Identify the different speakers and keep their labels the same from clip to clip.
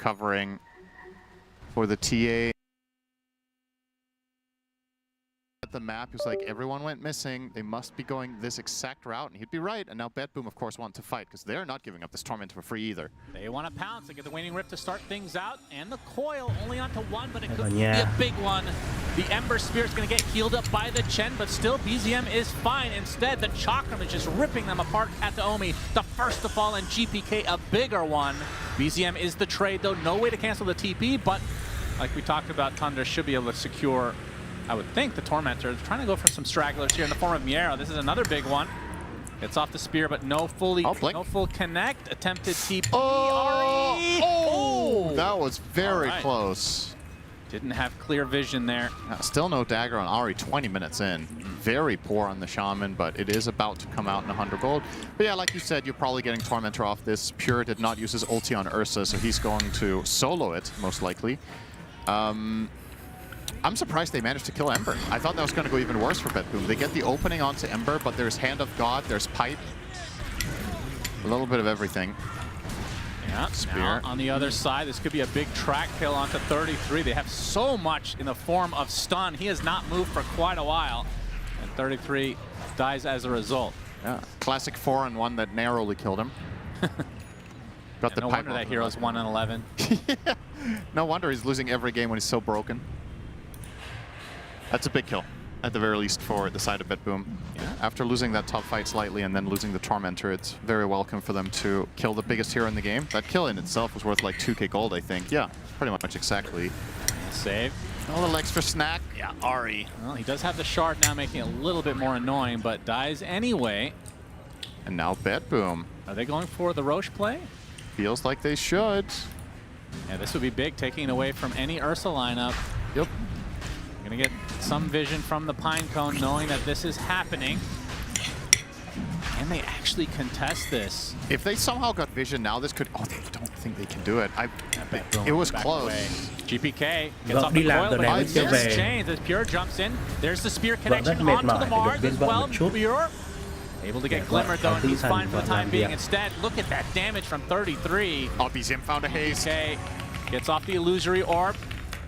Speaker 1: covering for the TA. At the map, he was like, everyone went missing. They must be going this exact route, and he'd be right. And now BetBoom, of course, want to fight because they're not giving up this Tormentor for free either.
Speaker 2: They want to pounce. They get the Waning Rip to start things out, and the Coil only onto one, but it could be a big one. The Ember Spear is going to get healed up by the Chen, but still BZM is fine. Instead, the Chakram is just ripping them apart. Kataomi, the first to fall, and GPK a bigger one. BZM is the trade, though. No way to cancel the TP, but like we talked about, Tundra should be able to secure, I would think, the Tormentor. They're trying to go for some stragglers here in the form of Miero. This is another big one. It's off the spear, but no full connect. Attempted TP.
Speaker 1: Oh, that was very close.
Speaker 2: Didn't have clear vision there.
Speaker 1: Still no dagger on Ahri 20 minutes in. Very poor on the Shaman, but it is about to come out in 100 gold. But yeah, like you said, you're probably getting Tormentor off this. Pure did not use his ulti on Ursa, so he's going to solo it, most likely. I'm surprised they managed to kill Ember. I thought that was going to go even worse for BetBoom. They get the opening onto Ember, but there's Hand of God, there's Pipe. A little bit of everything.
Speaker 2: Yeah,
Speaker 1: Spear.
Speaker 2: On the other side, this could be a big track kill onto 33. They have so much in the form of stun. He has not moved for quite a while, and 33 dies as a result.
Speaker 1: Yeah, classic 4-on-1 that narrowly killed him. Got the
Speaker 2: no
Speaker 1: pipe
Speaker 2: wonder that hero's 1-11.
Speaker 1: Yeah. No wonder he's losing every game when he's so broken. That's a big kill, at the very least, for the side of BetBoom. Yeah. After losing that top fight slightly and then losing the Tormentor, it's very welcome for them to kill the biggest hero in the game. That kill in itself was worth like 2k gold, I think. Yeah, pretty much exactly.
Speaker 2: Save.
Speaker 1: A little extra snack. Yeah, Ahri.
Speaker 2: Well, he does have the shard now, making it a little bit more annoying, but dies anyway.
Speaker 1: And now BetBoom.
Speaker 2: Are they going for the Roche play?
Speaker 1: Feels like they should.
Speaker 2: Yeah, this would be big, taking it away from any Ursa lineup.
Speaker 1: Yep.
Speaker 2: Gonna get some vision from the Pinecone, knowing that this is happening. Can they actually contest this?
Speaker 1: If they somehow got vision now, this could... Oh, they don't think they can do it. It was close.
Speaker 2: Away. GPK gets off the coil, but there's chains as Pure jumps in. There's the spear connection onto the Mars as well. Pure able to get glimmered though, and he's fine for the time being. Instead, look at that damage from 33.
Speaker 1: Oh, BZM found a haste.
Speaker 2: GPK gets off the illusory orb.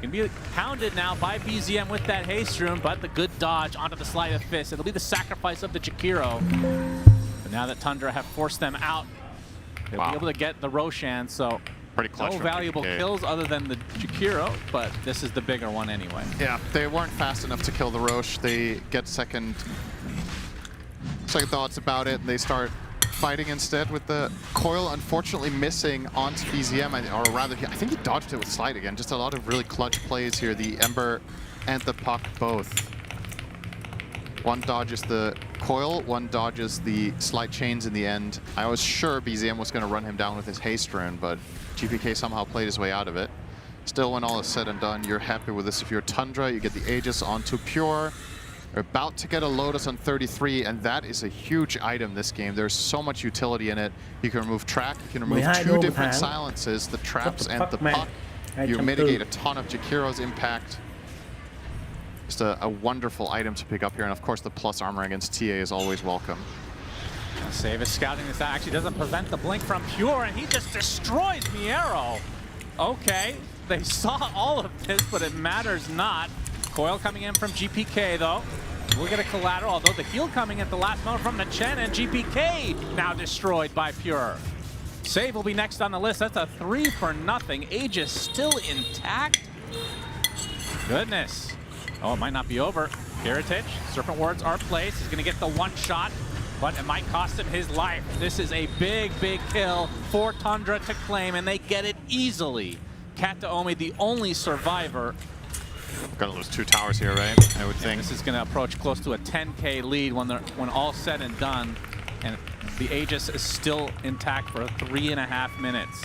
Speaker 2: Can be pounded now by BZM with that haste rune, but the good dodge onto the Sleight of Fist. It'll be the sacrifice of the Jakiro. But now that Tundra have forced them out, they'll be able to get the Roshan, so
Speaker 1: pretty clutch.
Speaker 2: No valuable kills other than the Jakiro, but this is the bigger one anyway.
Speaker 1: Yeah, they weren't fast enough to kill the Roche. They get second thoughts about it, and they start fighting instead with the Coil unfortunately missing onto BZM, or rather, I think he dodged it with Slide again. Just a lot of really clutch plays here. The Ember and the Puck both. One dodges the Coil, one dodges the Slide Chains in the end. I was sure BZM was going to run him down with his haste rune, but GPK somehow played his way out of it. Still, when all is said and done, you're happy with this. If you're Tundra, you get the Aegis onto Pure. We're about to get a Lotus on 33, and that is a huge item this game. There's so much utility in it. You can remove track, you can remove two different silences, the traps and the Puck. You mitigate a ton of Jakiro's impact. Just a wonderful item to pick up here, and of course the plus armor against TA is always welcome.
Speaker 2: Save is scouting this out. Actually doesn't prevent the blink from Pure, and he just destroys Miero. Okay, they saw all of this, but it matters not. Coil coming in from GPK though. We'll get a collateral, although the heal coming at the last moment from the Chen, and GPK now destroyed by Pure. Save will be next on the list. That's a 3-for-0. Aegis still intact. Goodness. Oh, it might not be over. Heritage, Serpent Wards are placed. He's gonna get the one shot, but it might cost him his life. This is a big, big kill for Tundra to claim, and they get it easily. Kataomi, the only survivor.
Speaker 1: Gonna lose 2 towers here, right? I would think.
Speaker 2: This is gonna approach close to a 10k lead when all said and done, and the Aegis is still intact for 3.5 minutes.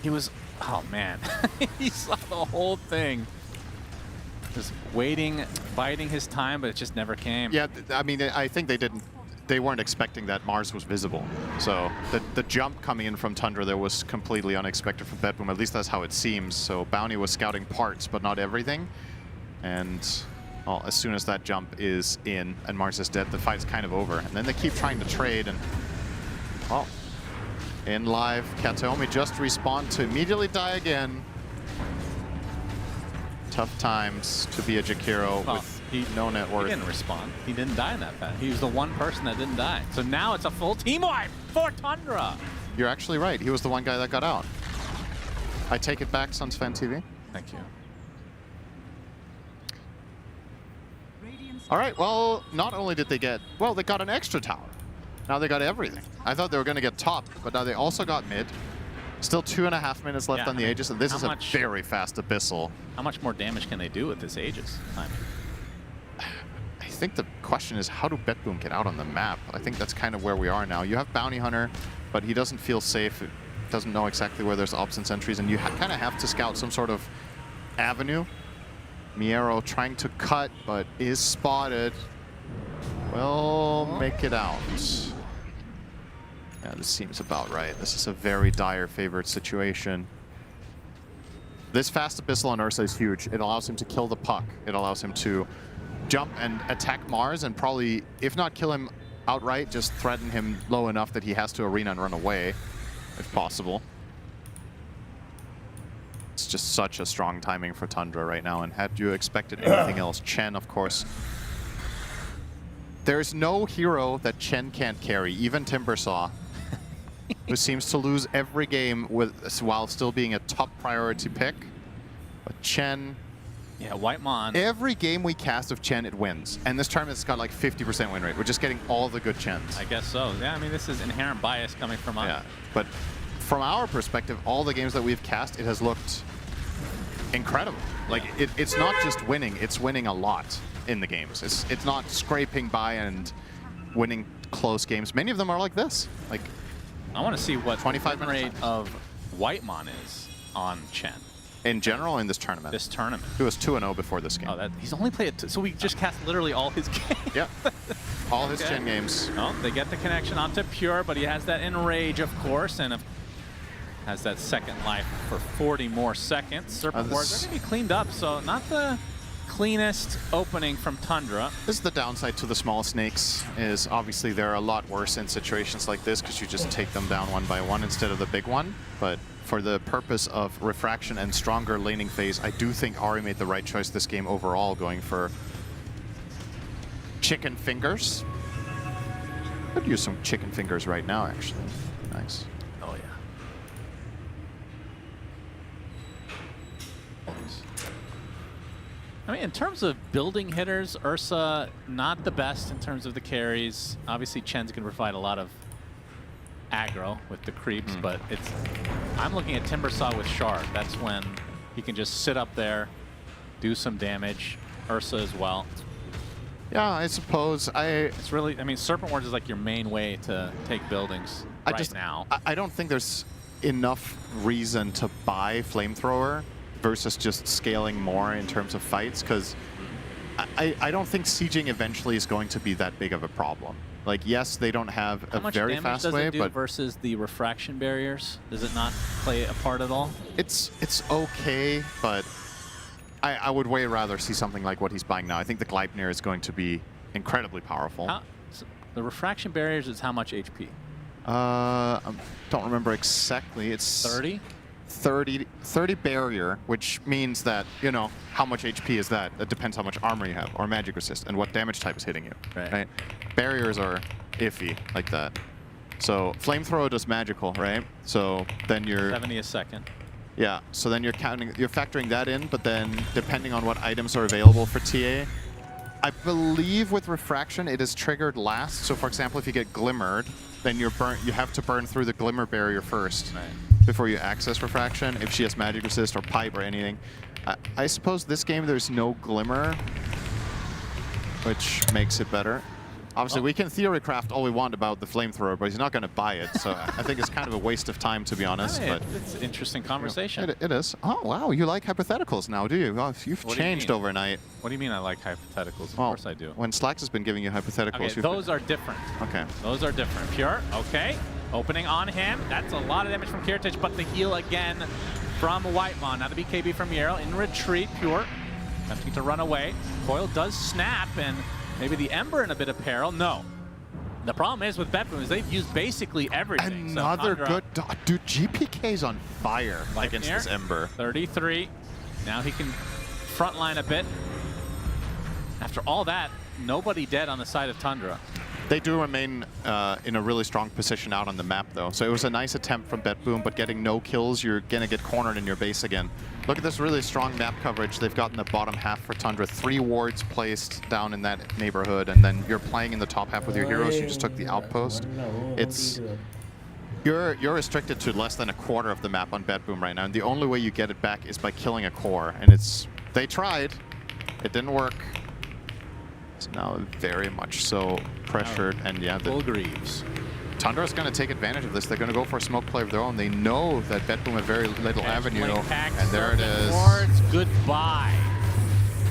Speaker 2: He was, oh man, he saw the whole thing. Just waiting, biding his time, but it just never came.
Speaker 1: Yeah, I mean, I think they weren't expecting that Mars was visible. So the jump coming in from Tundra there was completely unexpected for BetBoom. At least that's how it seems. So Bounty was scouting parts, but not everything. And well, as soon as that jump is in and Mars is dead, the fight's kind of over. And then they keep trying to trade, and well, In live, Kataomi just respawned to immediately die again. Tough times to be a Jakiro with no net worth.
Speaker 2: He didn't respond. He didn't die in that fast. He was the one person that didn't die. So now it's a full team wipe for Tundra.
Speaker 1: You're actually right. He was the one guy that got out. I take it back, Sunsfan TV.
Speaker 2: Thank you.
Speaker 1: All right, well, not only did they get, well, they got an extra tower. Now they got everything. I thought they were going to get top, but now they also got mid. Still 2.5 minutes left on the Aegis, and this is a very fast Abyssal.
Speaker 2: How much more damage can they do with this Aegis timing?
Speaker 1: I think the question is, how do BetBoom get out on the map? I think that's kind of where we are now. You have Bounty Hunter, but he doesn't feel safe. Doesn't know exactly where there's ops and sentries, and you kind of have to scout some sort of avenue. Miero trying to cut, but is spotted. Will make it out. Yeah, this seems about right. This is a very dire favorite situation. This fast Abyssal on Ursa is huge. It allows him to kill the puck. It allows him to jump and attack Mars and probably, if not kill him outright, just threaten him low enough that he has to arena and run away, if possible. It's just such a strong timing for Tundra right now, and had you expected anything else, Chen, of course. There's no hero that Chen can't carry, even Timbersaw, who seems to lose every game while still being a top priority pick. But Chen...
Speaker 2: Yeah, Whitemon.
Speaker 1: Every game we cast of Chen, it wins. And this tournament's got like 50% win rate. We're just getting all the good Chens.
Speaker 2: I guess so. Yeah, I mean, this is inherent bias coming from us.
Speaker 1: Yeah, but from our perspective, all the games that we've cast, it has looked incredible. Like, it's not just winning, it's winning a lot in the games. It's not scraping by and winning close games. Many of them are like this. Like,
Speaker 2: I want to see what
Speaker 1: 25
Speaker 2: the rate of Whitemon is on Chen.
Speaker 1: In general, in this tournament.
Speaker 2: This tournament.
Speaker 1: He was 2-0 before this game.
Speaker 2: Oh, he's only played it, so we just cast literally all his games.
Speaker 1: Yeah, all his Chen games.
Speaker 2: Oh, they get the connection onto Pure, but he has that Enrage, of course, and has that second life for 40 more seconds. Serpent Wards are going to be cleaned up, so not the cleanest opening from Tundra.
Speaker 1: This is the downside to the small snakes, is obviously they're a lot worse in situations like this because you just take them down one by one instead of the big one. But for the purpose of refraction and stronger laning phase, I do think Ahri made the right choice this game overall, going for chicken fingers. Could use some chicken fingers right now, actually. Nice.
Speaker 2: Oh, yeah. I mean, in terms of building hitters, Ursa not the best in terms of the carries. Obviously, Chen's going to provide a lot of aggro with the creeps, but I'm looking at Timbersaw with Shard. That's when he can just sit up there, do some damage. Ursa as well.
Speaker 1: Yeah, I suppose.
Speaker 2: It's really, I mean, Serpent Wards is like your main way to take buildings now.
Speaker 1: I don't think there's enough reason to buy Flamethrower versus just scaling more in terms of fights, because I don't think sieging eventually is going to be that big of a problem. Like, yes, they don't have a very fast way, but... How much damage does it do
Speaker 2: versus the refraction barriers? Does it not play a part at all?
Speaker 1: It's okay, but I would way rather see something like what he's buying now. I think the Gleipnir is going to be incredibly powerful.
Speaker 2: So the refraction barriers is how much HP?
Speaker 1: I don't remember exactly. It's
Speaker 2: 30?
Speaker 1: 30 barrier, which means that, you know, how much HP is that? That depends how much armor you have, or magic resist, and what damage type is hitting you. Right? Barriers are iffy like that. So Flamethrower does magical, right? So then you're
Speaker 2: 70 a second.
Speaker 1: Yeah. So then you're factoring that in, but then depending on what items are available for TA, I believe with refraction it is triggered last. So for example, if you get glimmered, then you have to burn through the glimmer barrier first.
Speaker 2: Right.
Speaker 1: Before you access refraction, if she has magic resist or pipe or anything. I suppose this game there's no glimmer, which makes it better. Obviously, we can theory craft all we want about the Flamethrower, but he's not going to buy it, so I think it's kind of a waste of time, to be honest.
Speaker 2: Hey,
Speaker 1: but
Speaker 2: it's an interesting conversation.
Speaker 1: It is. Oh, wow, you like hypotheticals now, do you? Oh, you've changed overnight.
Speaker 2: What do you mean I like hypotheticals? Of course I do.
Speaker 1: When Slax has been giving you hypotheticals...
Speaker 2: Okay, those are different.
Speaker 1: Okay.
Speaker 2: Those are different. Pure, okay. Opening on him. That's a lot of damage from Kiritich, but the heal again from Whitemon. Now the BKB from Miero in retreat. Pure attempting to run away. Coil does snap, and maybe the Ember in a bit of peril. No. The problem is with BetBoom is they've used basically everything.
Speaker 1: Another
Speaker 2: so
Speaker 1: good dude, GPK's on fire against this Ember.
Speaker 2: 33. Now he can frontline a bit. After all that, nobody dead on the side of Tundra.
Speaker 1: They do remain in a really strong position out on the map, though. So it was a nice attempt from BetBoom, but getting no kills, you're going to get cornered in your base again. Look at this really strong map coverage they've got in the bottom half for Tundra. 3 wards placed down in that neighborhood, and then you're playing in the top half with your heroes. You just took the outpost. It's you're restricted to less than a quarter of the map on BetBoom right now, and the only way you get it back is by killing a core. And they tried. It didn't work. It's now very much so pressured, and yeah,
Speaker 2: Greaves.
Speaker 1: Tundra's going to take advantage of this. They're going to go for a smoke play of their own. They know that BetBoom have very little avenue, and there it is.
Speaker 2: Wards, goodbye.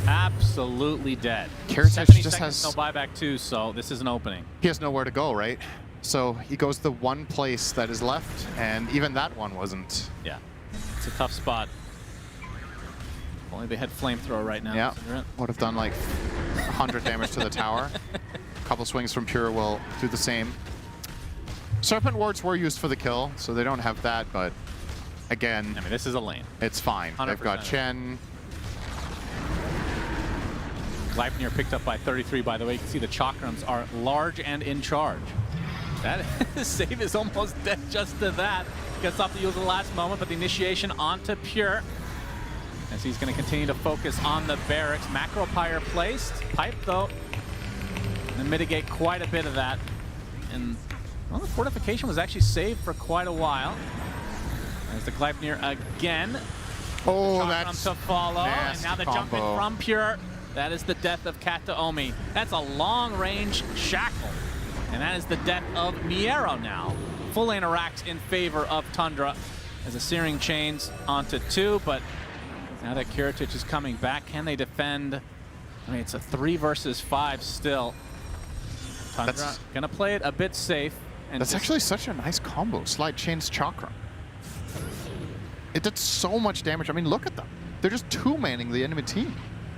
Speaker 2: Absolutely dead.
Speaker 1: Kiritych just has
Speaker 2: no buyback too, so this is an opening.
Speaker 1: He has nowhere to go, right? So he goes the one place that is left, and even that one wasn't.
Speaker 2: Yeah, it's a tough spot. Only they had flamethrower right now.
Speaker 1: Yeah, would have done like 100 damage to the tower. A couple swings from Pure will do the same. Serpent wards were used for the kill, so they don't have that, but again,
Speaker 2: I mean, this is a lane.
Speaker 1: It's fine. They've got Chen.
Speaker 2: Gleipnir picked up by 33, by the way. You can see the Chakrams are large and in charge. That save is almost dead just to that. Gets off the use at the last moment, but the initiation onto Pure. As he's going to continue to focus on the barracks. Macro Pyre placed. Pipe, though, and mitigate quite a bit of that. And well, the fortification was actually saved for quite a while. There's the Gleipnir again.
Speaker 1: Oh, that's
Speaker 2: to follow. And now the jump in from Pure. That is the death of Kataomi. That's a long-range shackle. And that is the death of Miero now. Full lane Arax in favor of Tundra. As the Searing Chains onto 2, but now that Kiritych is coming back, can they defend? I mean, it's a 3 versus 5 still. Tundra gonna play it a bit safe. And
Speaker 1: that's actually such a nice combo. Slide Chains Chakram. It did so much damage. I mean, look at them. They're just 2-manning the enemy team.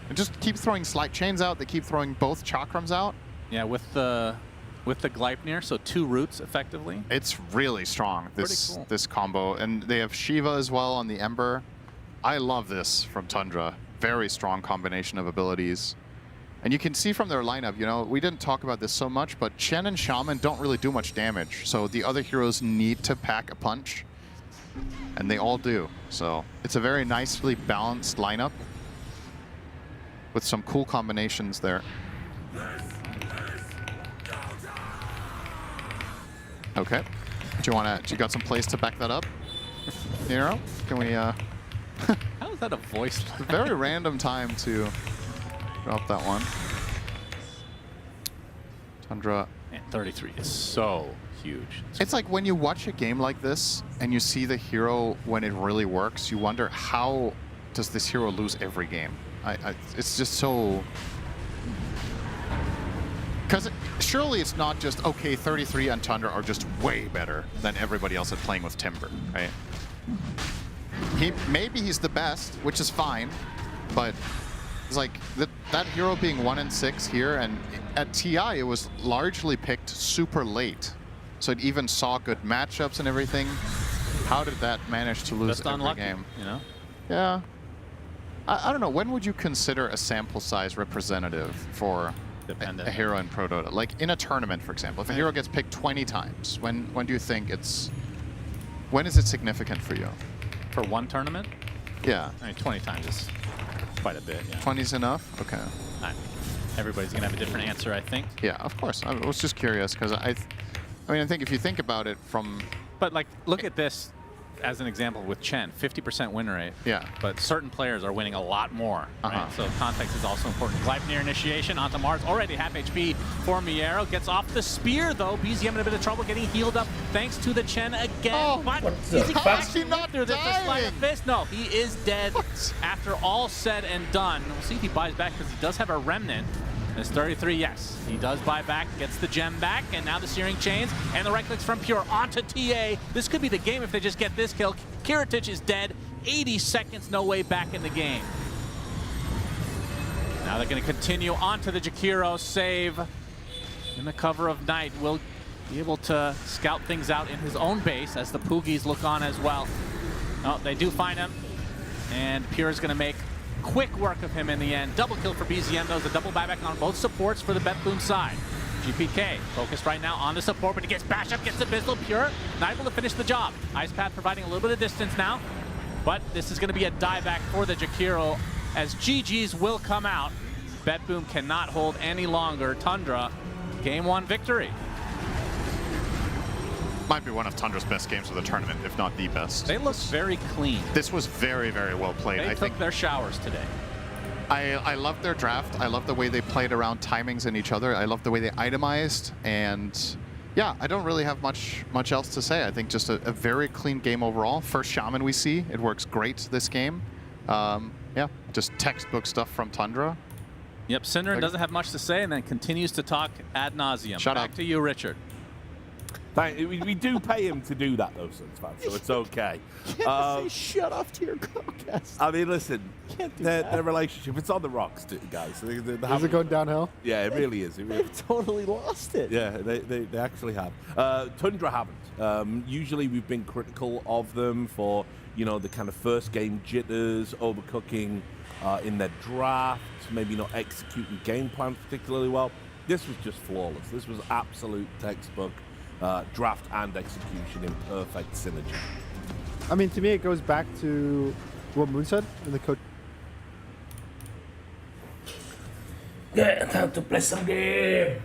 Speaker 1: And just keep throwing Slide Chains out. They keep throwing both Chakrams out.
Speaker 2: Yeah, with the Gleipnir, so 2 roots effectively.
Speaker 1: It's really strong,
Speaker 2: cool.
Speaker 1: this combo. And they have Shiva as well on the Ember. I love this from Tundra. Very strong combination of abilities. And you can see from their lineup, you know, we didn't talk about this so much, but Chen and Shaman don't really do much damage. So the other heroes need to pack a punch. And they all do. So it's a very nicely balanced lineup with some cool combinations there. Okay. Do you got some plays to back that up? Nero? Can we
Speaker 2: How is that a voice line?
Speaker 1: Very random time to drop that one. Tundra.
Speaker 2: And 33 is so huge.
Speaker 1: It's like when you watch a game like this and you see the hero when it really works, you wonder how does this hero lose every game? It's just so... Because surely it's not just, okay, 33 and Tundra are just way better than everybody else at playing with Timber, right? Maybe he's the best, which is fine, but it's like that hero being 1 and 6 here, and at TI it was largely picked super late, so it even saw good matchups and everything. How did that manage to lose
Speaker 2: just
Speaker 1: every
Speaker 2: unlucky,
Speaker 1: game?
Speaker 2: You know?
Speaker 1: Yeah. I don't know. When would you consider a sample size representative for a hero in Pro Dota? Like in a tournament, for example, if a hero gets picked 20 times, when do you think when is it significant for you?
Speaker 2: For one tournament?
Speaker 1: Yeah.
Speaker 2: I mean, 20 times is quite a bit, yeah.
Speaker 1: 20 is enough? Okay.
Speaker 2: Everybody's going to have a different answer, I think.
Speaker 1: Yeah, of course. I was just curious because I think if you think about it from...
Speaker 2: But like, look at this as an example with Chen, 50% win rate.
Speaker 1: Yeah.
Speaker 2: But certain players are winning a lot more. Right? So context is also important. Gleipnir initiation onto Mars. Already half HP for Miero. Gets off the spear, though. BZM in a bit of trouble getting healed up thanks to the Chen again.
Speaker 1: Oh,
Speaker 2: but
Speaker 1: how is he not
Speaker 2: through this
Speaker 1: dying?
Speaker 2: fist? No, he is dead after all said and done. We'll see if he buys back because he does have a remnant. It's 33, yes. He does buy back, gets the gem back, and now the Searing Chains, and the right clicks from Pure onto TA. This could be the game if they just get this kill. Kiritych is dead. 80 seconds, no way back in the game. Now they're going to continue onto the Jakiro save. in the cover of night, will be able to scout things out in his own base as the Poogies look on as well. Oh, they do find him, and Pure's going to make quick work of him in the end. Double kill for BZM, though, the double buyback on both supports for the Bethboom side. GPK focused right now on the support, but he gets bashed up, gets Abyssal. Pure not able to finish the job. Ice Path providing a little bit of distance now, but this is going to be a dieback for the Jakiro as GGs will come out. Bethboom cannot hold any longer. Tundra, game 1 victory.
Speaker 1: Might be one of Tundra's best games of the tournament, if not the best.
Speaker 2: They look very clean.
Speaker 1: This was very, very well played.
Speaker 2: They
Speaker 1: I
Speaker 2: took
Speaker 1: think
Speaker 2: their showers today.
Speaker 1: I love their draft. I love the way they played around timings and each other. I love the way they itemized. And yeah, I don't really have much else to say. I think just a very clean game overall. First Shaman we see. It works great this game. Yeah, just textbook stuff from Tundra.
Speaker 2: Yep, Synderen doesn't have much to say and then continues to talk ad nauseum.
Speaker 1: Shut
Speaker 2: Back
Speaker 1: up.
Speaker 2: to you, Richard.
Speaker 3: We do pay him to do that, though, Suns fans, so it's okay.
Speaker 4: Say shut off to your Comcast.
Speaker 3: I mean, listen,
Speaker 4: Can't do
Speaker 3: their
Speaker 4: that.
Speaker 3: relationship, it's on the rocks, guys. They
Speaker 4: Is
Speaker 3: haven't-
Speaker 4: it going downhill?
Speaker 3: Yeah, it really is.
Speaker 4: They've totally lost it.
Speaker 3: Yeah, they actually have. Tundra haven't. Usually we've been critical of them for, you know, the kind of first game jitters, overcooking in their drafts, maybe not executing game plans particularly well. This was just flawless. This was absolute textbook draft and execution in perfect synergy.
Speaker 4: I mean, to me, it goes back to what Moon said in the coach.
Speaker 5: Yeah, time to play some game.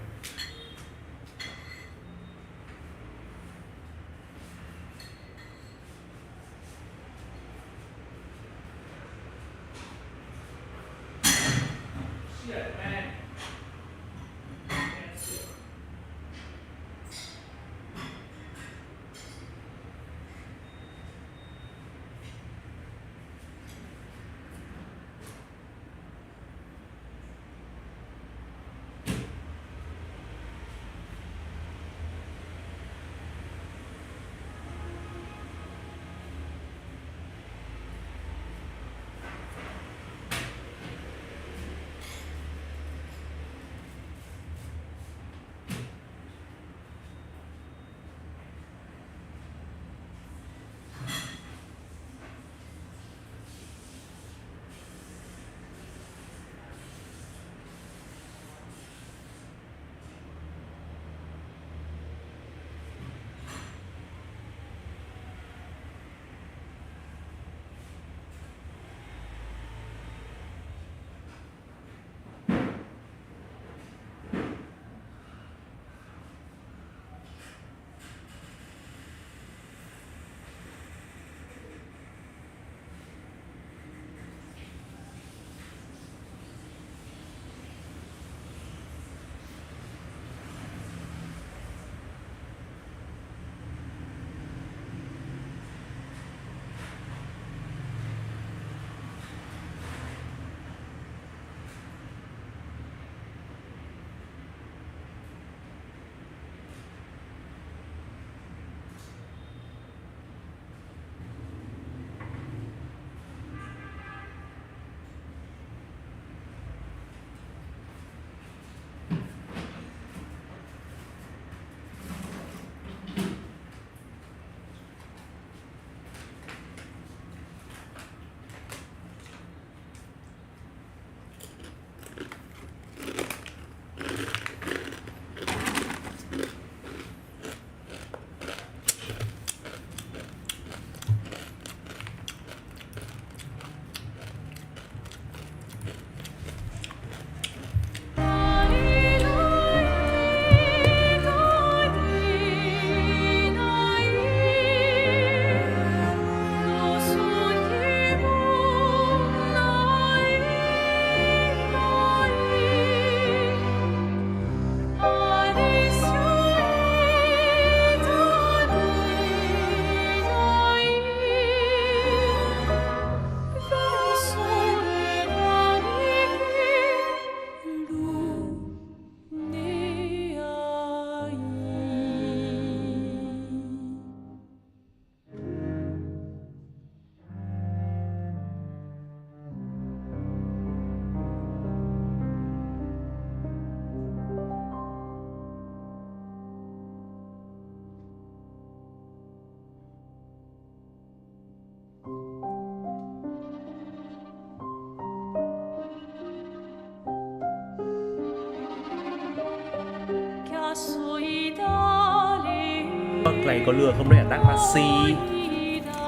Speaker 5: Này có lừa không đấy, attack passive.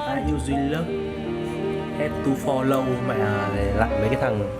Speaker 5: Are you Ziller? Head to follow mẹ để lại mấy cái thằng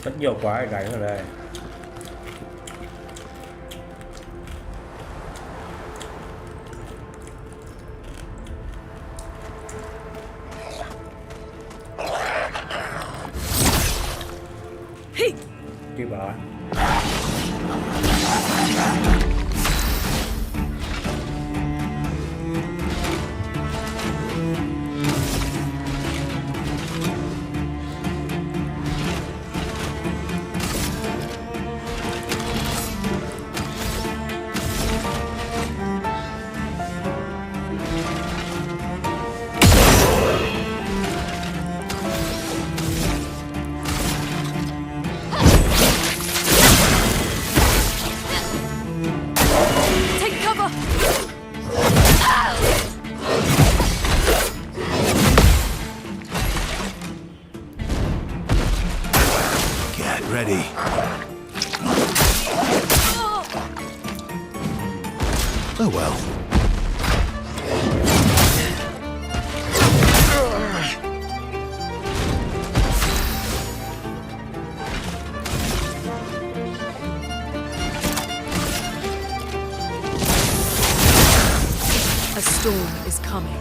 Speaker 5: rất nhiều quá để đánh ở đây. Kịp rồi.
Speaker 6: Ready. Oh well.
Speaker 7: A storm is coming.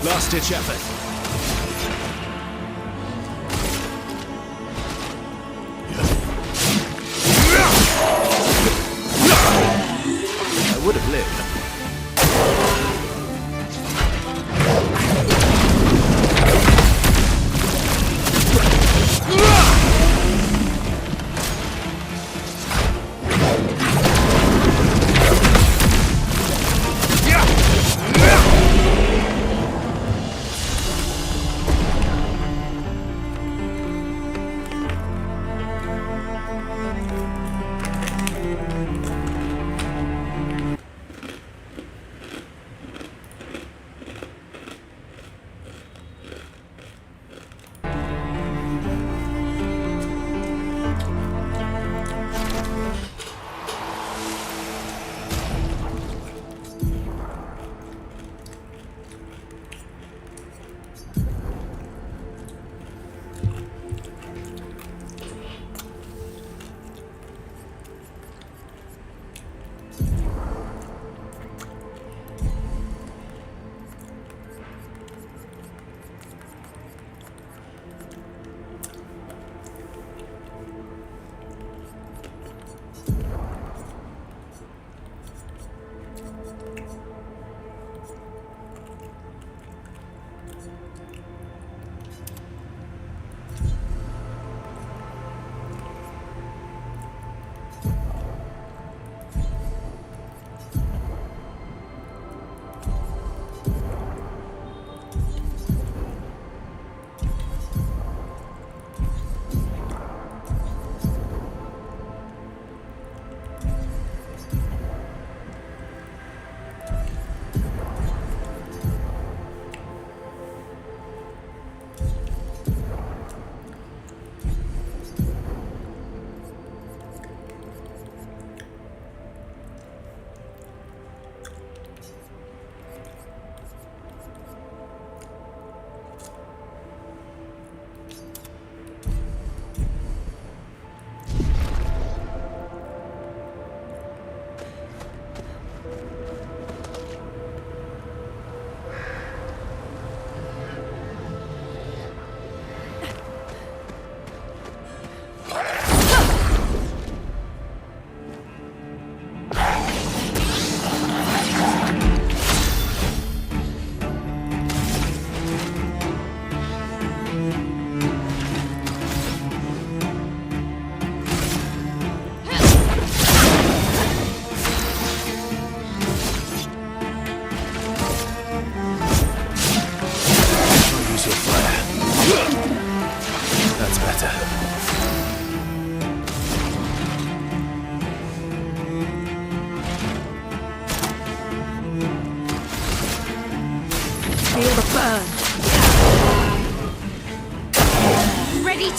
Speaker 6: Last-ditch effort. I would have lived.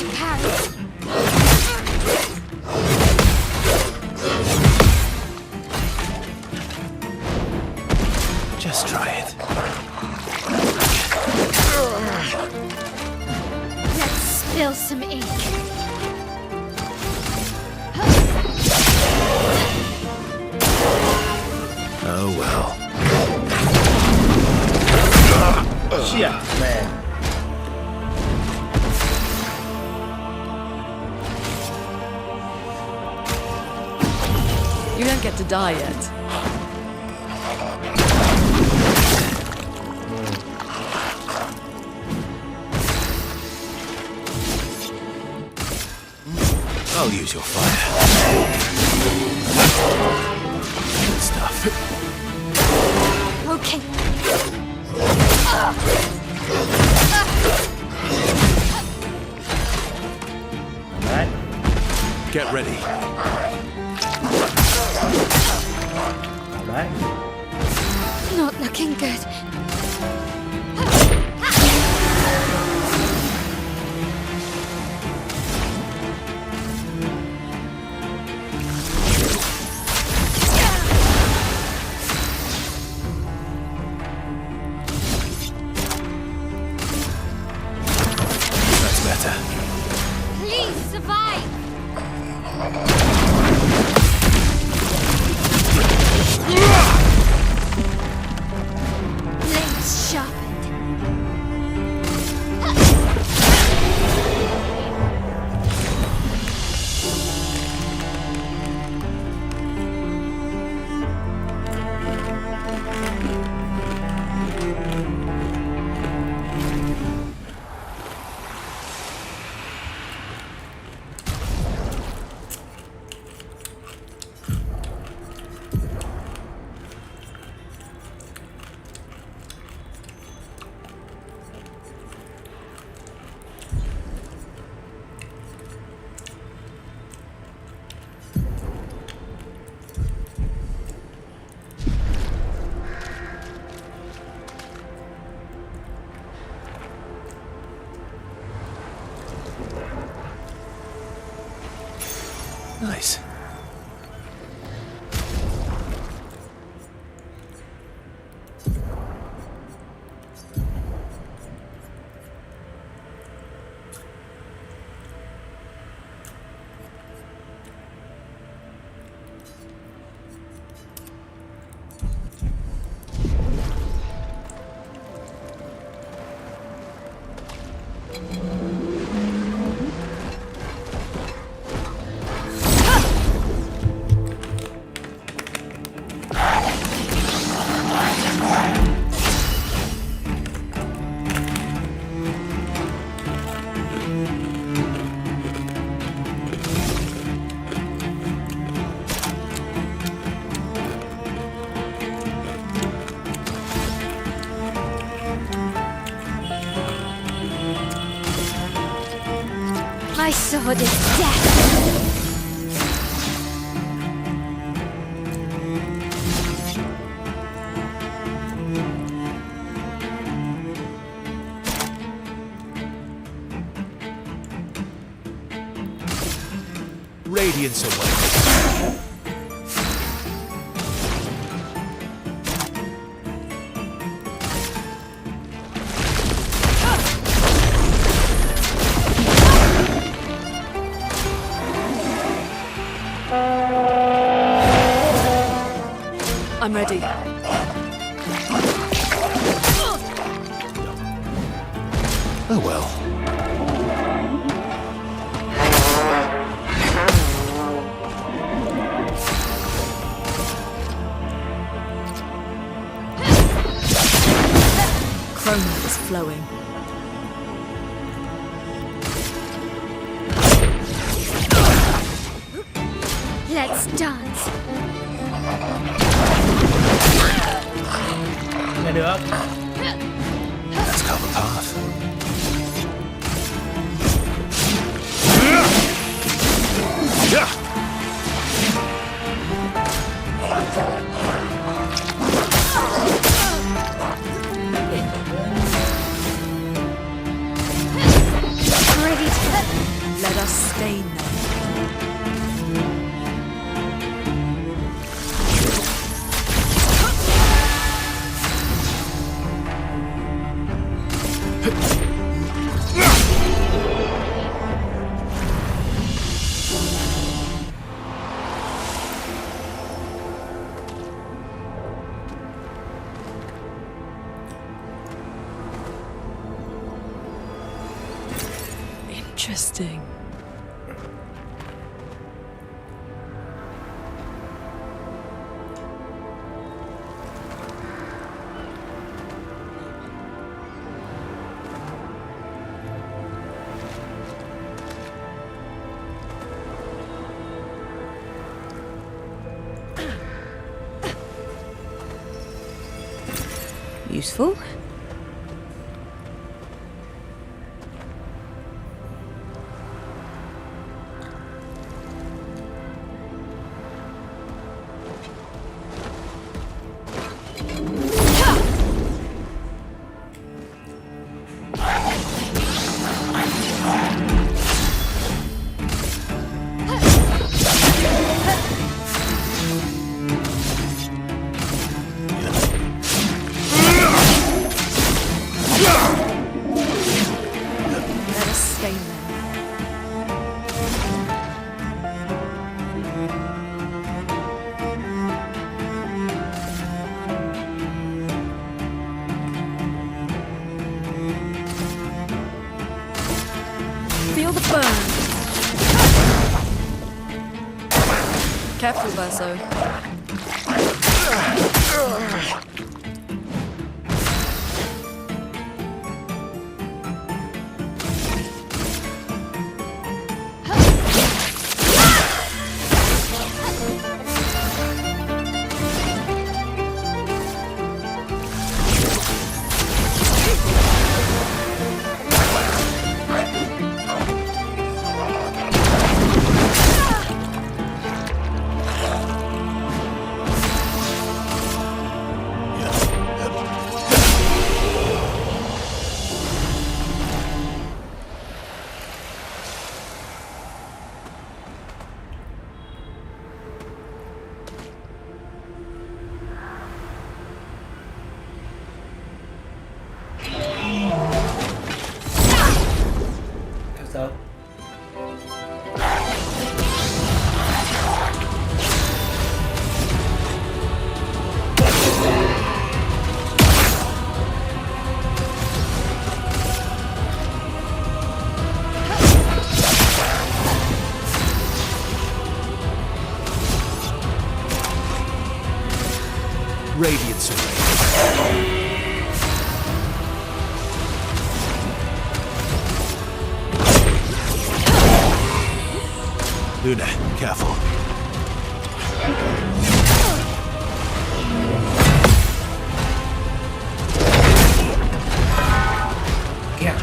Speaker 7: to carry.
Speaker 6: Just try it.
Speaker 7: Let's spill some ink.
Speaker 6: Oh well.
Speaker 5: เชี่ยแม่ง
Speaker 8: You don't get to die yet.
Speaker 6: I'll use your fire. Good stuff.
Speaker 7: Okay.
Speaker 5: Alright.
Speaker 6: Get ready.
Speaker 5: Alright.
Speaker 7: Not looking good.
Speaker 6: That's better.
Speaker 7: Please survive. Blades sharpened.
Speaker 6: Nice.
Speaker 7: My sword is death.
Speaker 6: Radiance away.
Speaker 8: I'm ready.
Speaker 6: Oh well.
Speaker 8: Chroma is flowing.
Speaker 7: Let's dance.
Speaker 5: ไม่เดือก
Speaker 6: Let's carve a path. Yeah.
Speaker 7: Ready to
Speaker 8: Interesting.
Speaker 9: Useful.
Speaker 8: Let us stay then. Feel the burn. Careful, Verso.
Speaker 5: Sao?
Speaker 6: Radiance away. Luna, careful.
Speaker 5: Yeah.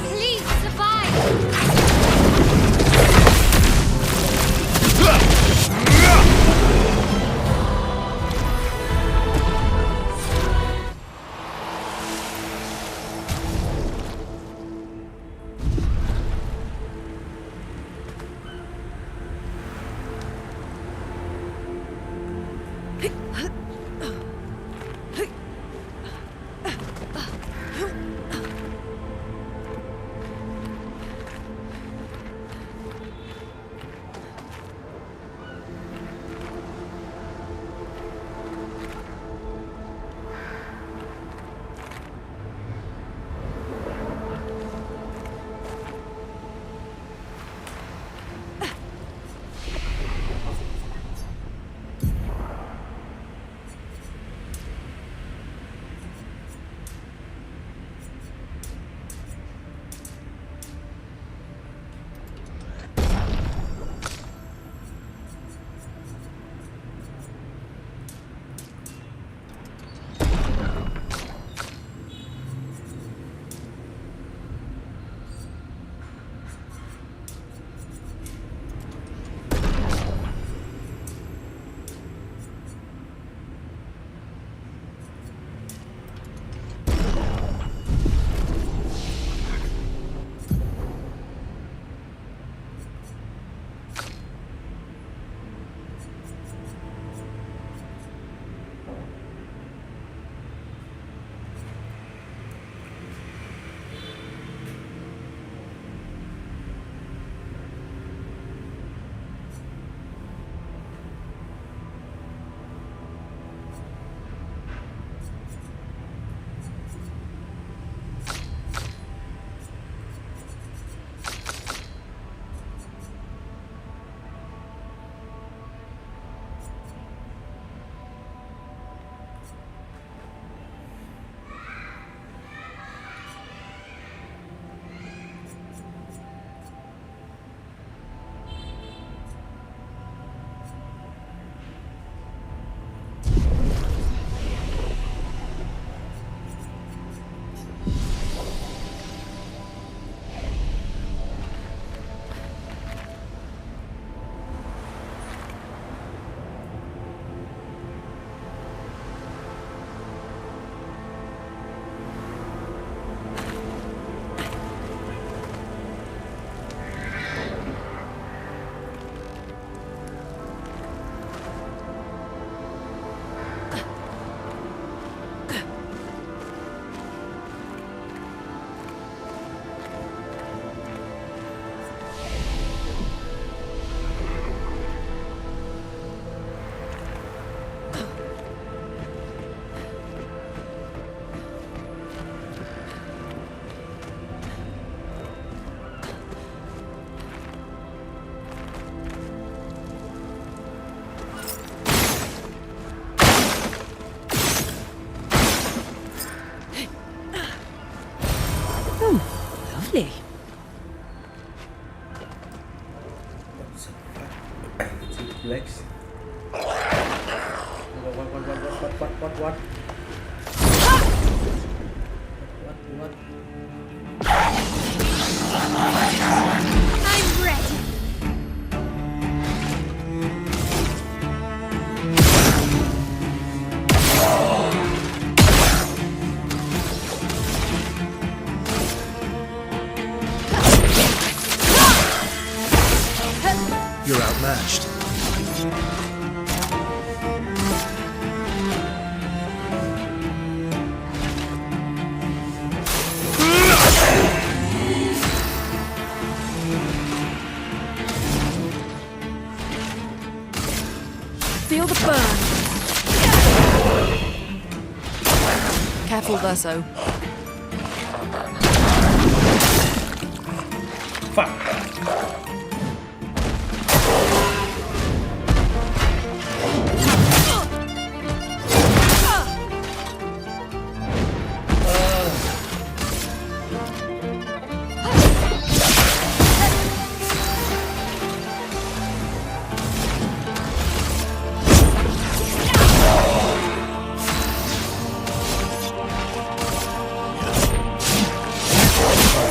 Speaker 7: Please survive.
Speaker 5: What?
Speaker 7: I'm ready.
Speaker 6: You're outmatched.
Speaker 8: Feel the burn. Careful, Verso.
Speaker 5: Fuck.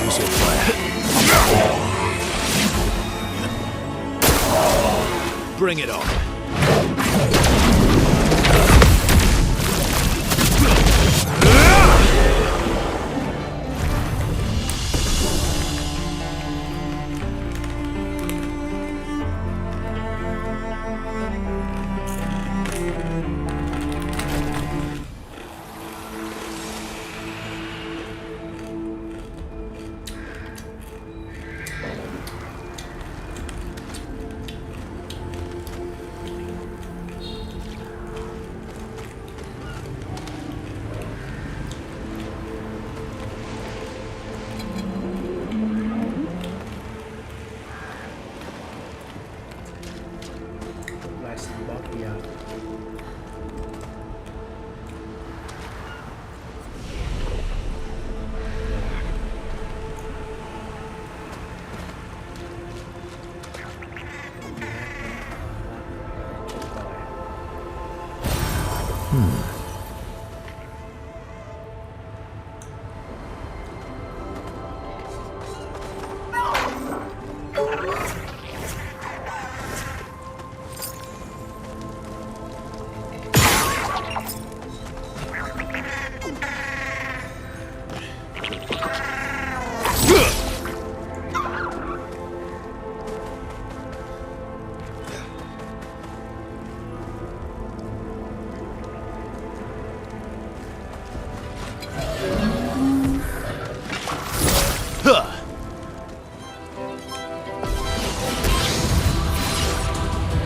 Speaker 6: Use your plan. Bring it on.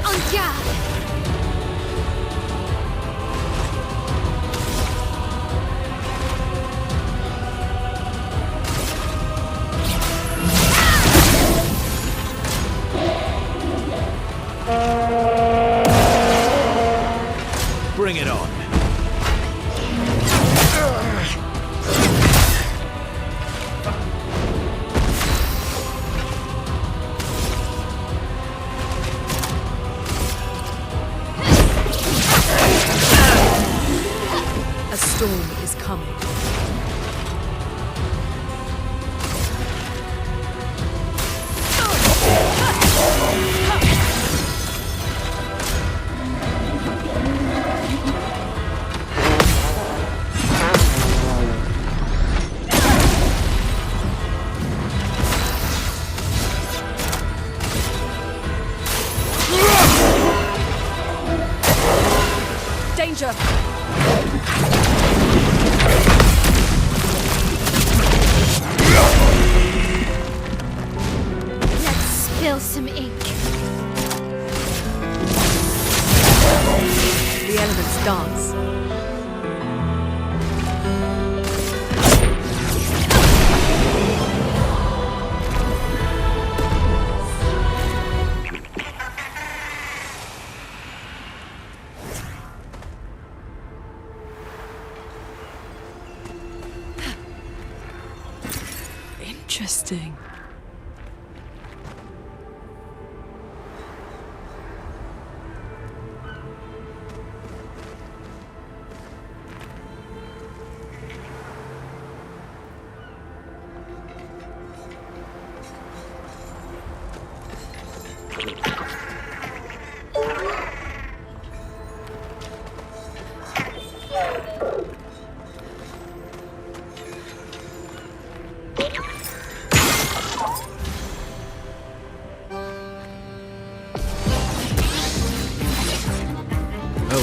Speaker 7: On guard.
Speaker 6: Bring it on.
Speaker 8: A storm is coming. Danger!
Speaker 7: Let's spill some ink.
Speaker 8: The elements dance. Interesting.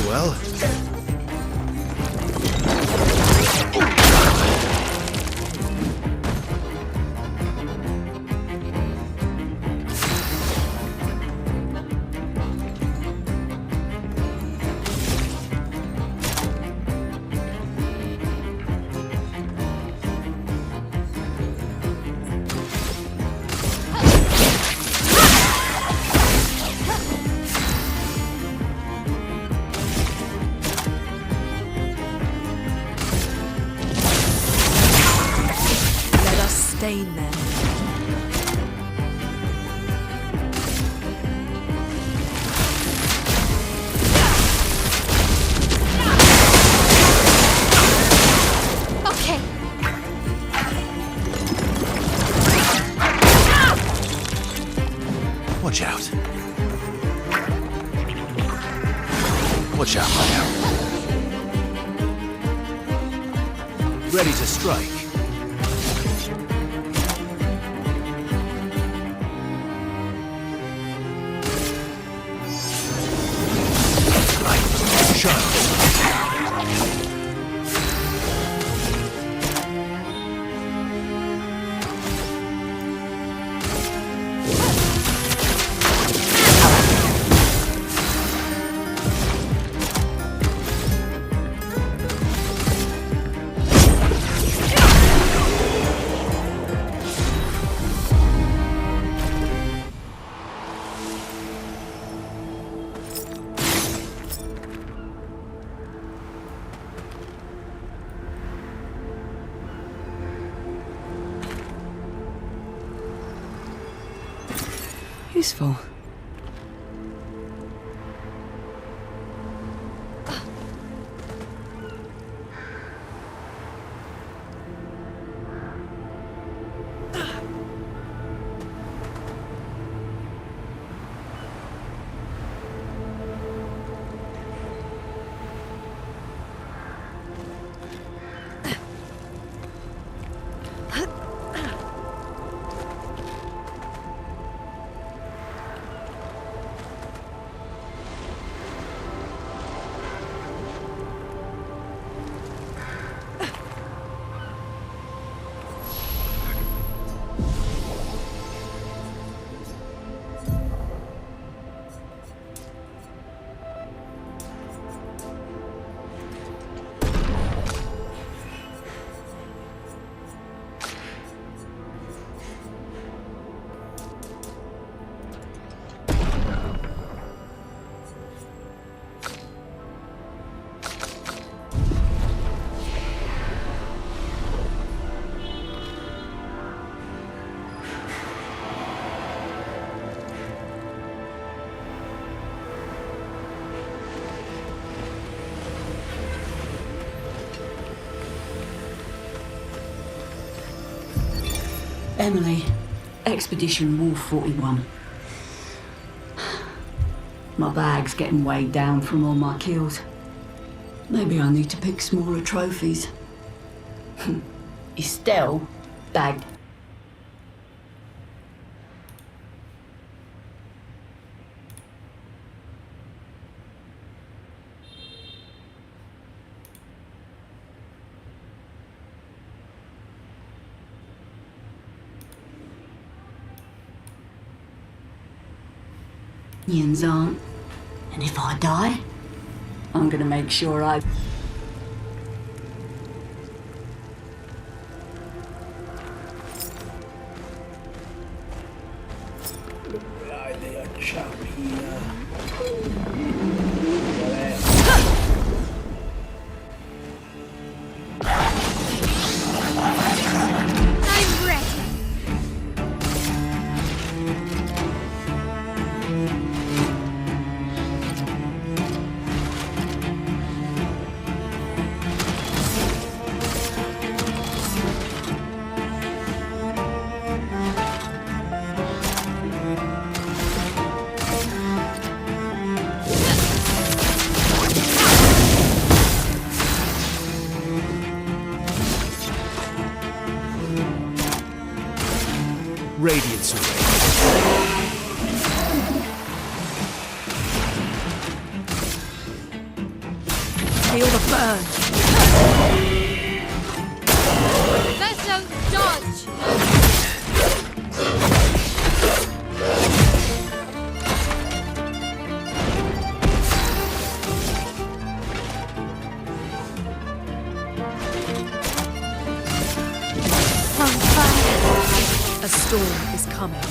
Speaker 6: well.
Speaker 8: Let us stain them.
Speaker 7: Okay.
Speaker 6: Watch out. Watch out, player. Ready to strike. Light shines.
Speaker 8: Useful.
Speaker 9: Emily, Expedition Wolf 41. My bag's getting weighed down from all my kills. Maybe I need to pick smaller trophies. Estelle bagged. Yins aren't. And if I die, I'm gonna make sure I...
Speaker 7: I'm ready.
Speaker 6: Radiance away.
Speaker 8: Feel the burn.
Speaker 7: Vessel dodge.
Speaker 8: On fire. A storm is coming.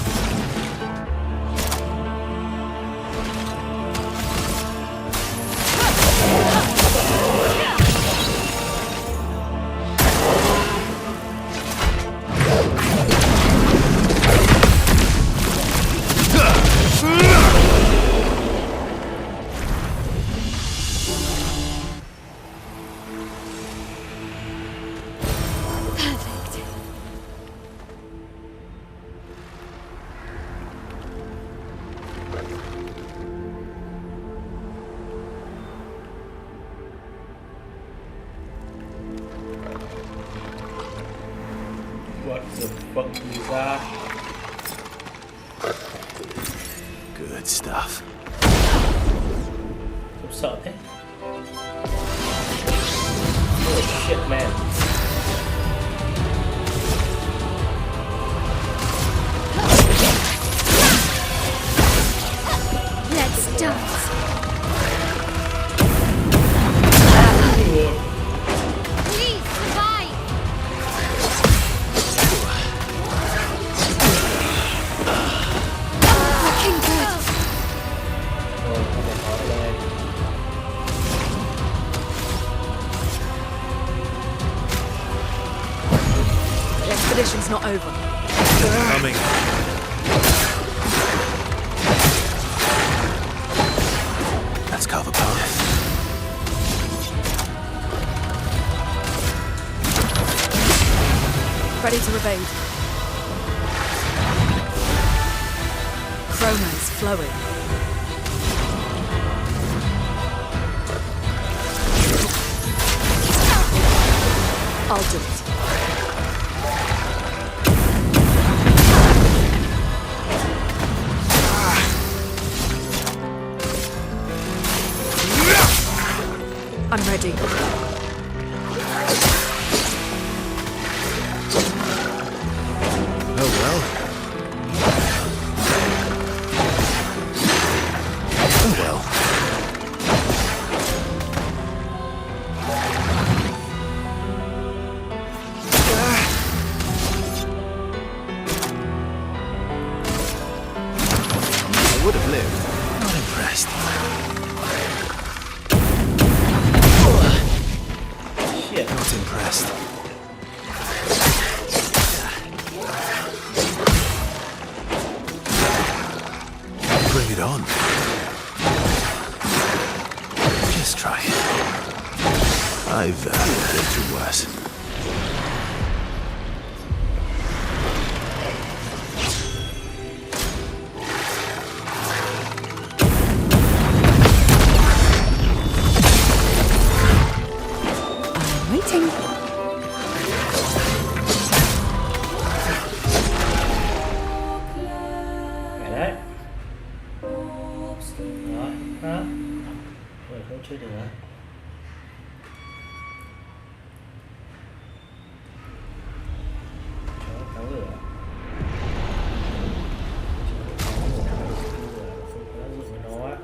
Speaker 5: What the fuck is that?
Speaker 6: Good stuff.
Speaker 5: Tôi sợ thế. Oh shit man.
Speaker 7: Let's dance. Please survive. Looking good.
Speaker 5: Ôi, không thể nói lên.
Speaker 8: The expedition's not over.
Speaker 6: Coming. Let's cover path.
Speaker 8: Ready to evade. Chrono's flowing. I'll do it. I'm ready.
Speaker 6: Oh well. Oh well. I would have lived. Not impressed.
Speaker 5: Shit.
Speaker 6: Not impressed. Bring it on. Just try it. I've lived through worse.
Speaker 8: I'm waiting.
Speaker 5: Mẹ đấy. Đó, đó. Rồi không chơi được nữa. Chó cắn lửa. Không có tác dụng với nó á.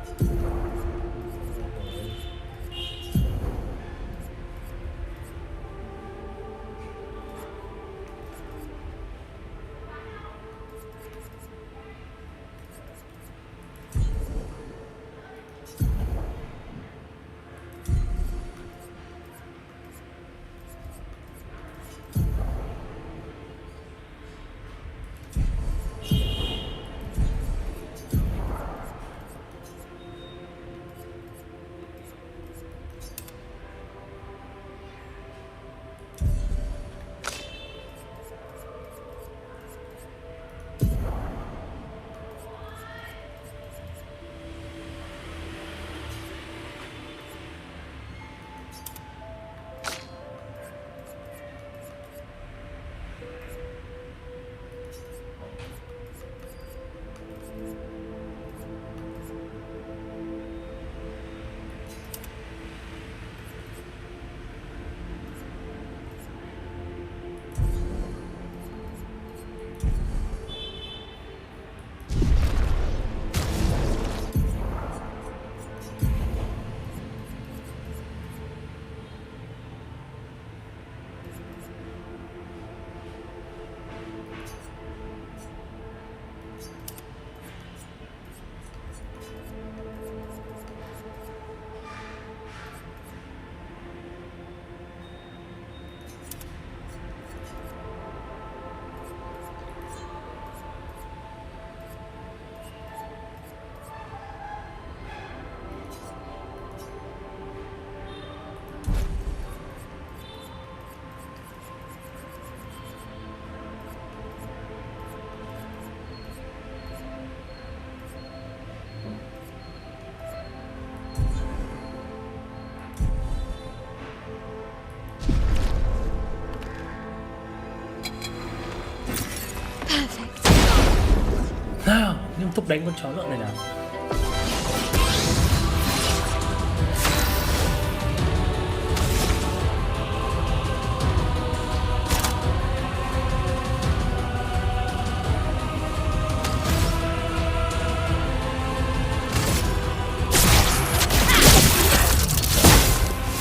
Speaker 5: thúc đánh con chó lợn này nào.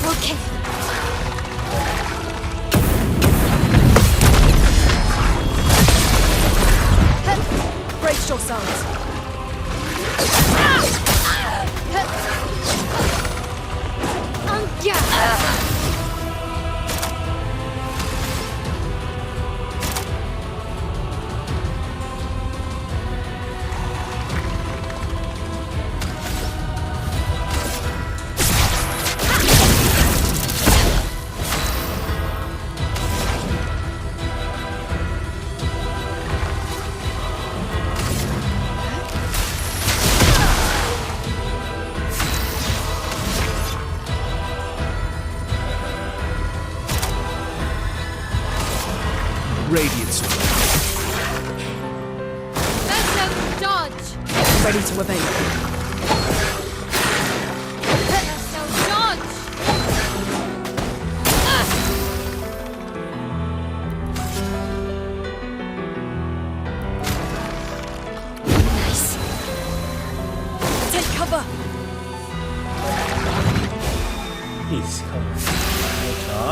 Speaker 7: Okay.
Speaker 8: Brace yourselves.
Speaker 6: Radiance away.
Speaker 7: Verso, dodge.
Speaker 8: Ready to evade.
Speaker 7: Verso, dodge. Nice.
Speaker 8: Take cover.
Speaker 5: อีสเข้ามาชอ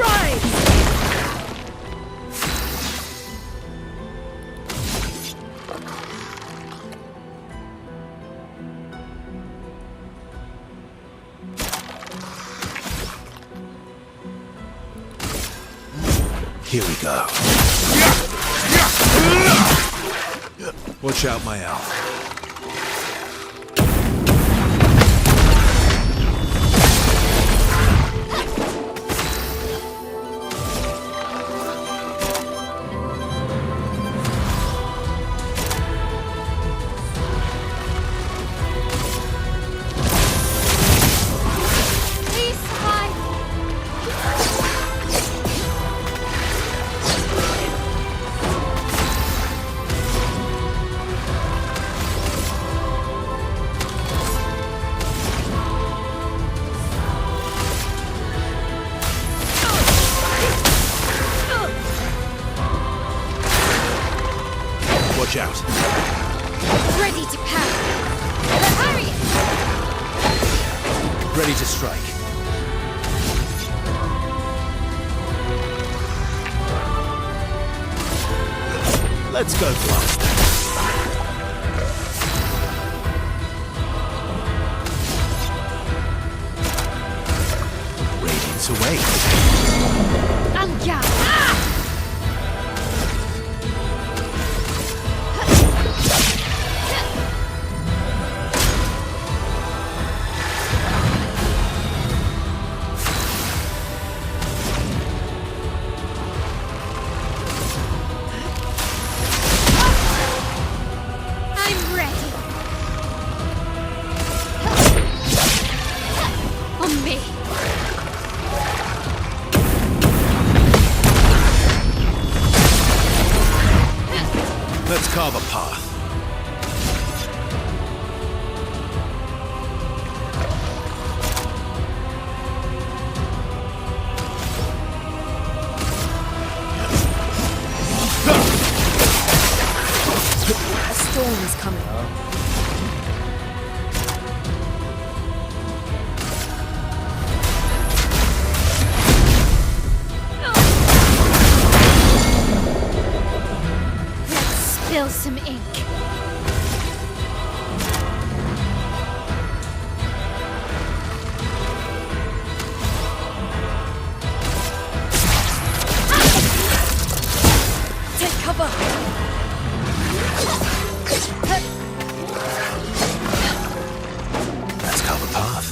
Speaker 8: Rise!
Speaker 6: Here we go. Watch out, my elf.
Speaker 7: Please survive.
Speaker 6: Watch out.
Speaker 7: Ready to pounce. Hurry!
Speaker 6: Ready to strike. Let's go blast. Radiance away.
Speaker 7: Anga! I'm ready. On me.
Speaker 6: Let's carve a path.
Speaker 8: A storm is coming.
Speaker 7: Let's spill some ink.
Speaker 8: Take cover.
Speaker 6: Let's carve a path.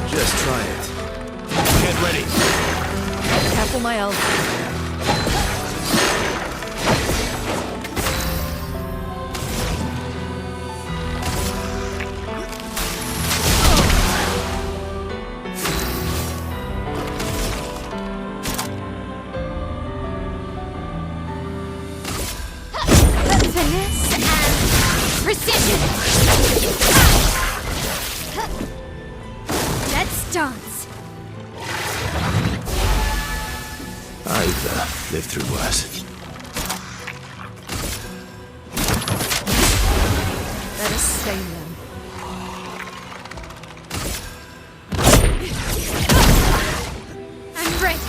Speaker 6: Just try it. Get ready.
Speaker 8: Careful, my elf.
Speaker 6: Lived through worse.
Speaker 8: Let us stain them.
Speaker 7: I'm ready.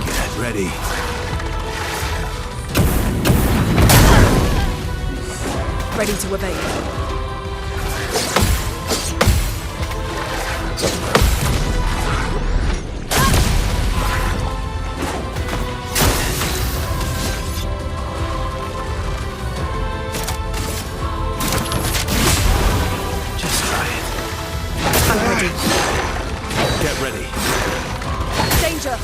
Speaker 6: Get ready.
Speaker 8: Ready to evade.
Speaker 6: Just try it.
Speaker 8: I'm ready.
Speaker 6: Get ready.
Speaker 8: Danger!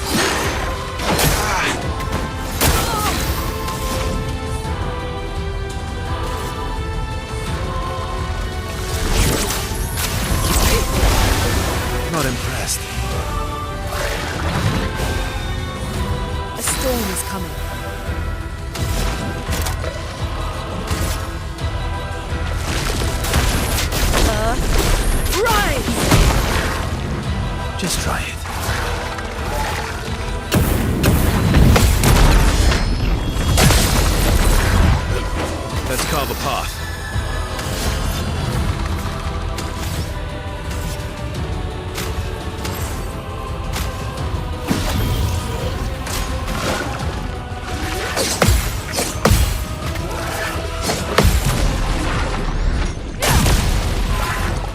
Speaker 6: Not impressed.
Speaker 8: A storm is coming. Rise!
Speaker 6: Just try it. Let's carve a path.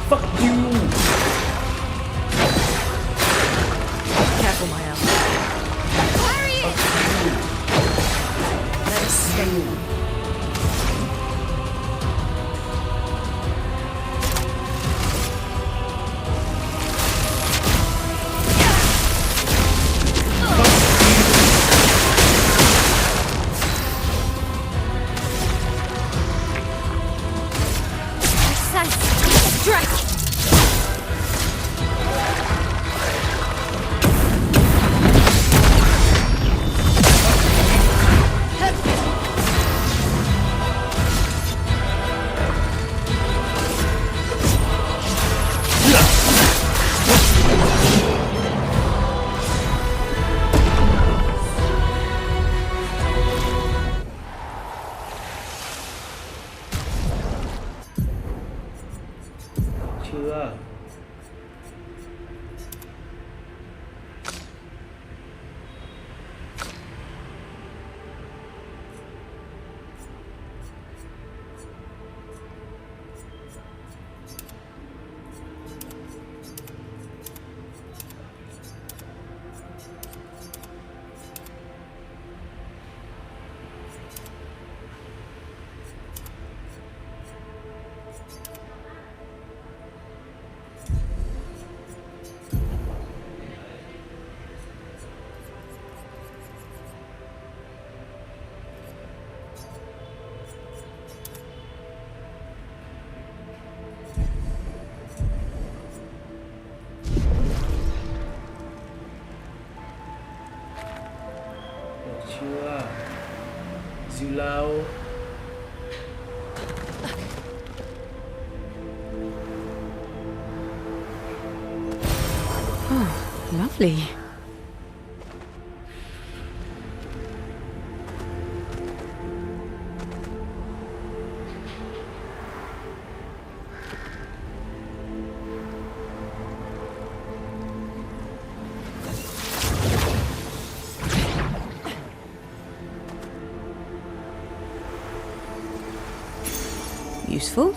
Speaker 5: Fuck you.
Speaker 8: Careful, my ally. Let us stain them.
Speaker 7: Precise. Strike.
Speaker 5: Chưa. Chưa. Dìu lao.
Speaker 8: Lovely. Useful.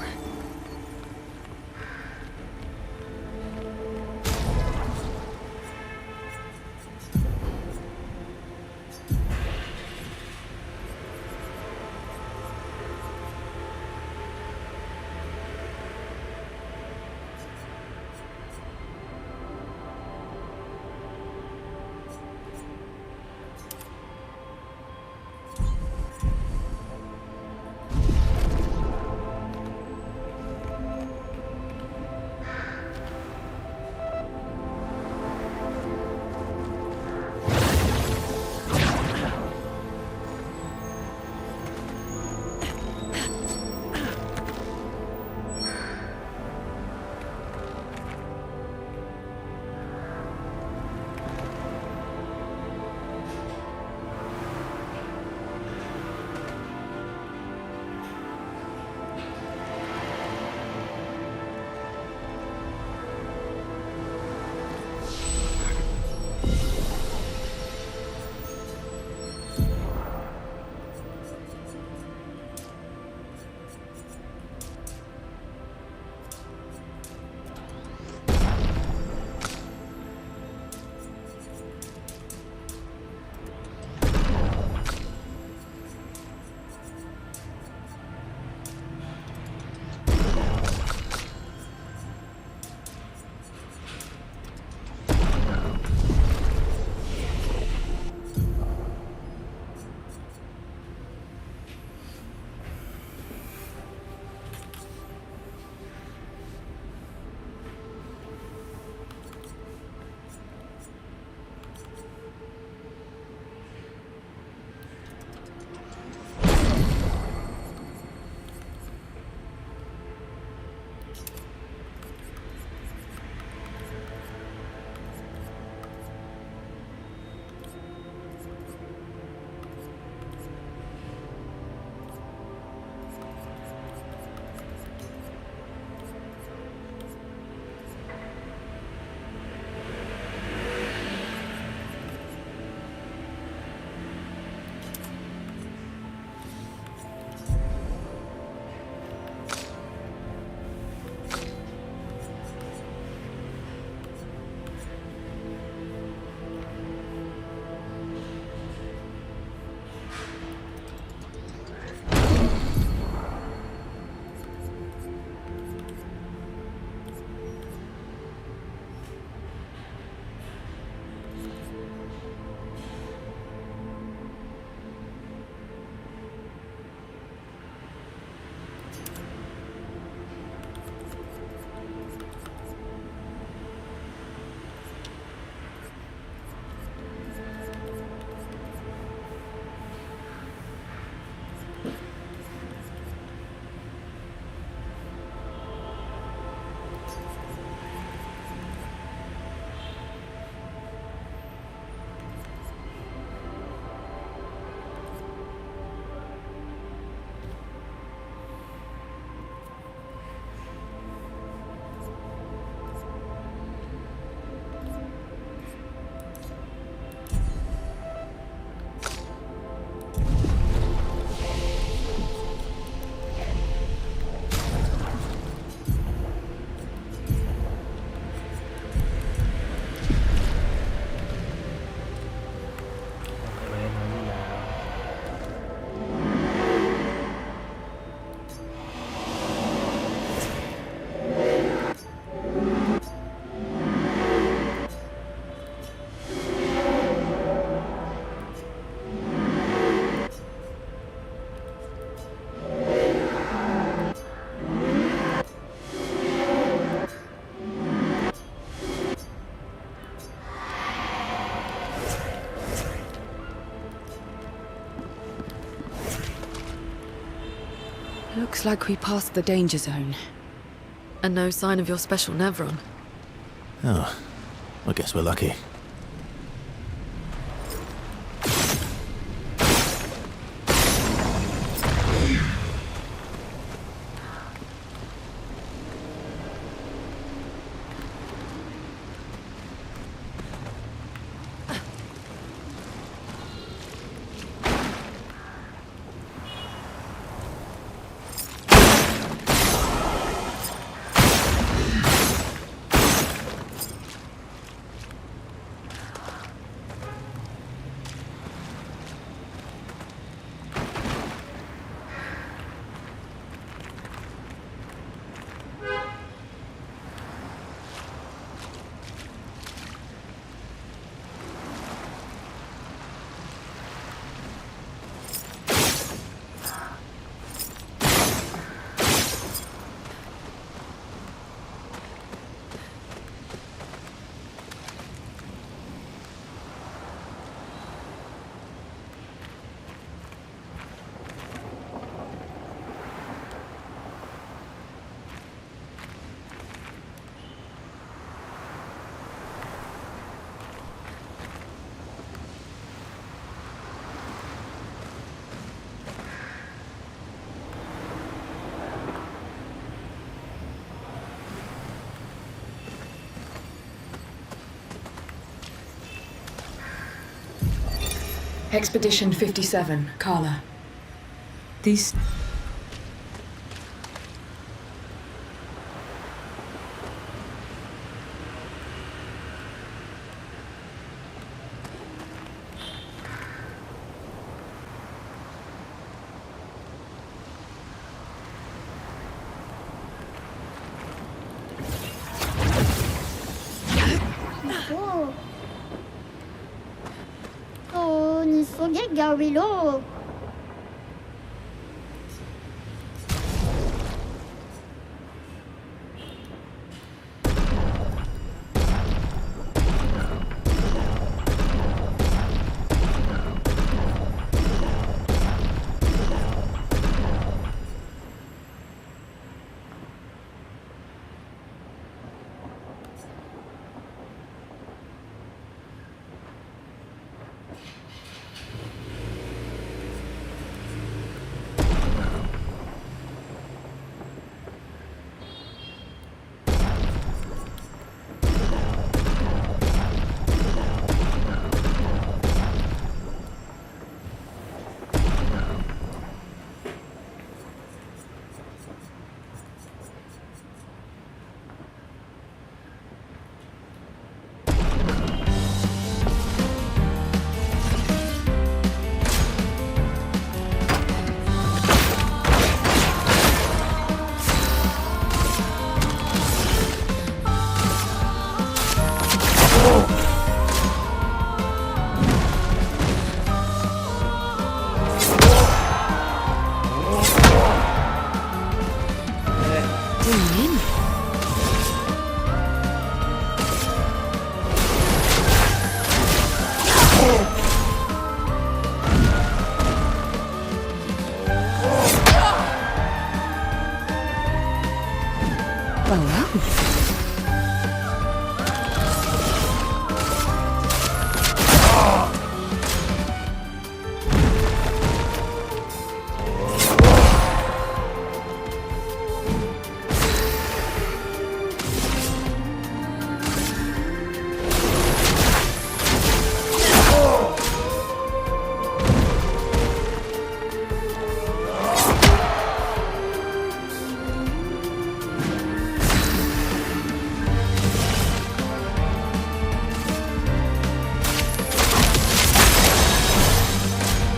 Speaker 8: Looks like we passed the danger zone. And no sign of your special Nevron.
Speaker 6: Oh, I guess we're lucky.
Speaker 8: Expedition 57, Carla. These...
Speaker 7: ni 속에 가위로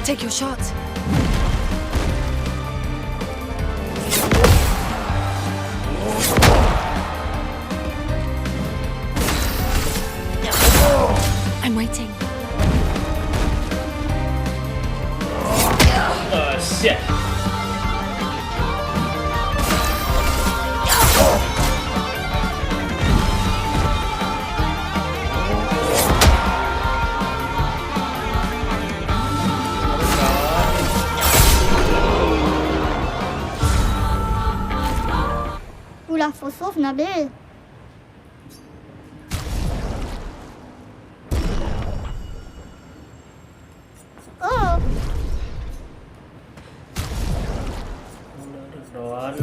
Speaker 8: Take your shot. I'm waiting.
Speaker 5: Shit.
Speaker 7: Udah Fosov Nabil. Oh,
Speaker 5: Không đỡ được đòn.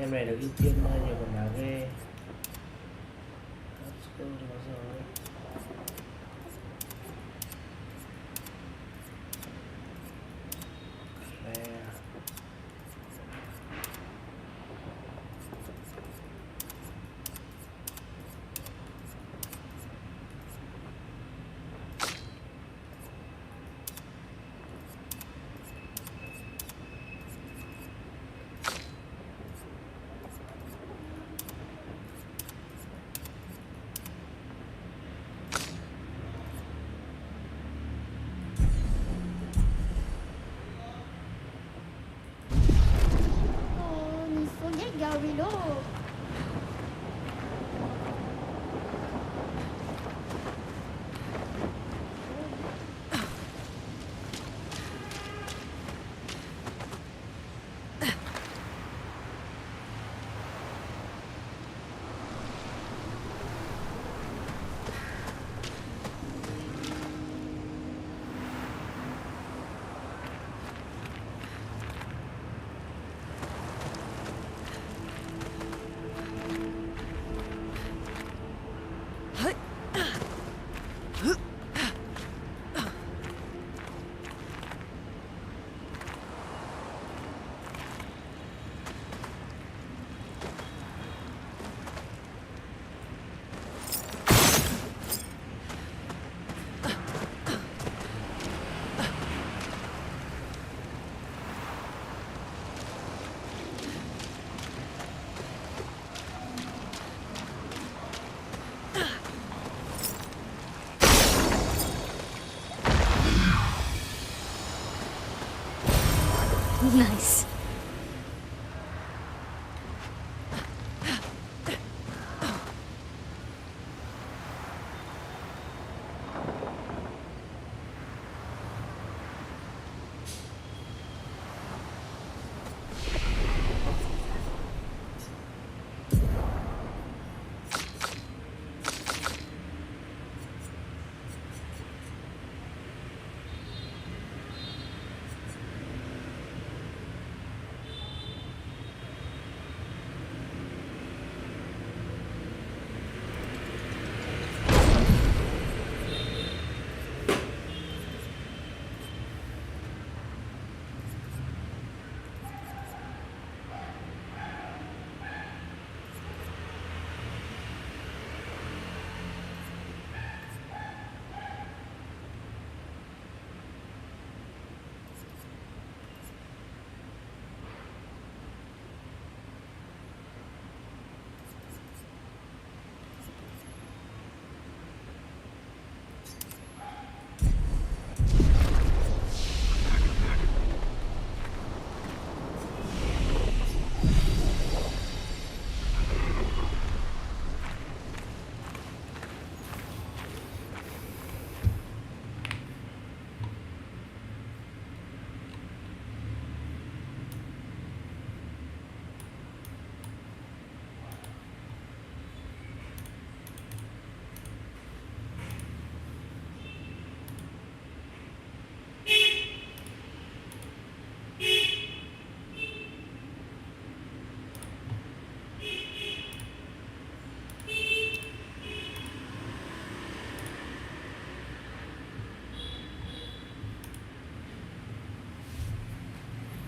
Speaker 5: Em này được ưu tiên nhiều quần áo ghê. Let's go nó rồi. Fair.
Speaker 7: oh, ni Soviet Gavrilo.
Speaker 8: Nice.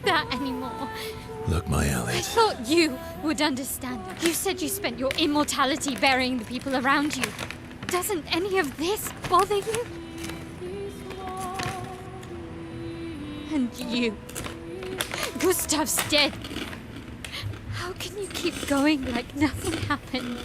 Speaker 10: that anymore.
Speaker 6: Look, my
Speaker 10: I
Speaker 6: Elliot.
Speaker 10: thought you would understand. You said you spent your immortality burying the people around you. Doesn't any of this bother you? And you. Gustav's dead. How can you keep going like nothing happened?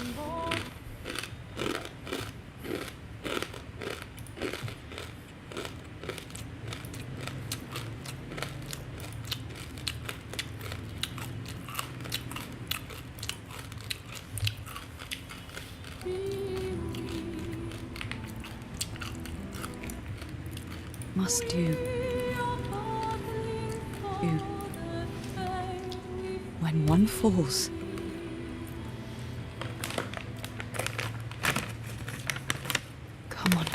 Speaker 8: Must you? When one falls. Come on.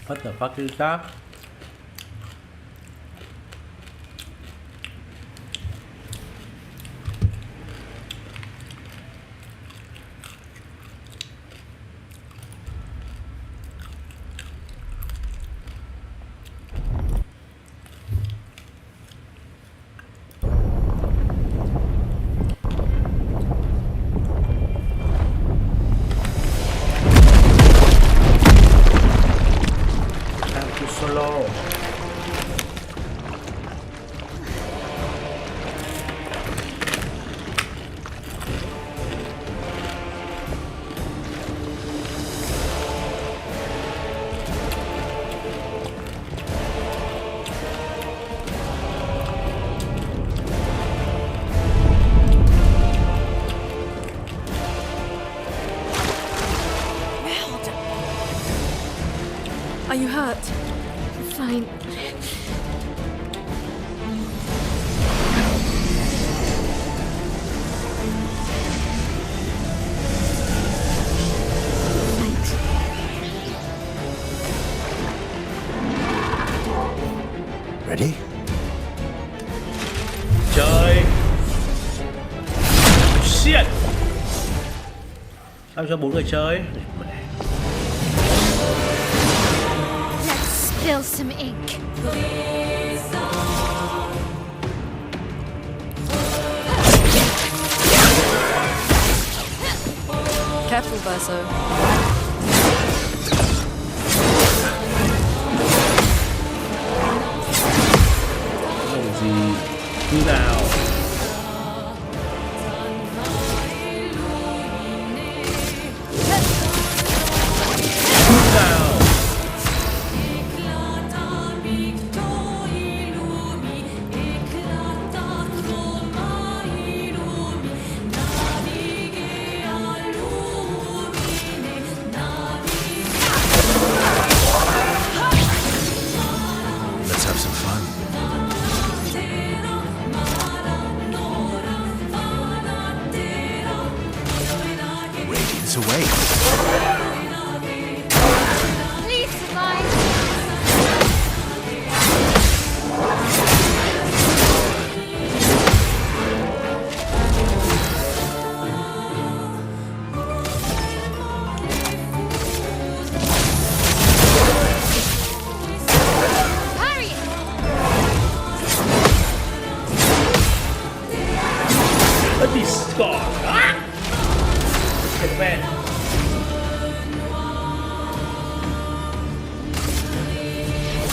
Speaker 5: What the fuck is that? Solo.
Speaker 8: Are you hurt?
Speaker 10: Fine. Thanks.
Speaker 6: Ready?
Speaker 5: Trời. Shit. Sao cho 4 người chơi?
Speaker 10: Let's spill some ink.
Speaker 8: Careful, Verso.
Speaker 5: Làm gì? Như nào? Như nào?
Speaker 6: Let's have some fun. Radiance away.
Speaker 10: Please survive. Hurry!
Speaker 5: Let me score. Ah! Get back.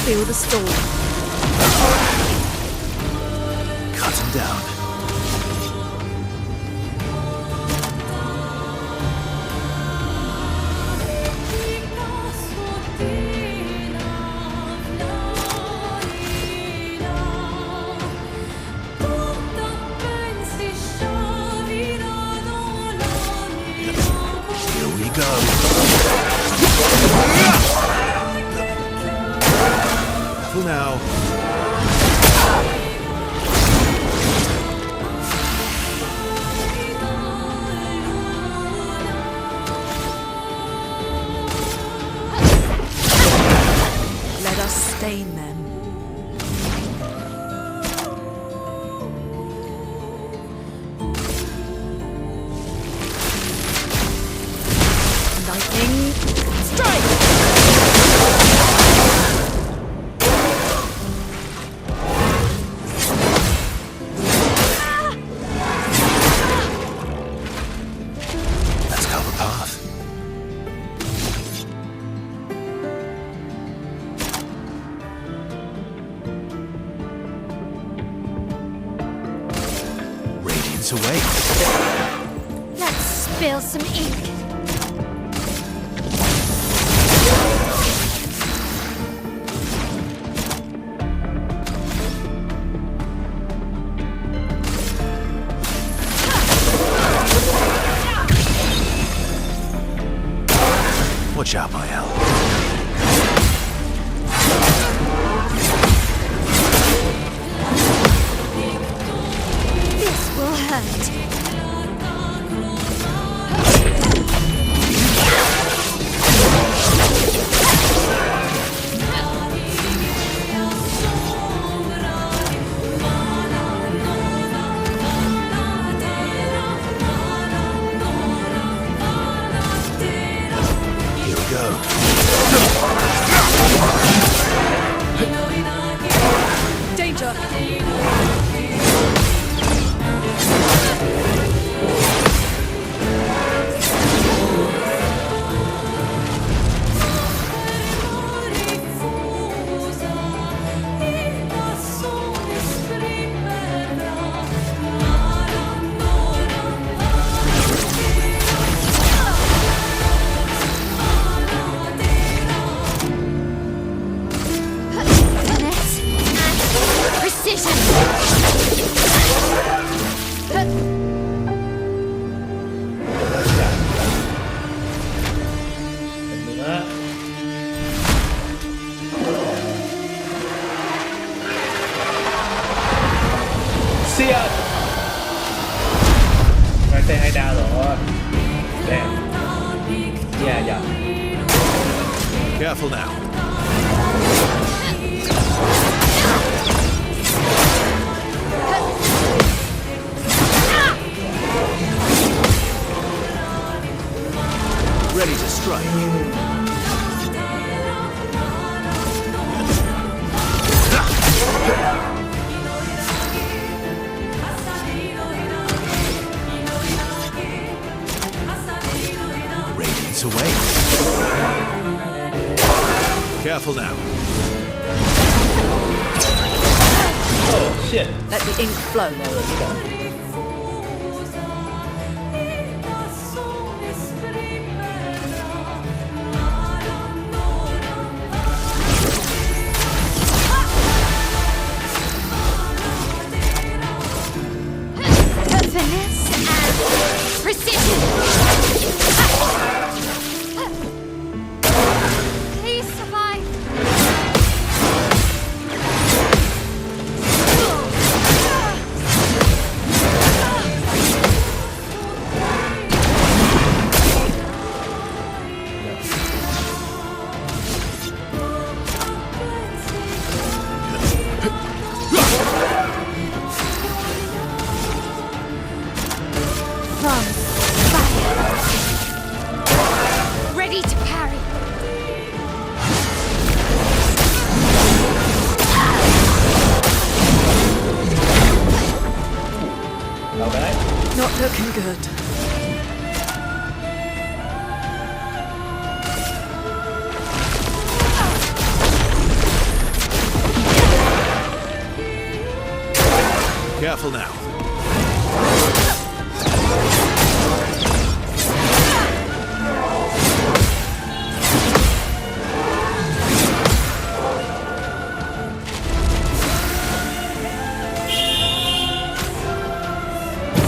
Speaker 8: Feel the storm.
Speaker 6: Cut him down. Here we go. For now.
Speaker 8: contain them. Lightning strike!
Speaker 6: Let's cover path. Radiance away.
Speaker 10: Let's spill some ink.
Speaker 6: Watch out, Mael.
Speaker 10: This will hurt.
Speaker 6: Here we go.
Speaker 8: Danger!
Speaker 10: Finesse and precision.
Speaker 5: Nữa. Xiên. Right tay 2 đao rồi. Đẹp. Dạ dạ.
Speaker 6: Careful now. Ready to strike. Radiance away. Careful now.
Speaker 5: Oh shit.
Speaker 8: Let the ink flow.
Speaker 10: Finesse and precision. Please survive. From fire. Ready to parry.
Speaker 5: Đâu đấy.
Speaker 8: Not looking good.
Speaker 6: Careful now.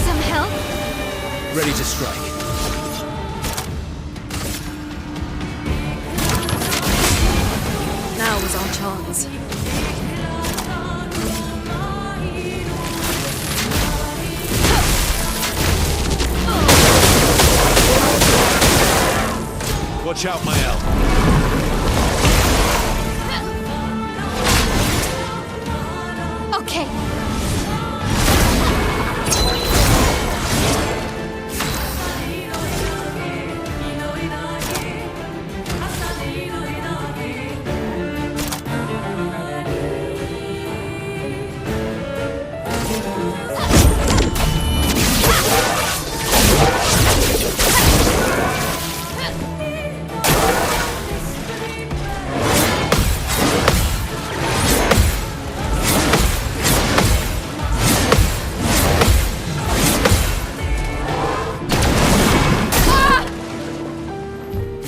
Speaker 10: Some help?
Speaker 6: Ready to strike.
Speaker 8: Now was our chance.
Speaker 6: Watch out, Mael.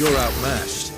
Speaker 6: You're outmatched.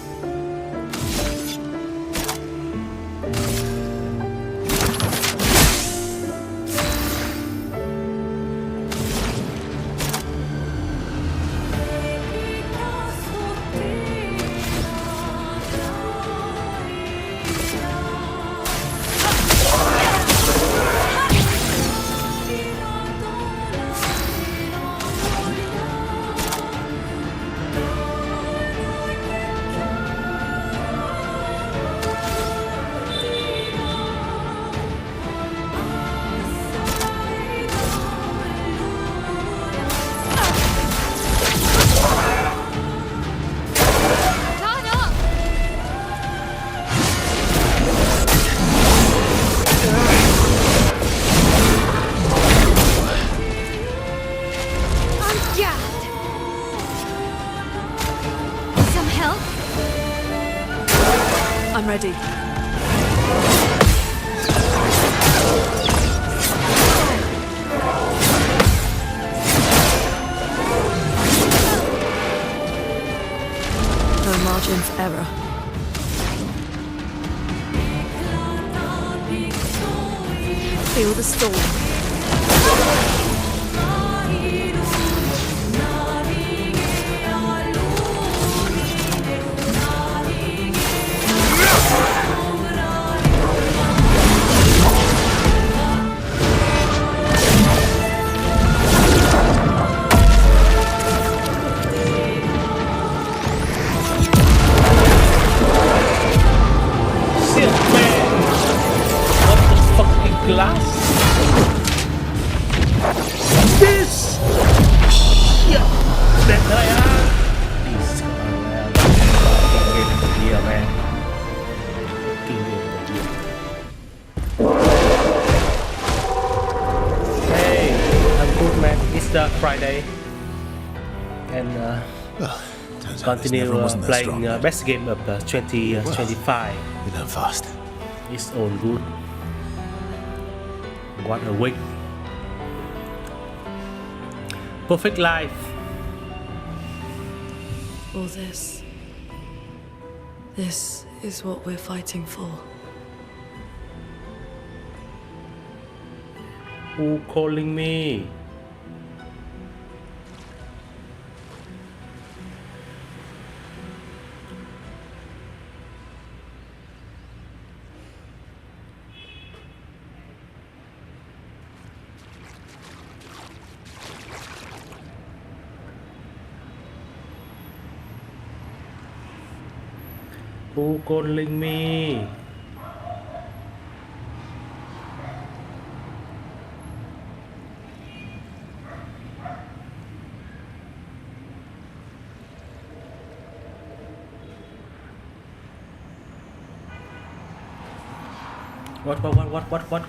Speaker 10: Some help?
Speaker 8: I'm ready. No margin for error. Feel the storm.
Speaker 5: Shit, man. What the fucking glass? This. Shit. That guy, This man. Fucking game of the year, man. Fucking game of the year. Hey, I'm good, man. It's the Friday, and continue playing best game of 2025.
Speaker 6: We learn fast.
Speaker 5: It's all good. What a week. Perfect life.
Speaker 8: All this. This is what we're fighting for.
Speaker 5: Who calling me? Who calling me?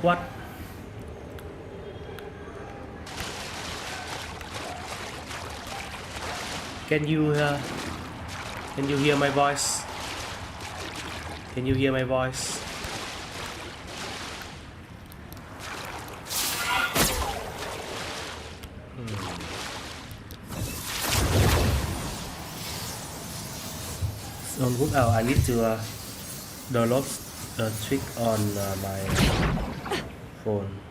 Speaker 5: What? Can you hear my voice? Can you hear my voice? On good. Oh, I need to download the trick on my phone.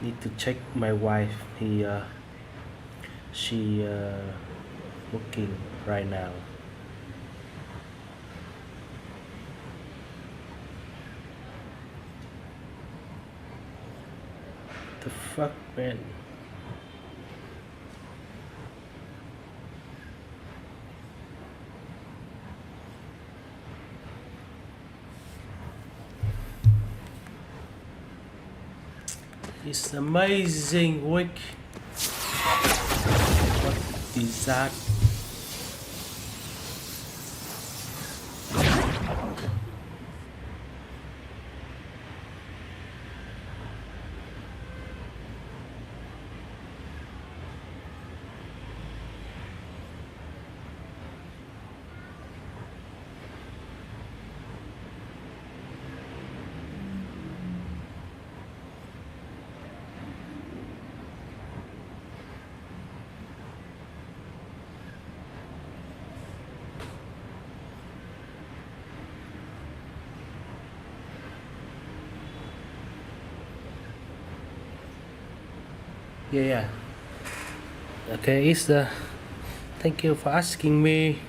Speaker 5: Need to check my wife. She working right now. The fuck, man. It's amazing week. What is that? Yeah. Okay, it's thank you for asking me.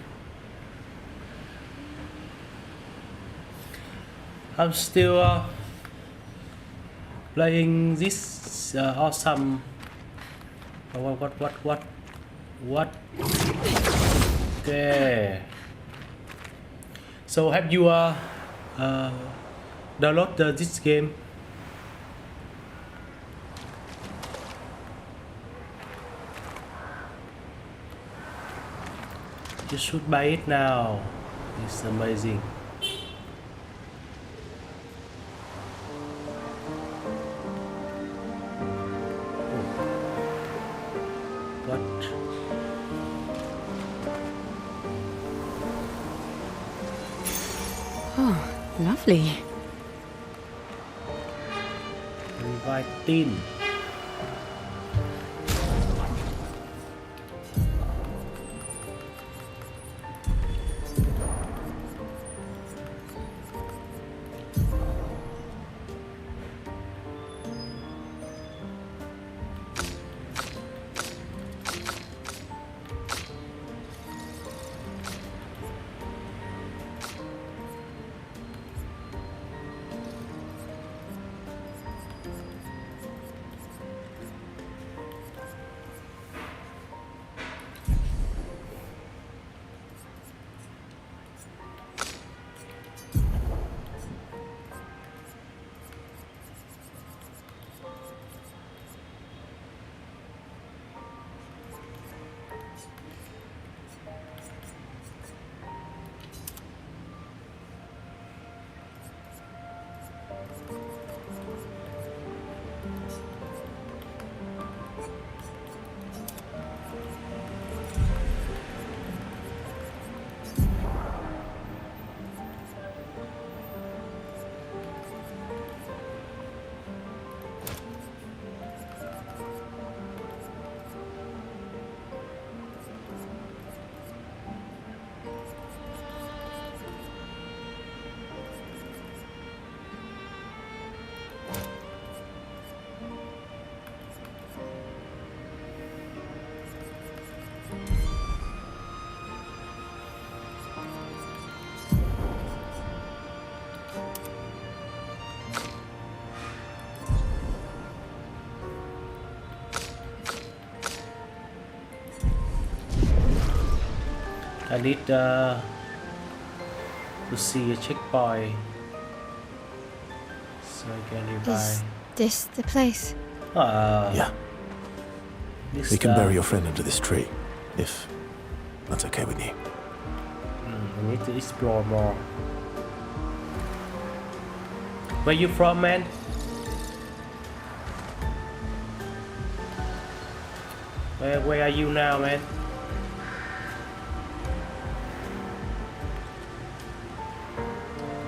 Speaker 5: I'm still playing this awesome. What? Okay. So have you download this game? You should buy it now. It's amazing. What?
Speaker 8: Oh, lovely.
Speaker 5: Inviting. I need to see a checkpoint so I can rebuy.
Speaker 10: Is this the place?
Speaker 6: Yeah.
Speaker 5: This
Speaker 6: We can bury your friend under this tree, if that's okay with you.
Speaker 5: I need to explore more. Where you from, man? Where are you now, man?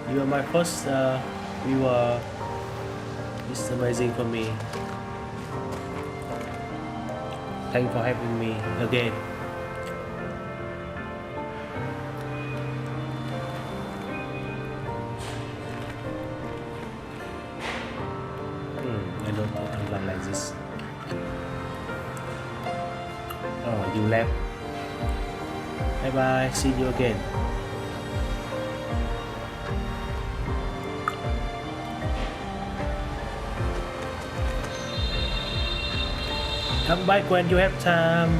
Speaker 5: You are my first viewer. It's amazing for me. Thanks for having me again. I don't run like this. Oh, you left. Bye bye. See you again. Come back when you have time.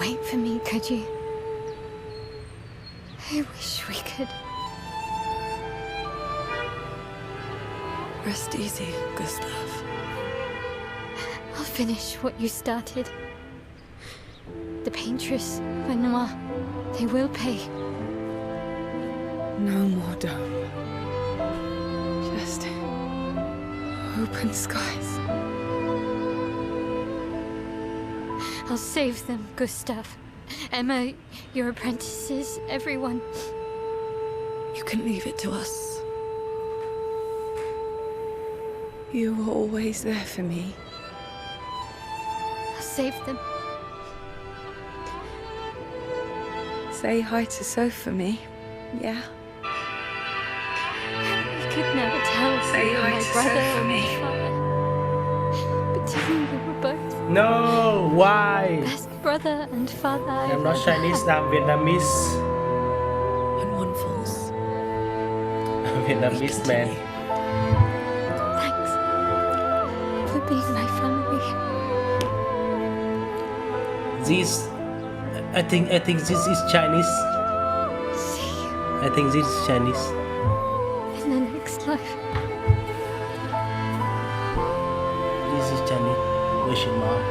Speaker 10: wait for me, could you? I wish we could.
Speaker 8: Rest easy, Gustav.
Speaker 10: I'll finish what you started. The paintress, Benoit, they will pay.
Speaker 8: No more dome. Just open skies.
Speaker 10: I'll save them, Gustav. Emma, your apprentices, everyone.
Speaker 8: You can leave it to us. You were always there for me.
Speaker 10: I'll save them.
Speaker 8: Say hi to Soph for me. Yeah?
Speaker 10: You could never tell if
Speaker 8: Say
Speaker 10: you were
Speaker 8: hi
Speaker 10: my
Speaker 8: to
Speaker 10: brother
Speaker 8: Soph for
Speaker 10: or
Speaker 8: me.
Speaker 10: my father. But to me, we were both
Speaker 5: No, why?
Speaker 10: best brother and father I
Speaker 5: I'm not
Speaker 10: ever
Speaker 5: Chinese,
Speaker 10: had.
Speaker 5: I'm Vietnamese.
Speaker 8: When one falls,
Speaker 5: Vietnamese man.
Speaker 10: Thanks for being my family.
Speaker 5: This, I think this is Chinese.
Speaker 10: See you
Speaker 5: I think this is Chinese.
Speaker 10: in the next life.
Speaker 5: This is Chinese. Question mark.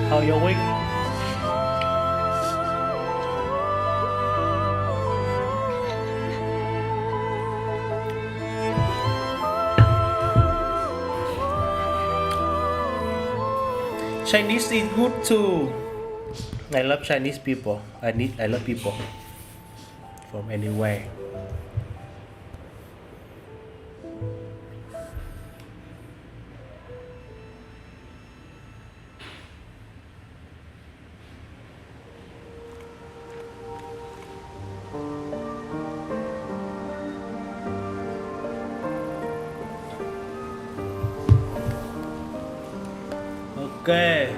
Speaker 5: How your week? Chinese is good too. I love Chinese people. I love people from anywhere. Okay.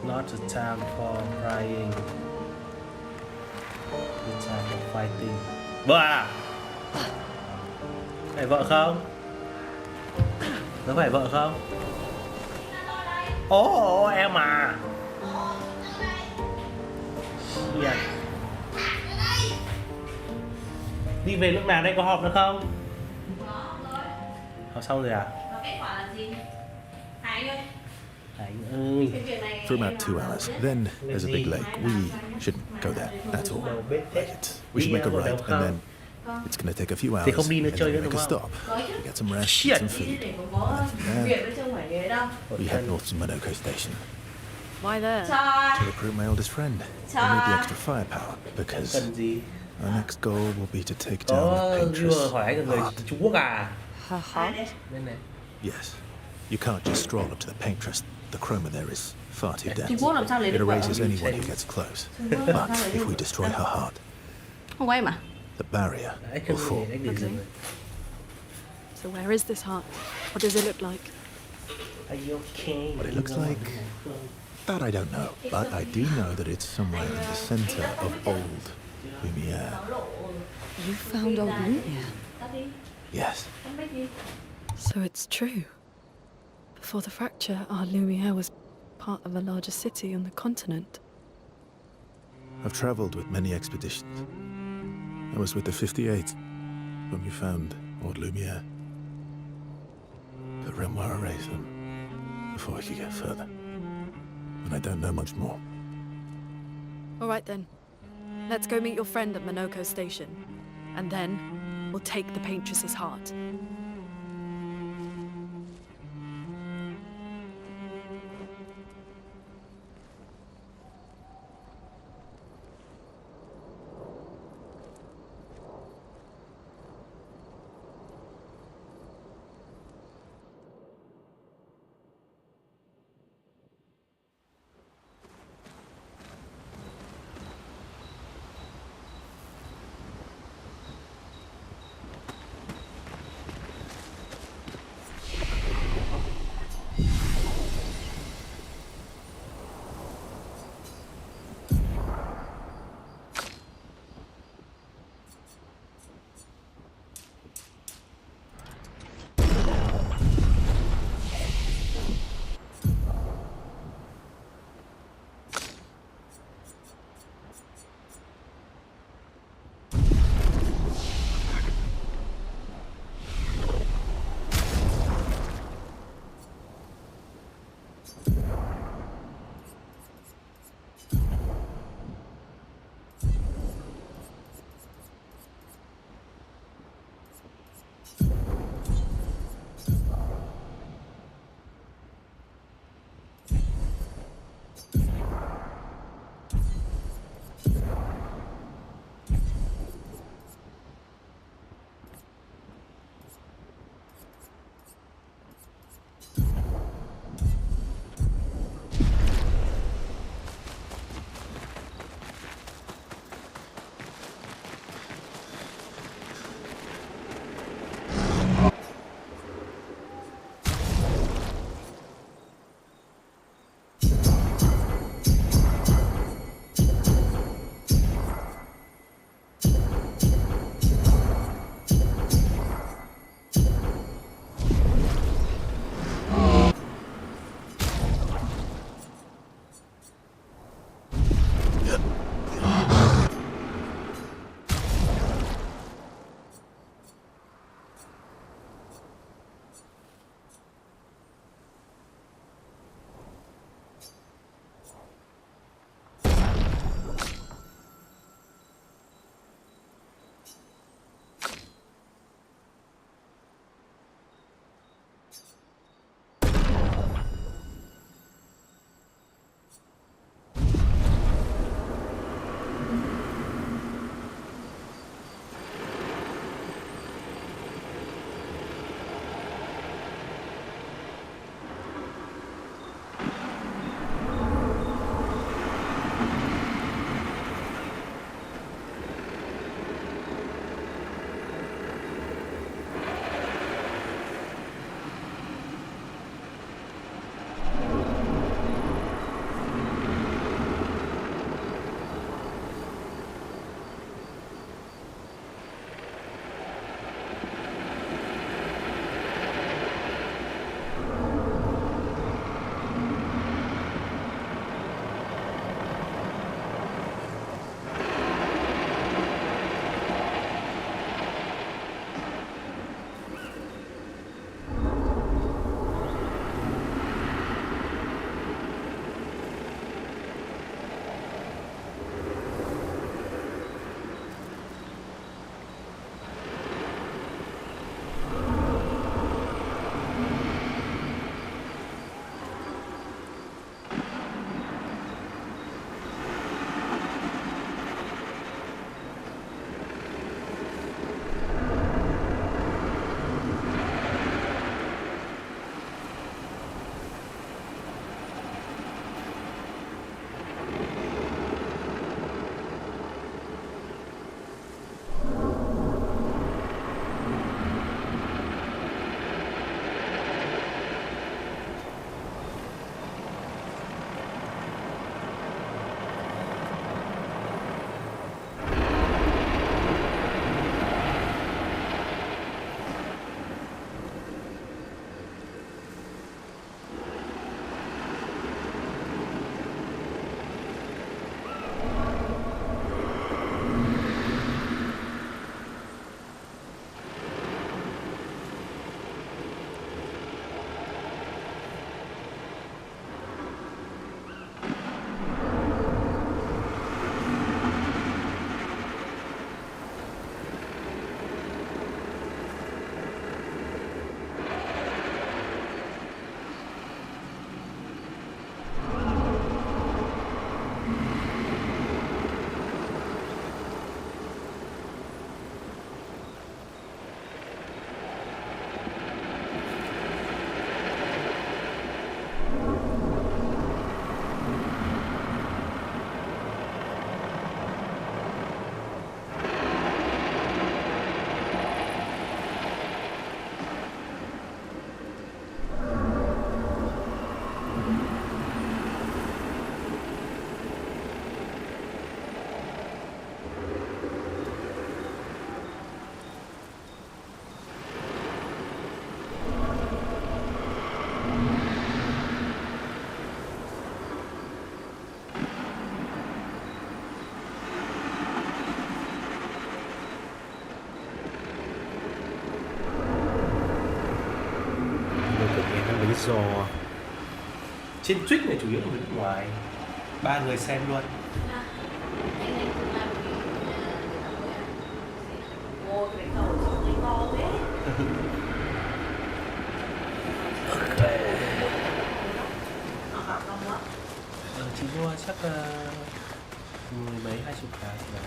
Speaker 5: Not the time for crying. The time for fighting. Vợ à? Phải vợ không? Có phải vợ không? Ồ, em à. Shit. Đi về lúc nào đây, có họp nữa không? Họp xong rồi à? Hải ơi.
Speaker 6: For about 2 hours. Then there's a big lake. We shouldn't go there at all. Like it. We should make a right, and then it's going to take a few hours,
Speaker 5: Thì không đi nữa
Speaker 6: and
Speaker 5: chơi
Speaker 6: then
Speaker 5: nữa
Speaker 6: we make
Speaker 5: đúng
Speaker 6: a
Speaker 5: không?
Speaker 6: stop. We get some rest,
Speaker 5: Shit.
Speaker 6: some food. And from there, we head north to Monoko Station
Speaker 8: why there?
Speaker 6: to recruit my oldest friend. We need the extra firepower because
Speaker 5: Cần gì?
Speaker 6: our next goal will be to take down
Speaker 5: Có
Speaker 6: the Paintress
Speaker 5: viewer hỏi anh là người
Speaker 6: Heart.
Speaker 5: Trung Quốc à?
Speaker 8: Her heart?
Speaker 5: Đây này.
Speaker 6: Yes. You can't just stroll up to the Paintress. The chroma there is far too dense. It erases anyone who gets close. But if we destroy her heart,
Speaker 9: Không quay mà.
Speaker 6: the barrier
Speaker 5: Đấy,
Speaker 6: will
Speaker 5: cần
Speaker 6: fall.
Speaker 5: gì? Đấy, để dừng.
Speaker 8: So where is this heart? What does it look like?
Speaker 5: Are you okay?
Speaker 6: What it looks like? That I don't know, but I do know that it's somewhere in the center of old Lumiere.
Speaker 8: You found old Lumiere.
Speaker 6: Yes.
Speaker 8: So it's true. Before the fracture, our Lumiere was part of a larger city on the continent.
Speaker 6: I've traveled with many expeditions. I was with the 58th when we found old Lumiere. But Renoir erased them before we could get further. And I don't know much more.
Speaker 8: All right then. Let's go meet your friend at Monoko Station. And then we'll take the Paintress's heart.
Speaker 5: giò. Trên Twitch này chủ yếu là người nước ngoài. 3 người xem luôn. Chị mua chắc 10 mấy 20 cái rồi.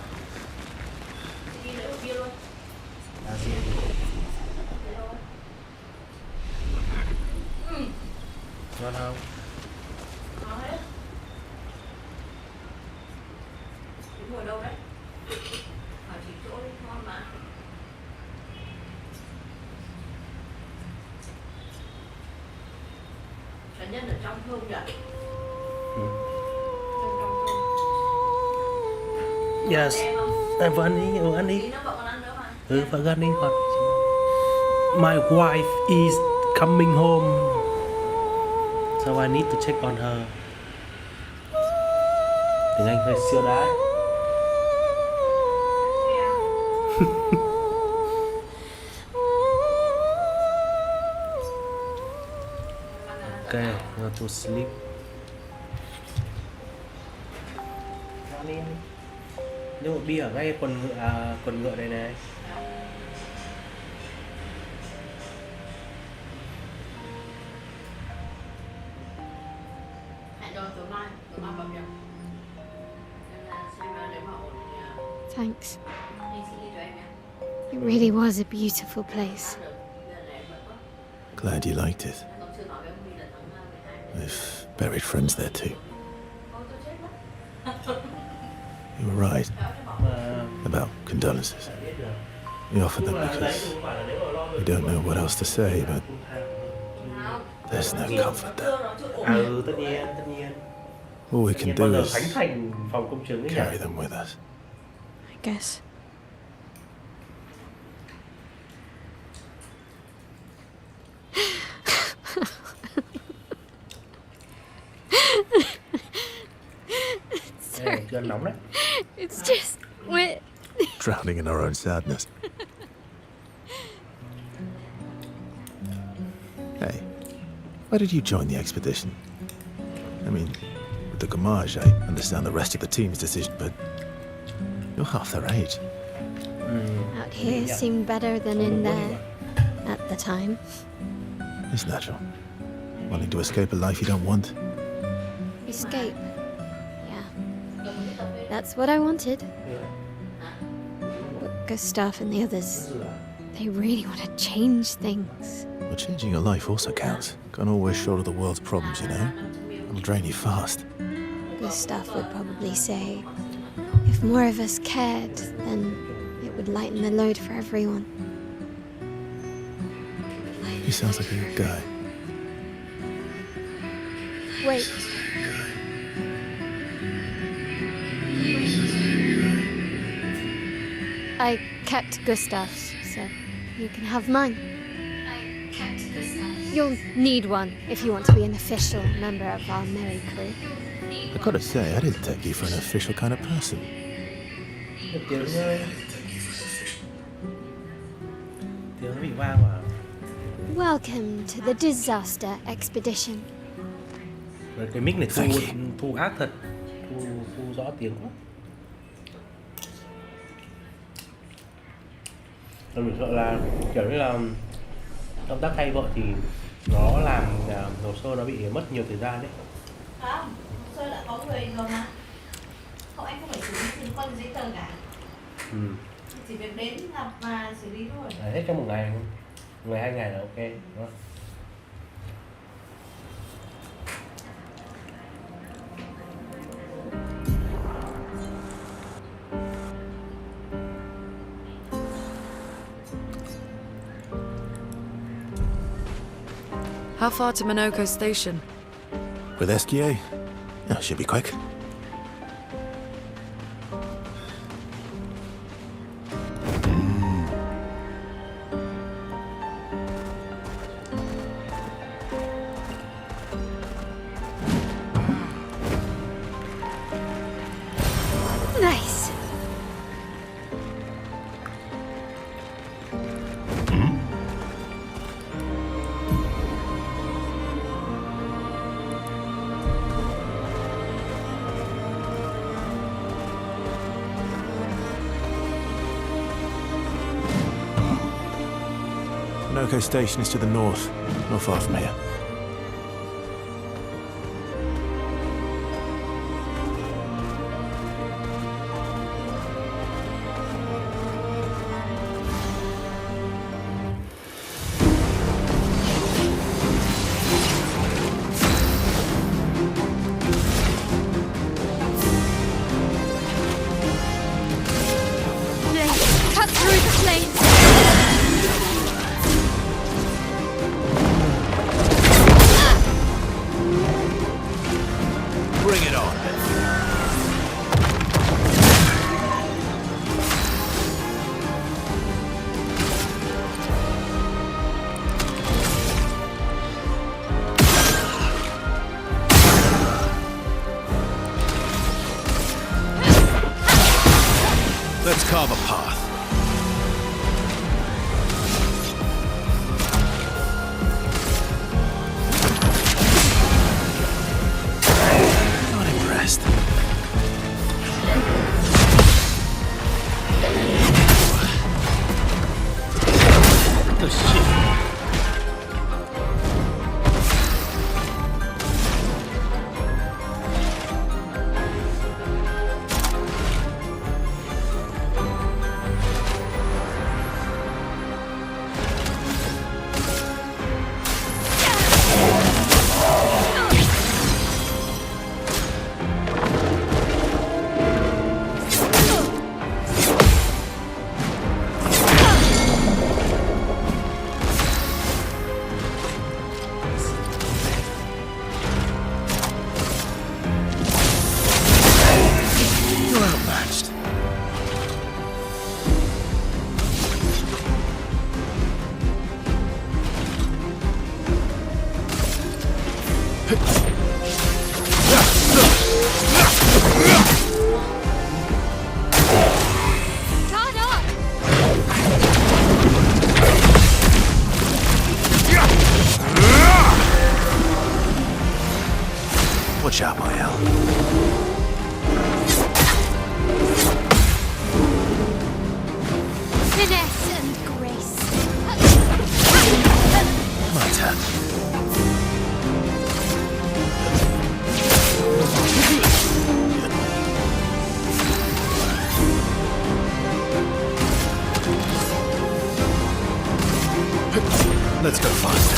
Speaker 5: Ngon không?
Speaker 9: Ngồi đâu đấy? Hỏi chị chỗ đi, ngon mà. Cá nhân ở trong thơm nhỉ?
Speaker 5: Yes. Vợ ăn đi, vợ ăn đi hoặc my wife is coming home, so I need to check on her. Tiếng Anh hơi siêu đấy. Okay, go to sleep. Nhưng một bia ở ngay quần ngựa này này.
Speaker 10: Thanks. It really was a beautiful place.
Speaker 6: Glad you liked it. We've buried friends there too. You were right about condolences. We offered them because we don't know what else to say, but there's no comfort there.
Speaker 5: Tất nhiên.
Speaker 6: All we can do is
Speaker 5: khánh thành phòng công chứng ấy
Speaker 6: carry them with us.
Speaker 10: I guess.
Speaker 5: Sorry. Nóng đấy.
Speaker 10: It's just wet.
Speaker 6: Drowning in our own sadness. Hey, why did you join the expedition? I mean, with the Gamage, I understand the rest of the team's decision, but you're half their age.
Speaker 10: Out here seemed better than in there at the time.
Speaker 6: It's natural. Wanting to escape a life you don't want.
Speaker 10: Escape. Yeah. That's what I wanted. But Gustav and the others, they really want to change things.
Speaker 6: Well, changing your life also counts. Can't always shoulder the world's problems, you know? It'll drain you fast.
Speaker 10: Gustav would probably say, if more of us cared, then it would lighten the load for everyone.
Speaker 6: He sounds like a good guy.
Speaker 10: Wait. I kept Gustav's, so you can have mine. I kept Gustav's. You'll need one if you want to be an official member of our merry crew.
Speaker 6: I gotta say, I didn't take you for an official kind of person.
Speaker 5: Tiếng nó bị vang mà.
Speaker 10: Welcome to the disaster expedition.
Speaker 5: Rồi cái mic này thu ác thật, thu rõ tiếng quá. Tôi mình sợ là kiểu như là công tác thay vợ thì nó làm hồ sơ nó bị mất nhiều thời gian đấy.
Speaker 9: Không, hồ sơ đã có người rồi mà. Không, anh không phải xử lý liên quan giấy tờ cả. Chỉ việc đến gặp và xử lý thôi.
Speaker 5: Hết trong một ngày 2 ngày là ok. Đúng không?
Speaker 8: How far to Minoko Station?
Speaker 6: With SKA? Oh, should be quick.
Speaker 10: Nice.
Speaker 6: Minoko Station is to the north, not far from here.
Speaker 10: Cut through the flames!
Speaker 6: Bring it on. Let's carve a path. Not impressed.
Speaker 5: Oh shit.
Speaker 6: You're outmatched.
Speaker 10: Guard up!
Speaker 6: Watch out, Mael.
Speaker 10: Finesse and grace.
Speaker 6: My turn. Let's go faster.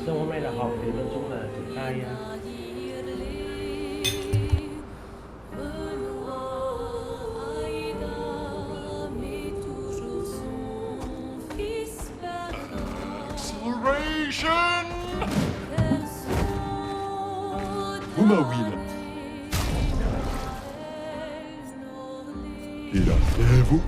Speaker 5: Sao hôm nay là họp thì nói chung là triển khai
Speaker 6: Umawila. Iratevo.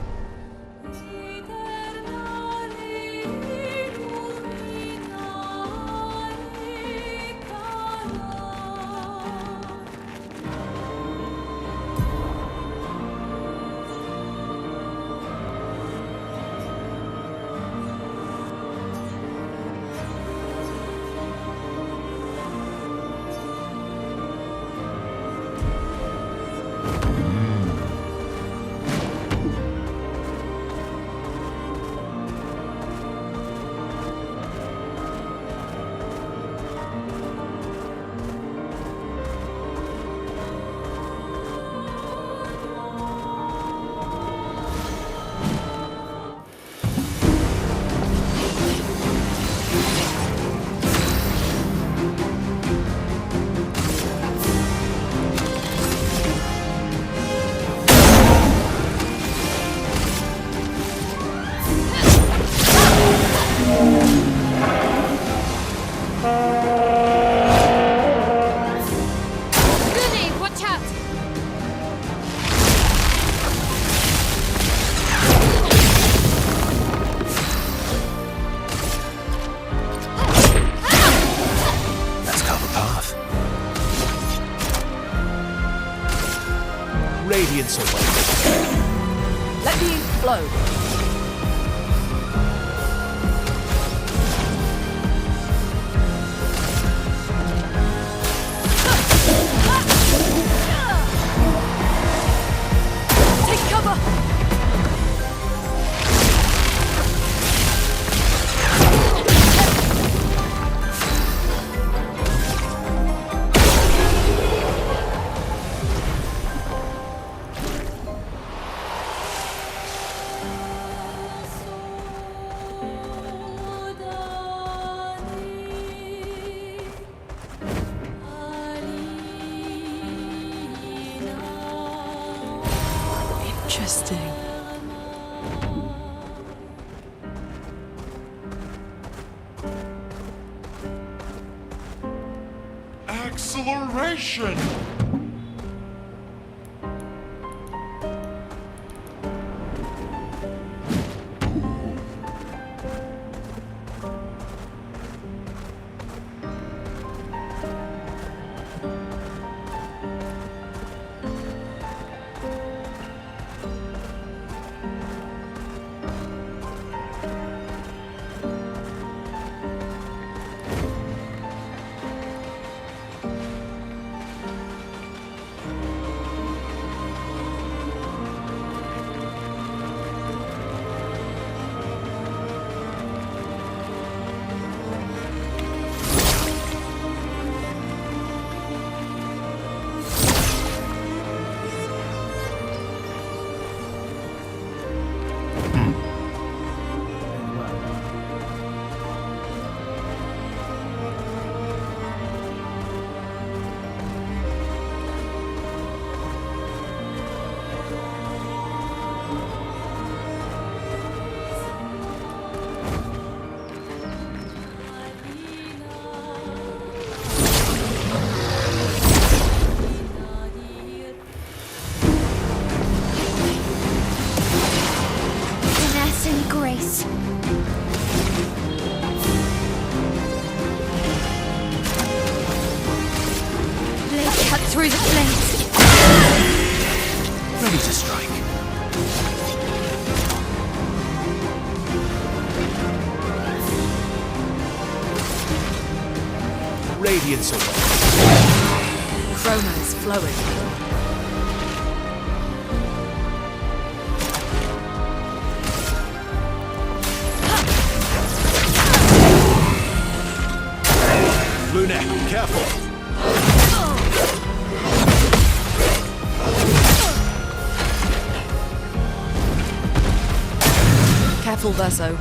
Speaker 10: Rooney, watch out!
Speaker 6: Let's carve a path.
Speaker 11: Radiance away.
Speaker 8: Let the ink flow. Interesting.
Speaker 12: Acceleration!
Speaker 10: Grace. Blade cut through the blades.
Speaker 11: Ready to strike. Radiance away.
Speaker 8: Chroma is flowing.
Speaker 11: Lunette, careful!
Speaker 8: Careful, Verso.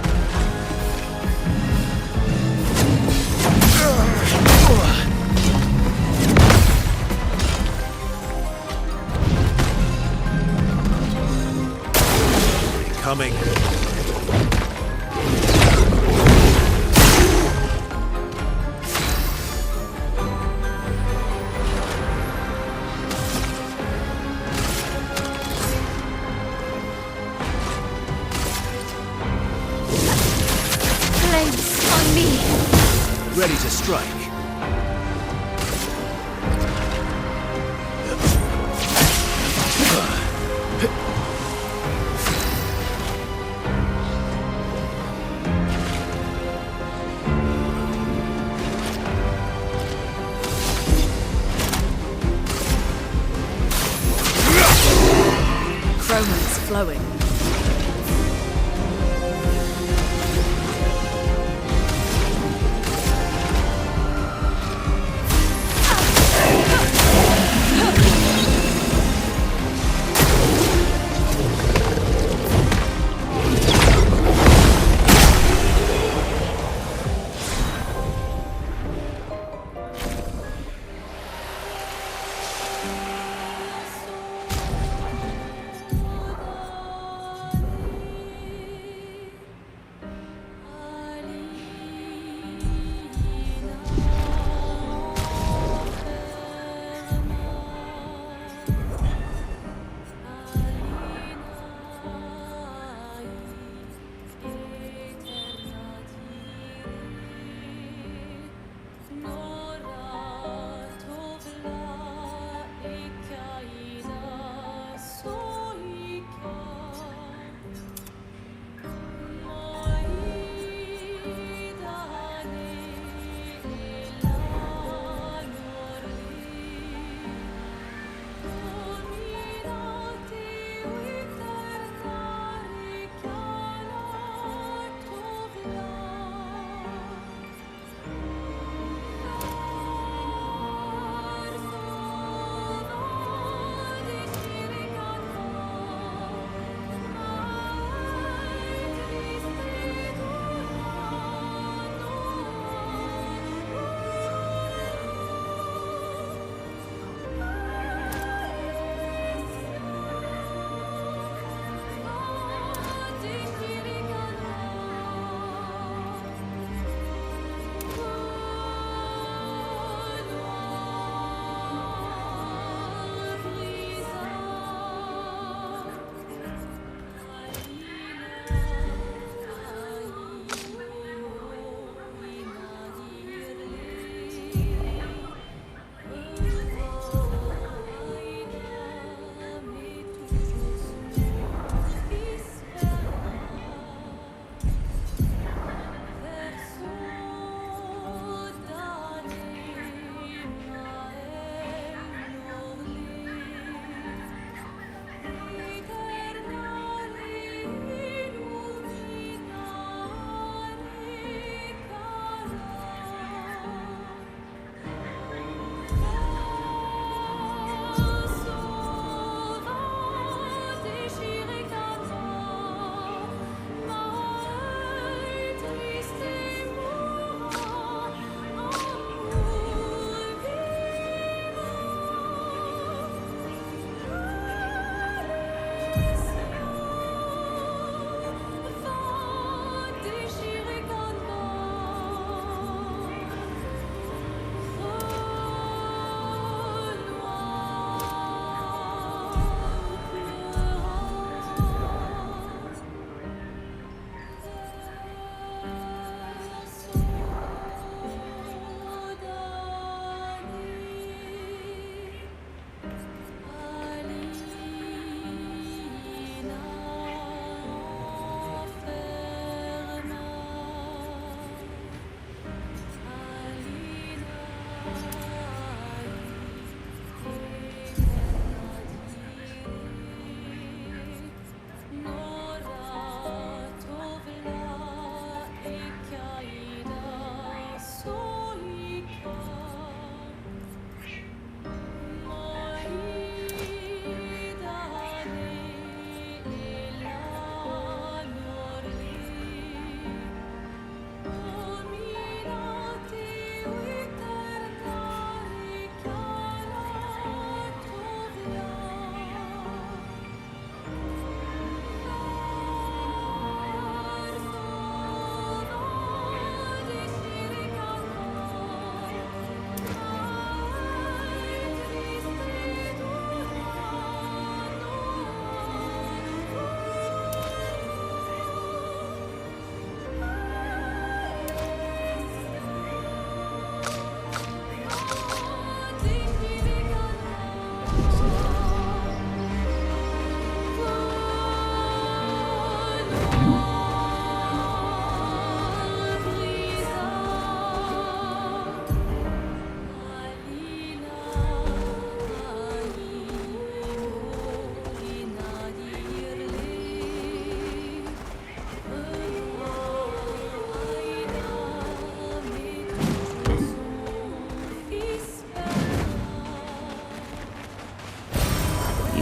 Speaker 11: Coming. Ready to strike.
Speaker 8: Chroma is flowing.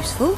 Speaker 10: useful.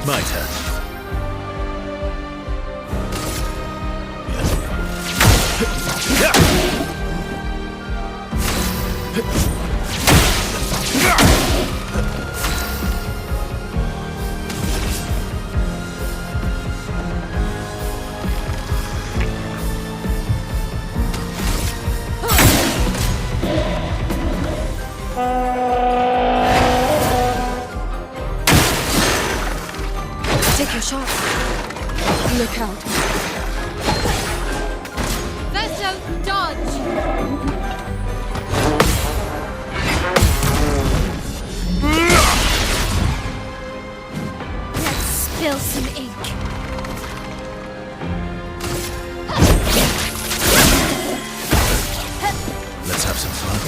Speaker 11: My turn.
Speaker 10: Take your shot. Look out. Vessel, dodge! Let's spill some ink.
Speaker 6: Let's have some fun.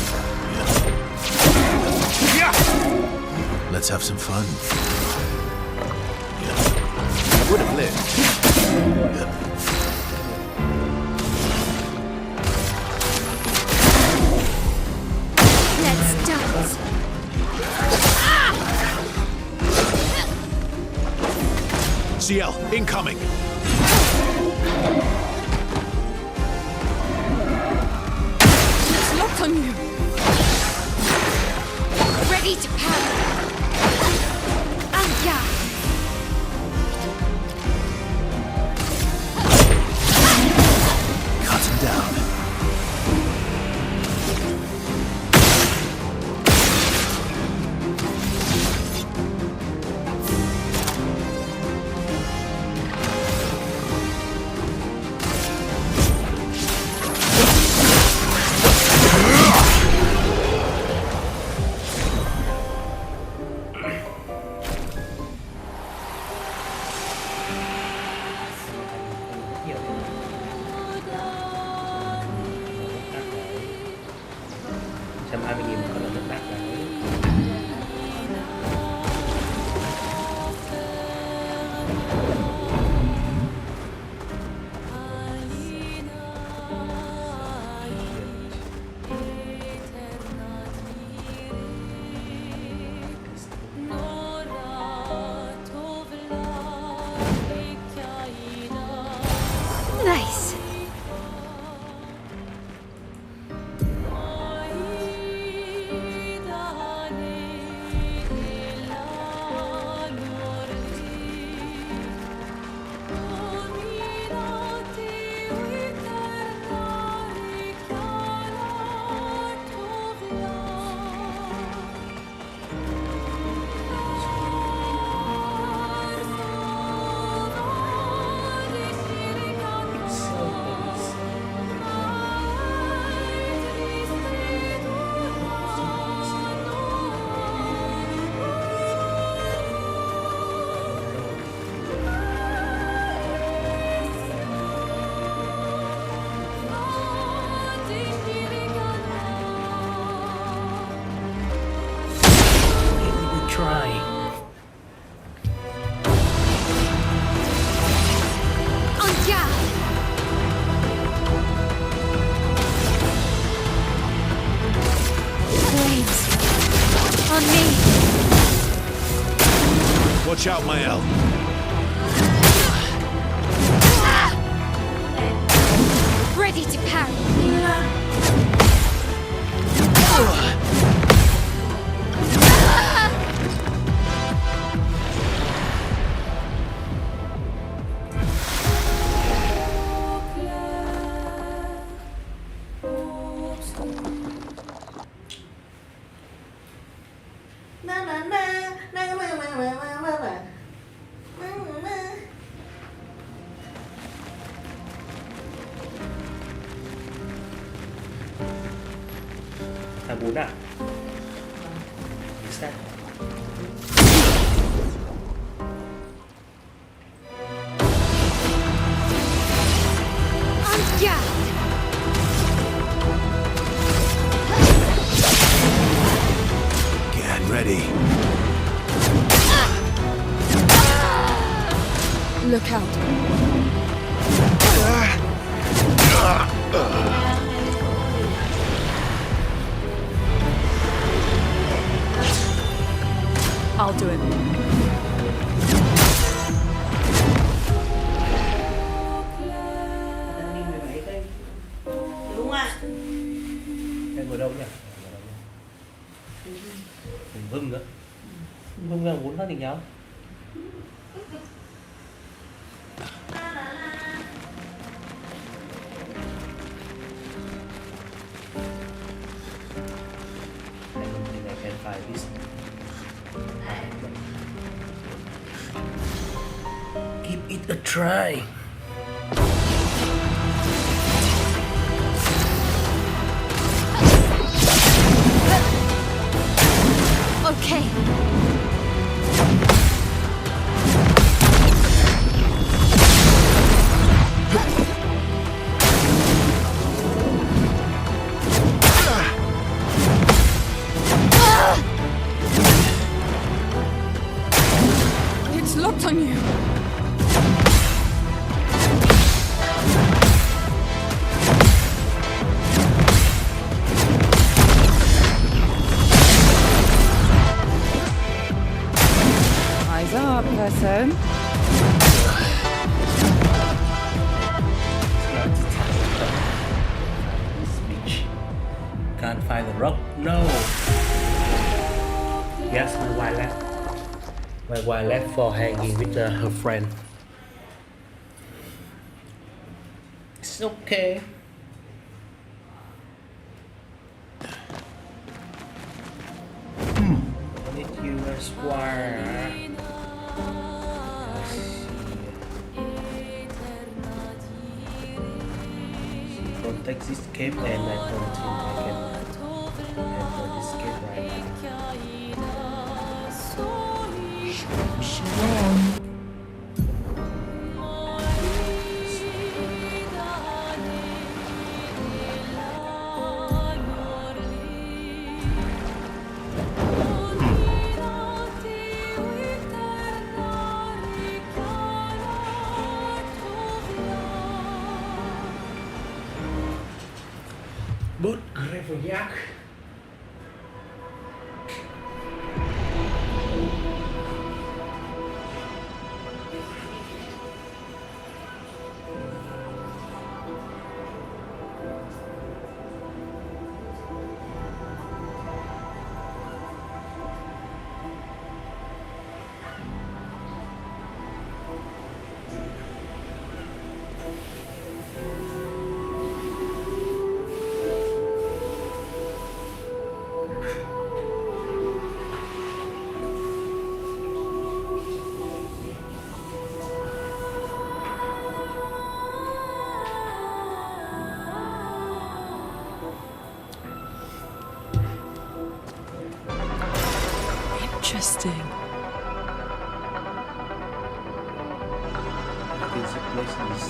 Speaker 6: Let's have some fun.
Speaker 11: Would have lived.
Speaker 10: Let's dance.
Speaker 11: CL, incoming.
Speaker 8: It's locked on you.
Speaker 10: Ready to power. Anga.
Speaker 6: Cut him down.
Speaker 5: Xem 20 nghìn có là nước bạc là
Speaker 10: Nice.
Speaker 5: try.
Speaker 10: En garde! Flames! On me!
Speaker 11: Watch out, Mael.
Speaker 10: Ready to parry!
Speaker 5: หมุนอ่ะ Is that
Speaker 11: Get ready.
Speaker 8: Look out. I'll do it.
Speaker 9: Đúng ạ.
Speaker 5: Em ngồi đâu nhỉ? Hùng Hưng nữa. Hưng là muốn phát tình nhau. I don't think I can find this. Give it a try.
Speaker 10: Okay.
Speaker 8: It's locked on you. Eyes up, person.
Speaker 5: Speech. Can't find the rock. No. Yes, my wife left. My wife left for hanging with her friend. It's okay. I need you, Squire. Protect this cape, and I don't think I can handle this cape right now. Bút Grevoyak.
Speaker 8: Interesting.
Speaker 5: I think the place is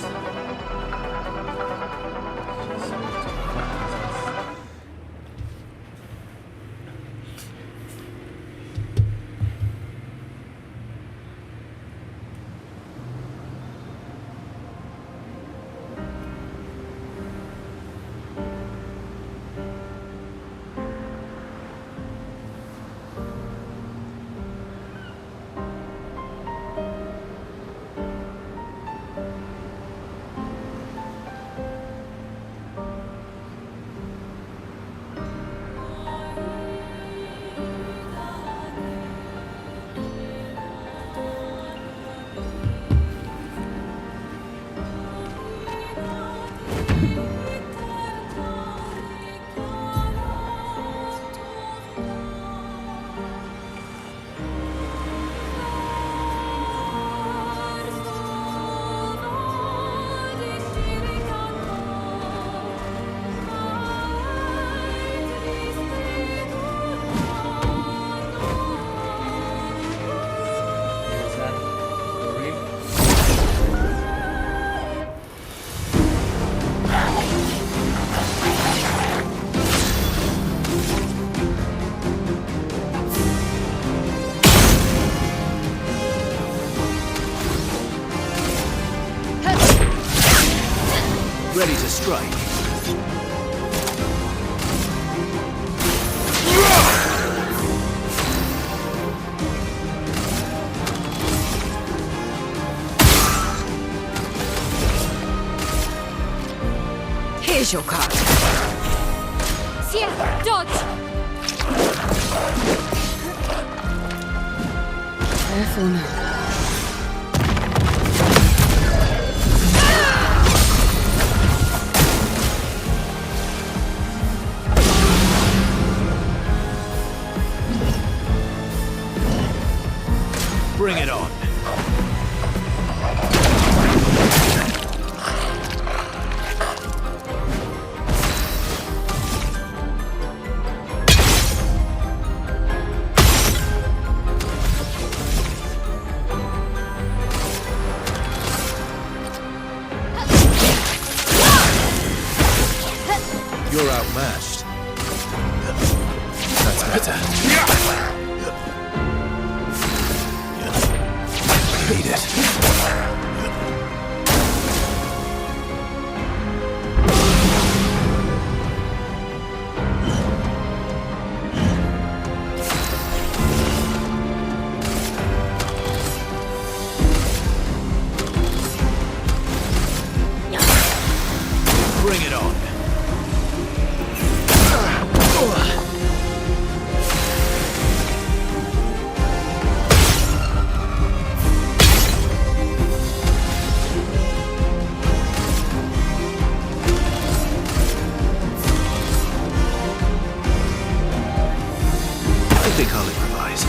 Speaker 8: Here's your card.
Speaker 10: Sia, dodge!
Speaker 8: Careful now.
Speaker 11: Bring it on. You're outmatched. That's better. Beat it. Bring it on. I think I'll improvise.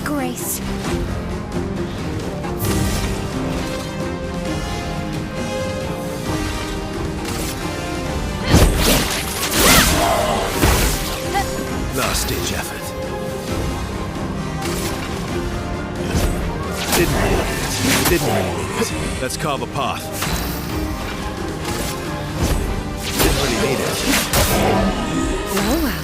Speaker 10: Grace.
Speaker 11: Last-ditch effort. Didn't really need it. Didn't really need it. Let's carve a path. Didn't really need it.
Speaker 10: Well, well.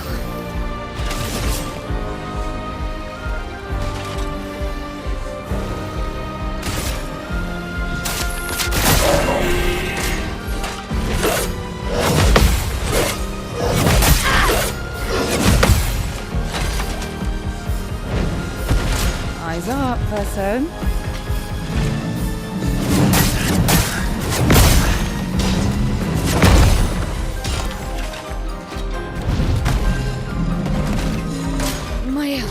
Speaker 12: turn.
Speaker 10: Maya.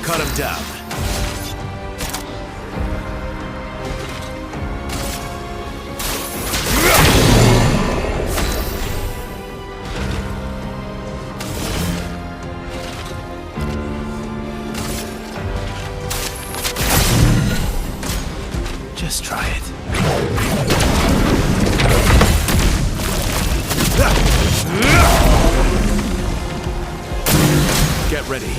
Speaker 11: Cut him down.
Speaker 6: Just try it.
Speaker 11: Get ready.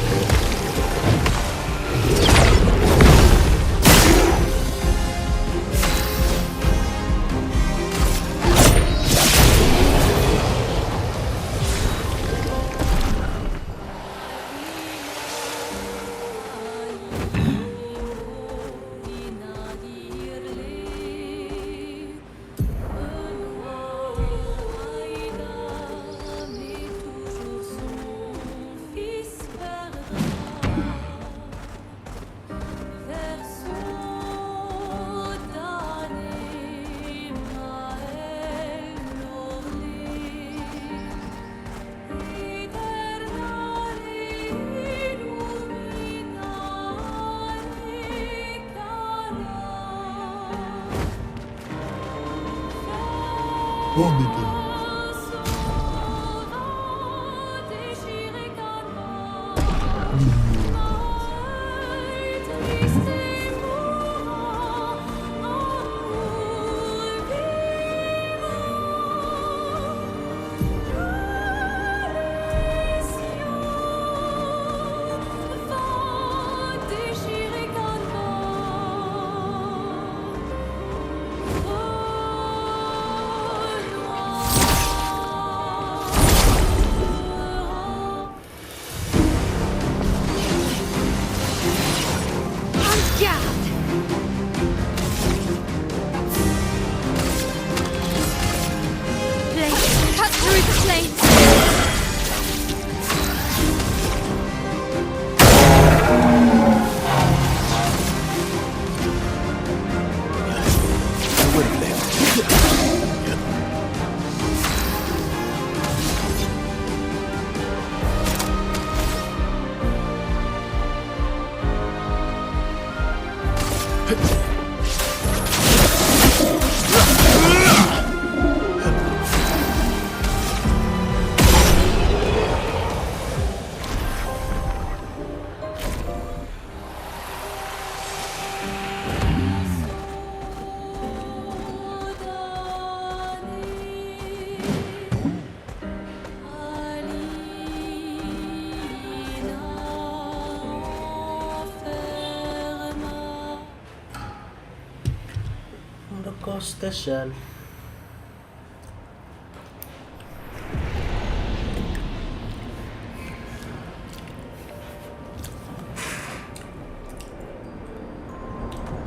Speaker 5: Station.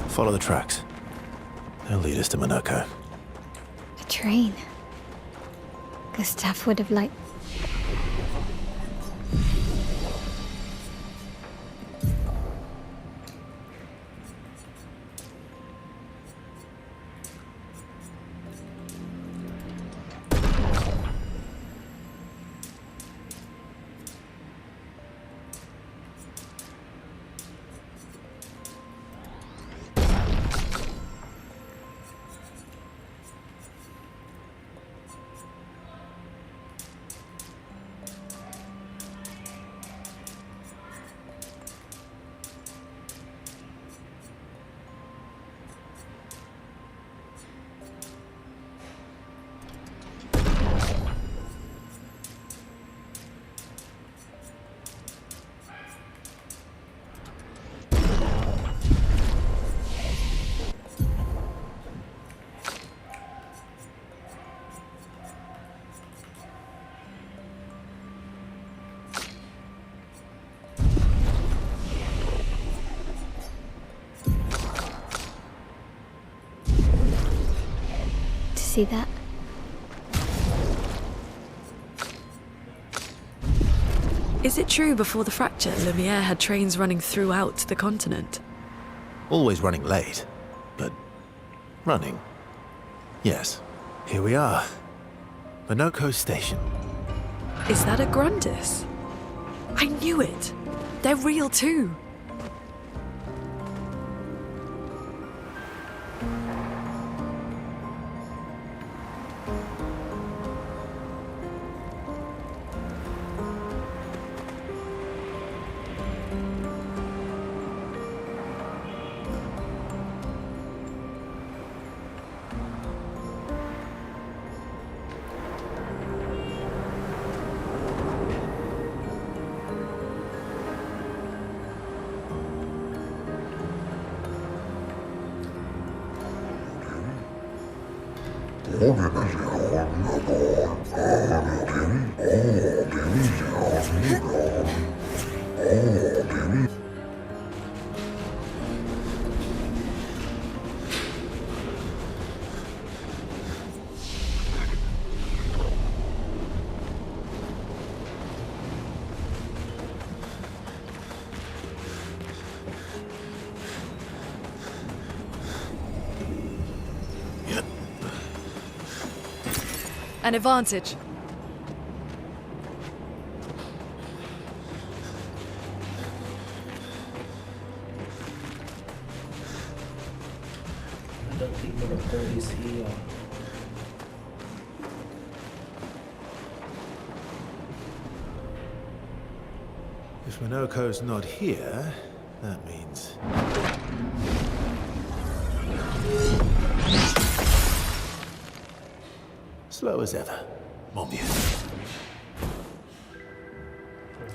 Speaker 6: Follow the tracks. They'll lead us to Monoko.
Speaker 10: A train. Gustav would have liked. see that.
Speaker 8: Is it true before the fracture, Lumiere had trains running throughout the continent?
Speaker 6: Always running late, but running. Yes. Here we are. Minoko Station.
Speaker 8: Is that a Grundis? I knew it! They're real too! An advantage.
Speaker 5: I don't think Minoko is here.
Speaker 6: If Minoko's not here, that means... slow as ever. Mon vieux.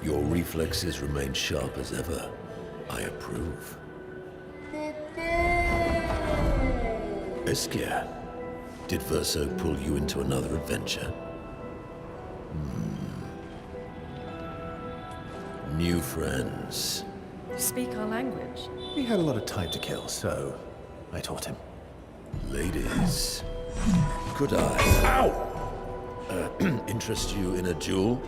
Speaker 12: Your reflexes remain sharp as ever. I approve. Esquire, did Verso pull you into another adventure? New friends.
Speaker 8: You speak our language.
Speaker 6: He had a lot of time to kill, so I taught him.
Speaker 12: Ladies, could I interest you in a duel?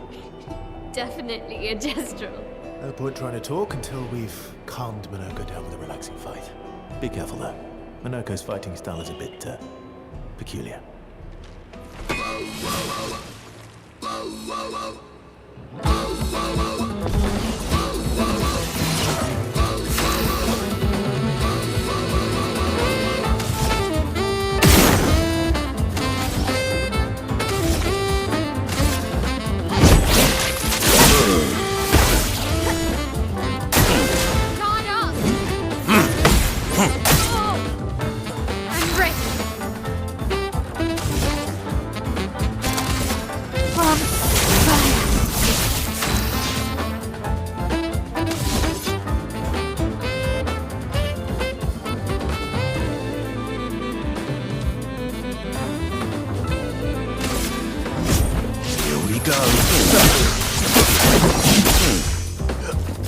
Speaker 10: Definitely a gestural.
Speaker 6: No point trying to talk until we've calmed Minoko down with a relaxing fight. Be careful though. Minoko's fighting style is a bit peculiar.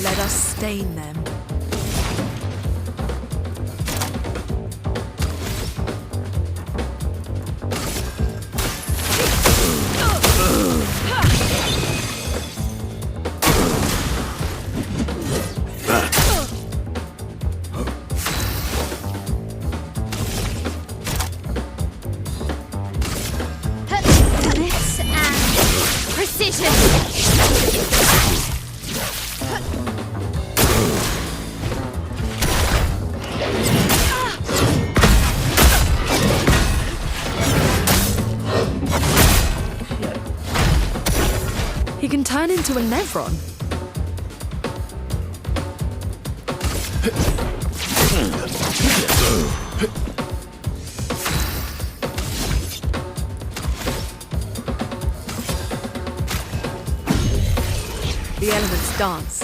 Speaker 8: Let us stain them.
Speaker 10: This and precision.
Speaker 8: He can turn into a Nevron. The elements dance.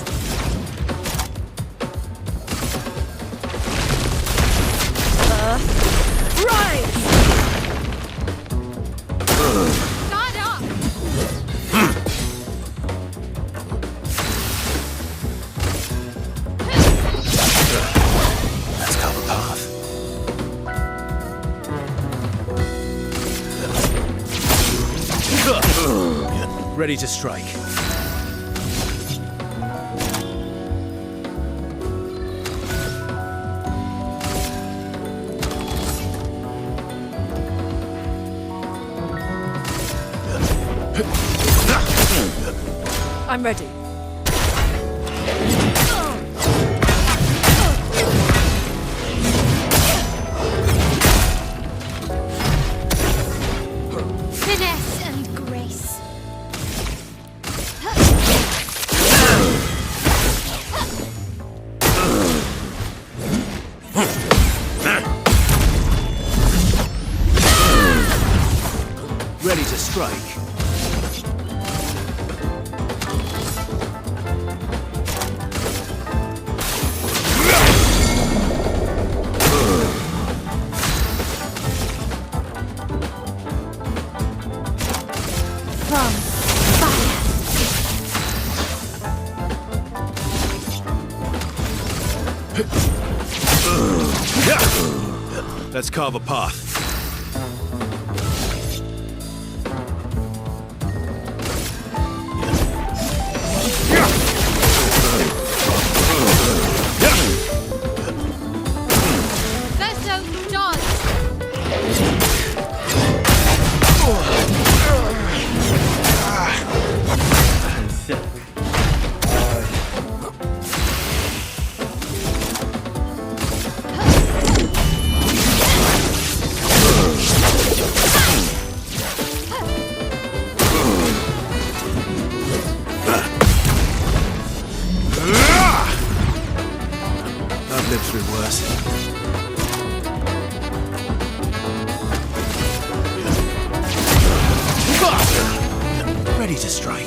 Speaker 8: Rise!
Speaker 10: Guard up!
Speaker 6: Let's carve a path.
Speaker 11: Ready to strike.
Speaker 8: I'm ready.
Speaker 10: Finesse and grace.
Speaker 11: Ready to strike.
Speaker 10: From fire.
Speaker 11: Let's carve a path.
Speaker 10: Verso dodge.
Speaker 11: I've lived through worse. Ready to strike.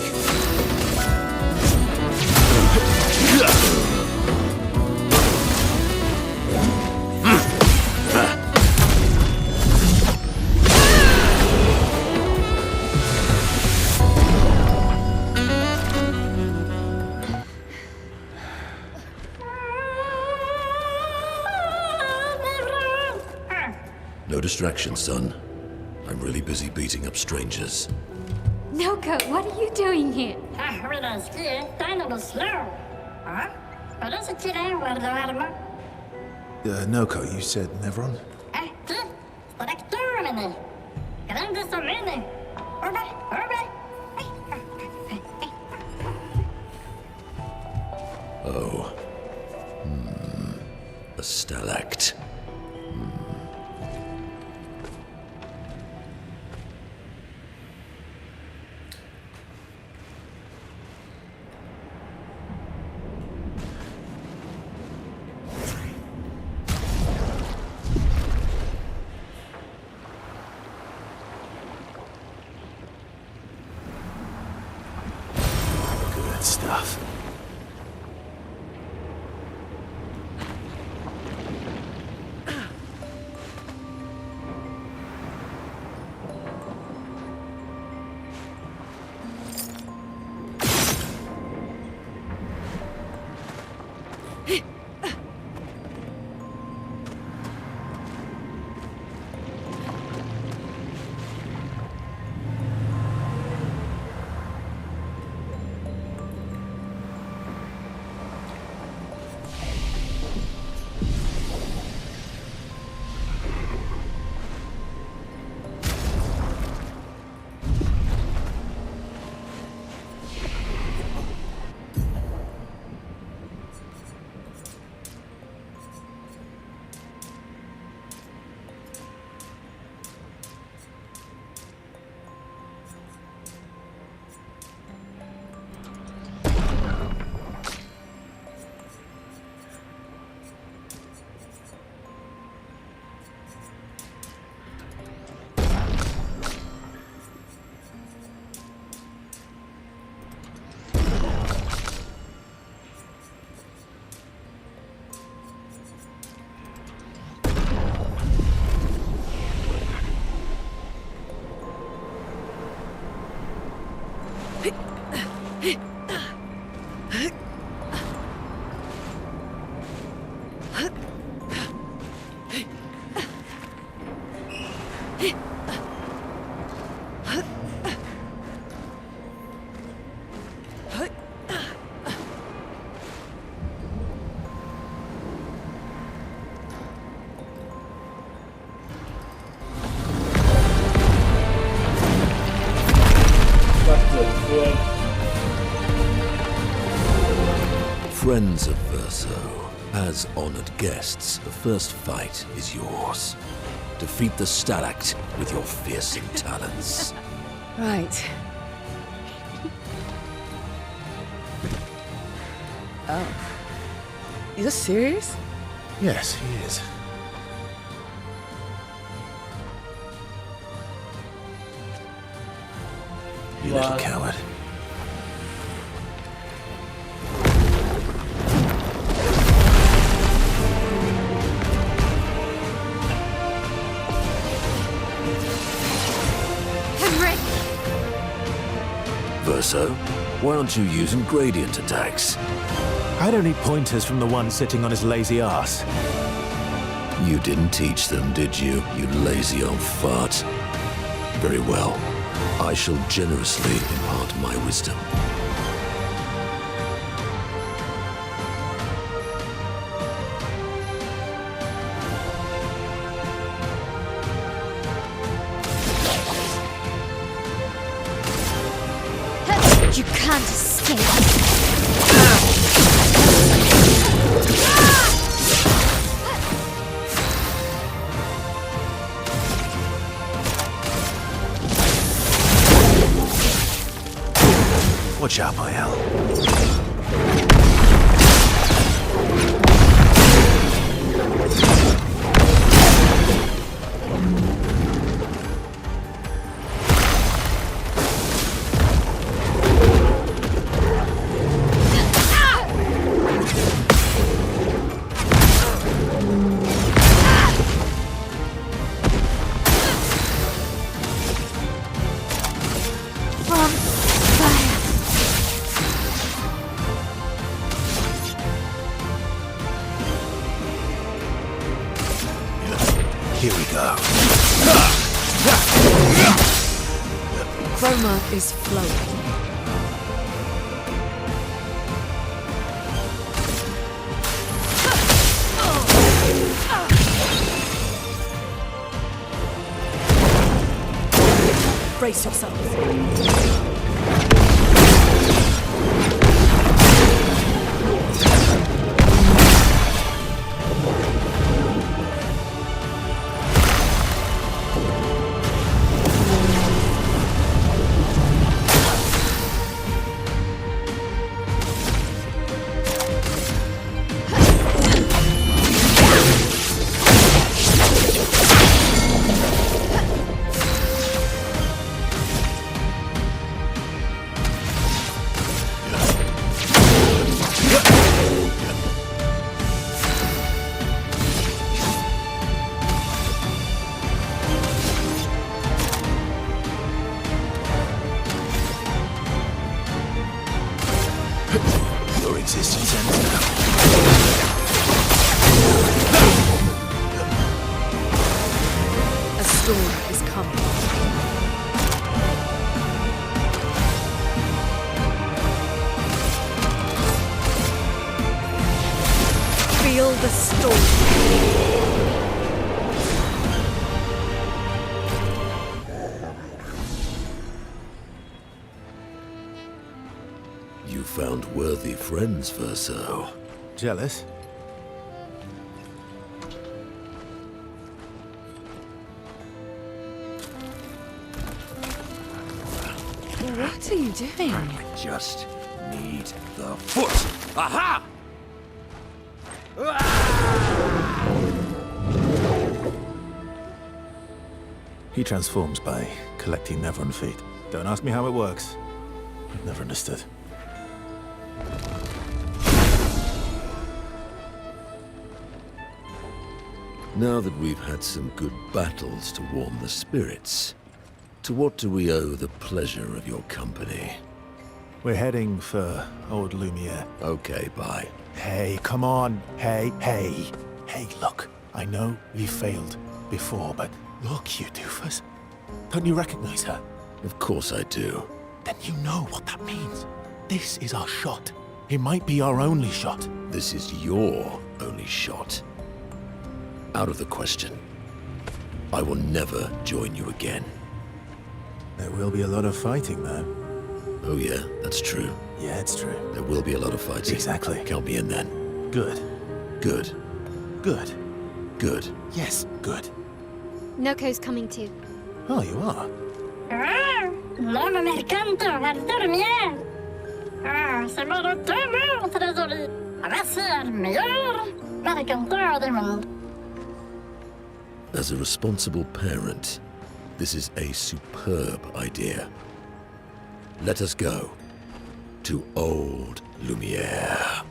Speaker 12: No distraction, son. I'm really busy beating up strangers.
Speaker 10: Noko, what are you doing here?
Speaker 6: Noko, you said Nevron?
Speaker 12: Oh. A stalact.
Speaker 6: Good stuff.
Speaker 12: Friends of Verso, as honored guests, the first fight is yours. Defeat the Stalact with your fearsome talents.
Speaker 8: Right. Oh. You're serious?
Speaker 6: Yes, he is. You little coward.
Speaker 12: Verso, why aren't you using gradient attacks?
Speaker 6: I don't need pointers from the one sitting on his lazy ass.
Speaker 12: You didn't teach them, did you, you lazy old fart? Very well. I shall generously impart my wisdom.
Speaker 10: You can't escape.
Speaker 6: Watch out, Mael. Here we go.
Speaker 8: Chroma is flowing. Brace yourselves.
Speaker 6: Your existence ends now.
Speaker 8: A storm is coming. Feel the storm.
Speaker 12: You found worthy friends, Verso.
Speaker 6: Jealous?
Speaker 8: What are you doing?
Speaker 12: I just need the foot. Aha!
Speaker 6: He transforms by collecting Nevron feet. Don't ask me how it works. I've never understood.
Speaker 12: Now that we've had some good battles to warm the spirits, to what do we owe the pleasure of your company?
Speaker 6: We're heading for Old Lumiere.
Speaker 12: Okay, bye.
Speaker 6: Hey, come on. Hey. Hey, look. I know we failed before, but look, you doofus. Don't you recognize her?
Speaker 12: Of course I do.
Speaker 6: Then you know what that means. This is our shot. It might be our only shot.
Speaker 12: This is your only shot. Out of the question. I will never join you again.
Speaker 6: There will be a lot of fighting, though.
Speaker 12: Oh yeah, that's true.
Speaker 6: Yeah, it's true.
Speaker 12: There will be a lot of fighting.
Speaker 6: Exactly.
Speaker 12: Count me in then.
Speaker 6: Good.
Speaker 12: Good.
Speaker 6: Good.
Speaker 12: Good.
Speaker 6: Yes, good.
Speaker 10: Noko's coming too.
Speaker 6: Oh, you are?
Speaker 9: L'homme mercante va dormir. C'est mon retour, trésorier. Voici le meilleur mercanteur du monde.
Speaker 12: As a responsible parent, this is a superb idea. Let us go to Old Lumiere.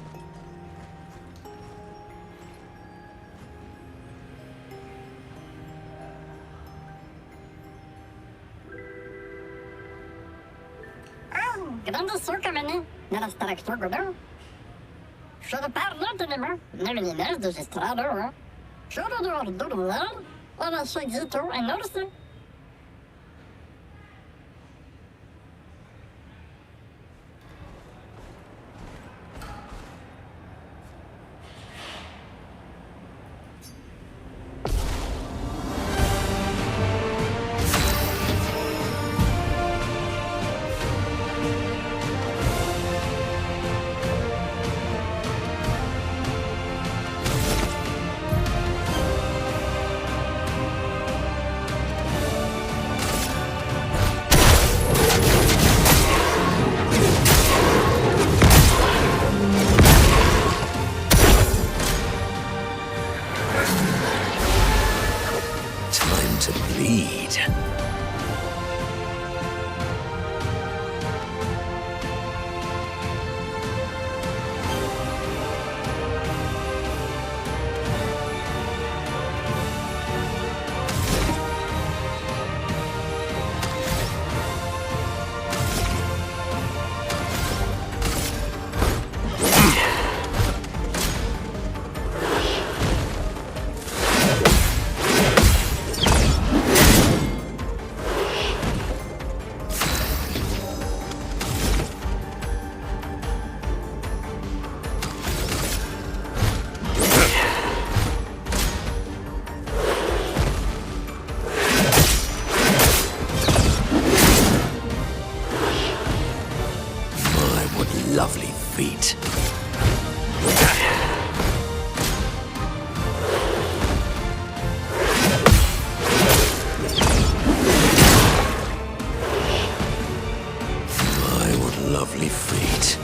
Speaker 9: Grande socamene nella streccia godo. Sono parlato di me, nelle mezze di strada. Sono dormire, ora seguito e norse.
Speaker 12: To bleed. Lovely feet. My, what lovely feet.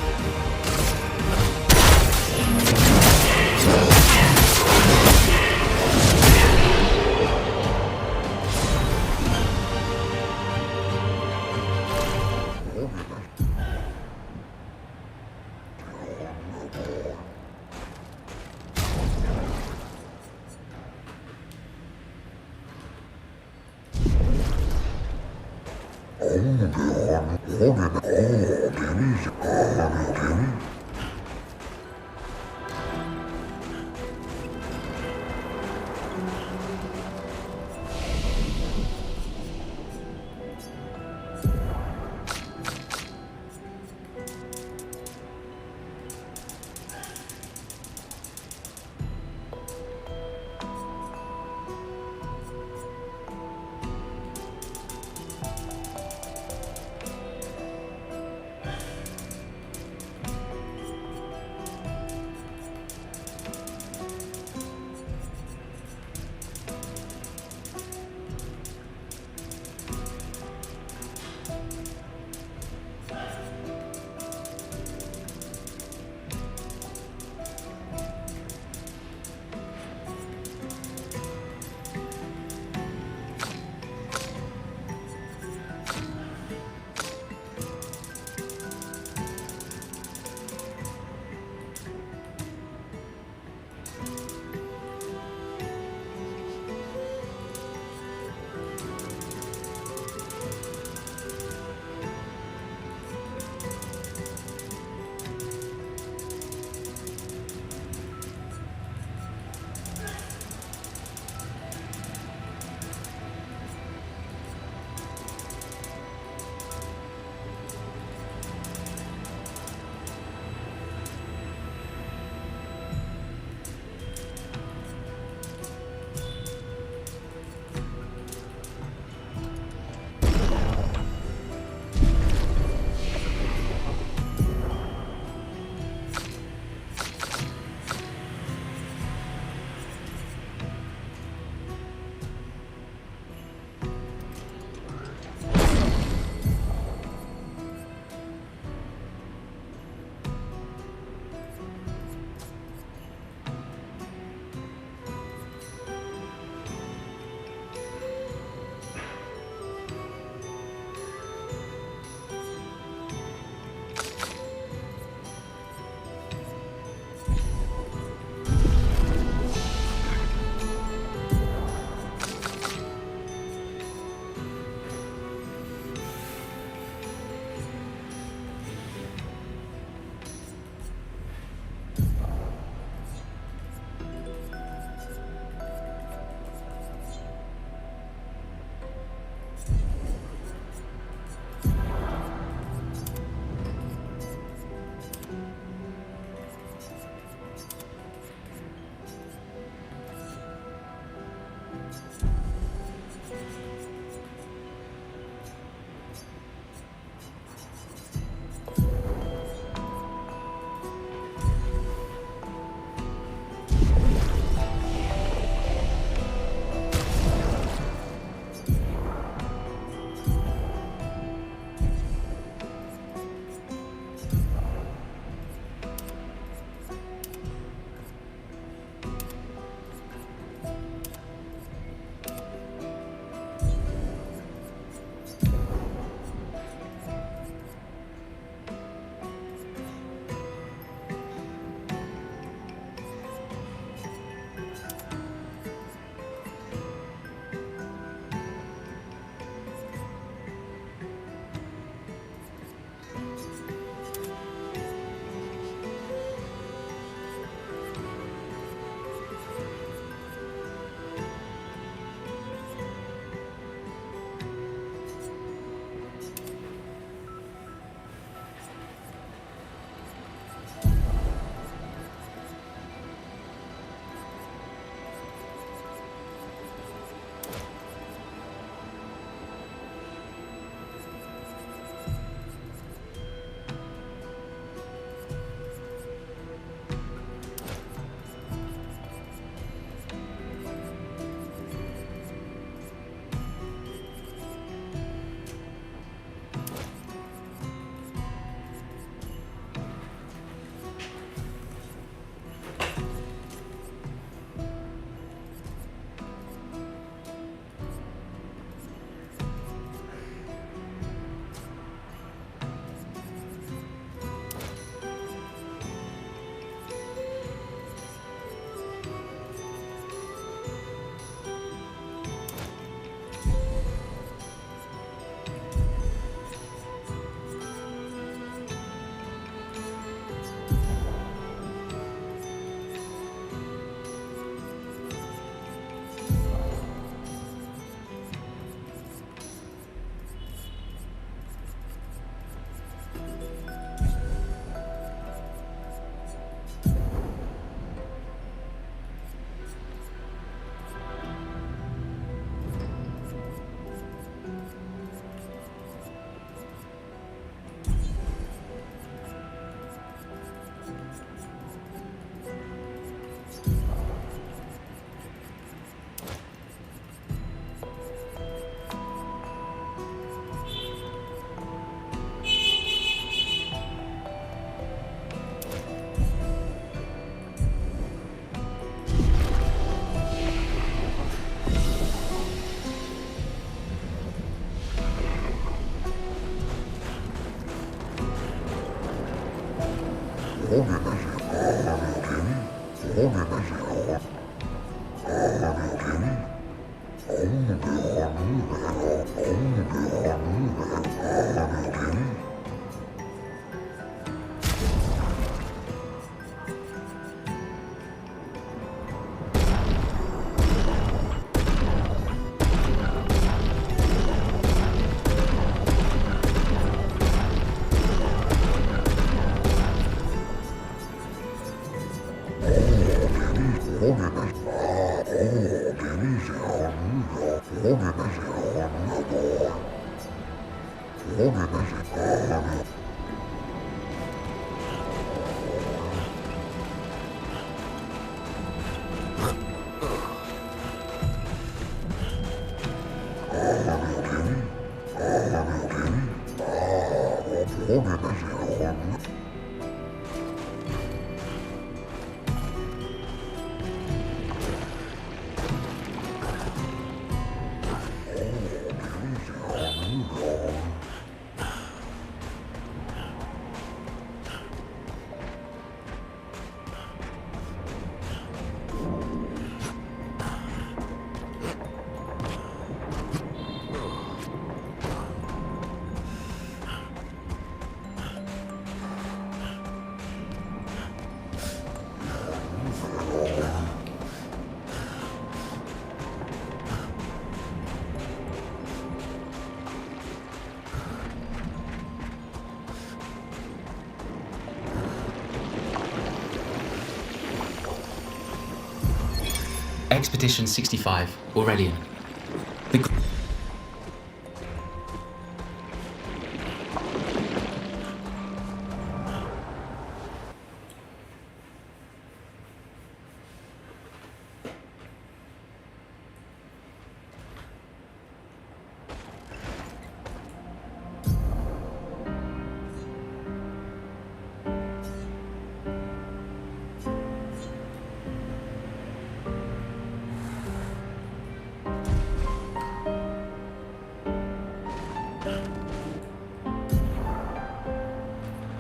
Speaker 13: Expedition 65, Aurelian.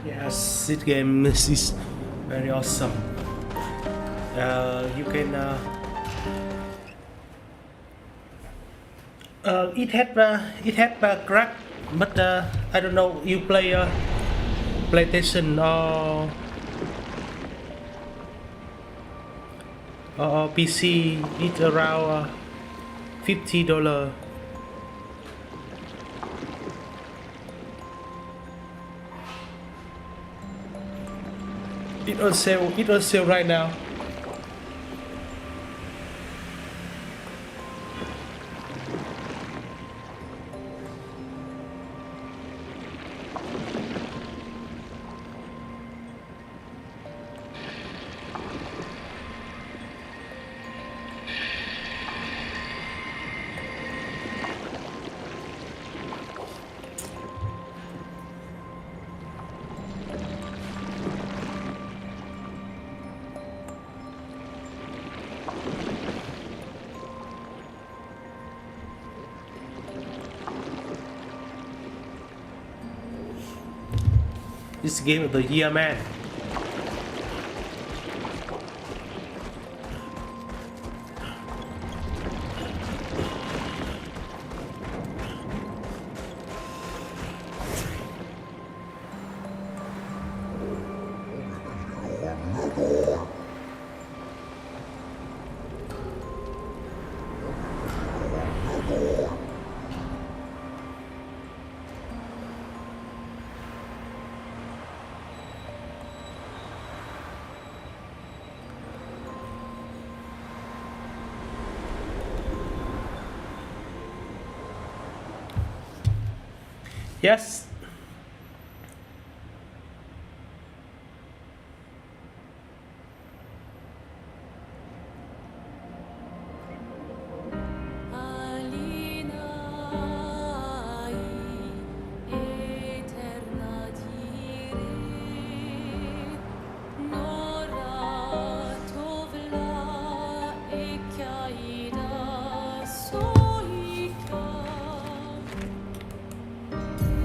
Speaker 5: Yes, this game is very awesome. You can it had crack, but I don't know. You play PlayStation or PC. It's around $50. It on sale right now. This game of the year, man. Yes.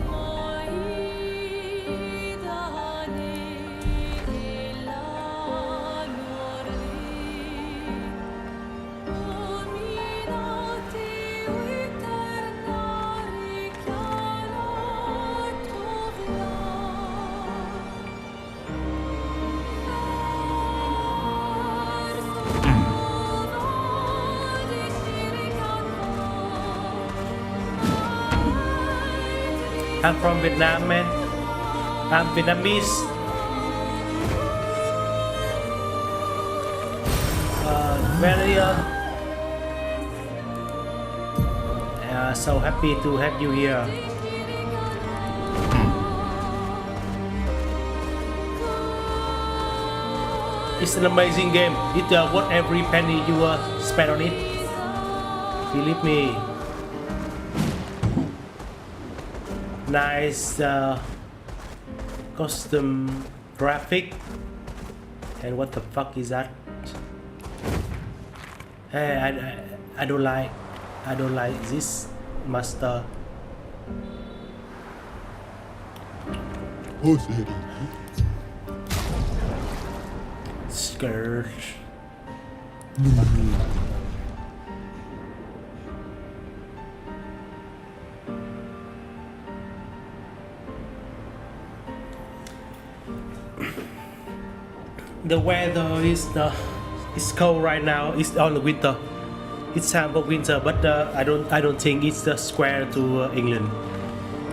Speaker 14: More
Speaker 5: I'm from Vietnam, man. I'm Vietnamese. Very so happy to have you here. It's an amazing game. It's worth every penny you spend on it. Believe me. Nice custom graphic. And what the fuck is that? Hey, I don't like this master. Scourge. The weather is it's cold right now. It's on the winter. It's time for winter, but I don't think it's square to England.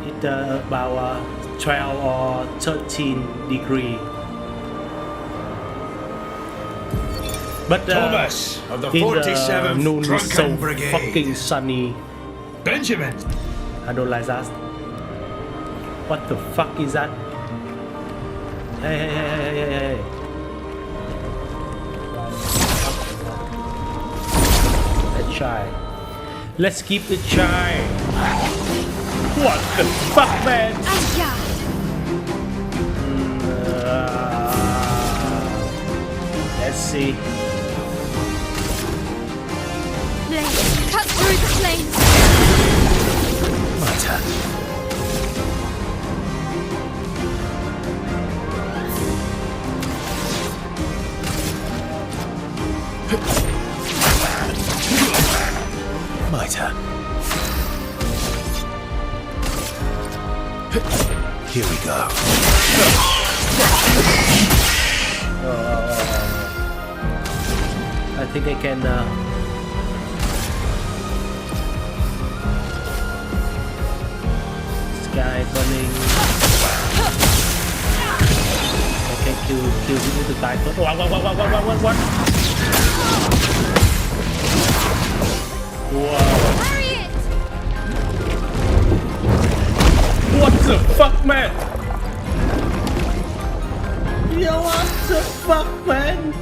Speaker 5: It's about 12 or 13 degree. But
Speaker 11: Thomas of the
Speaker 5: in
Speaker 11: 47th
Speaker 5: noon
Speaker 11: Drunken
Speaker 5: is so
Speaker 11: Brigade.
Speaker 5: fucking sunny.
Speaker 11: Benjamin.
Speaker 5: I don't like that. What the fuck is that? Hey. Let's try. Let's keep the try. What the fuck, man? Let's see.
Speaker 10: Blaze, cut through the flames.
Speaker 6: My turn. My turn. Here we go.
Speaker 5: I think I can sky burning. I can kill him to die first. What? Wow.
Speaker 10: Harriet!
Speaker 5: What the fuck, man? Yo, what the fuck, man?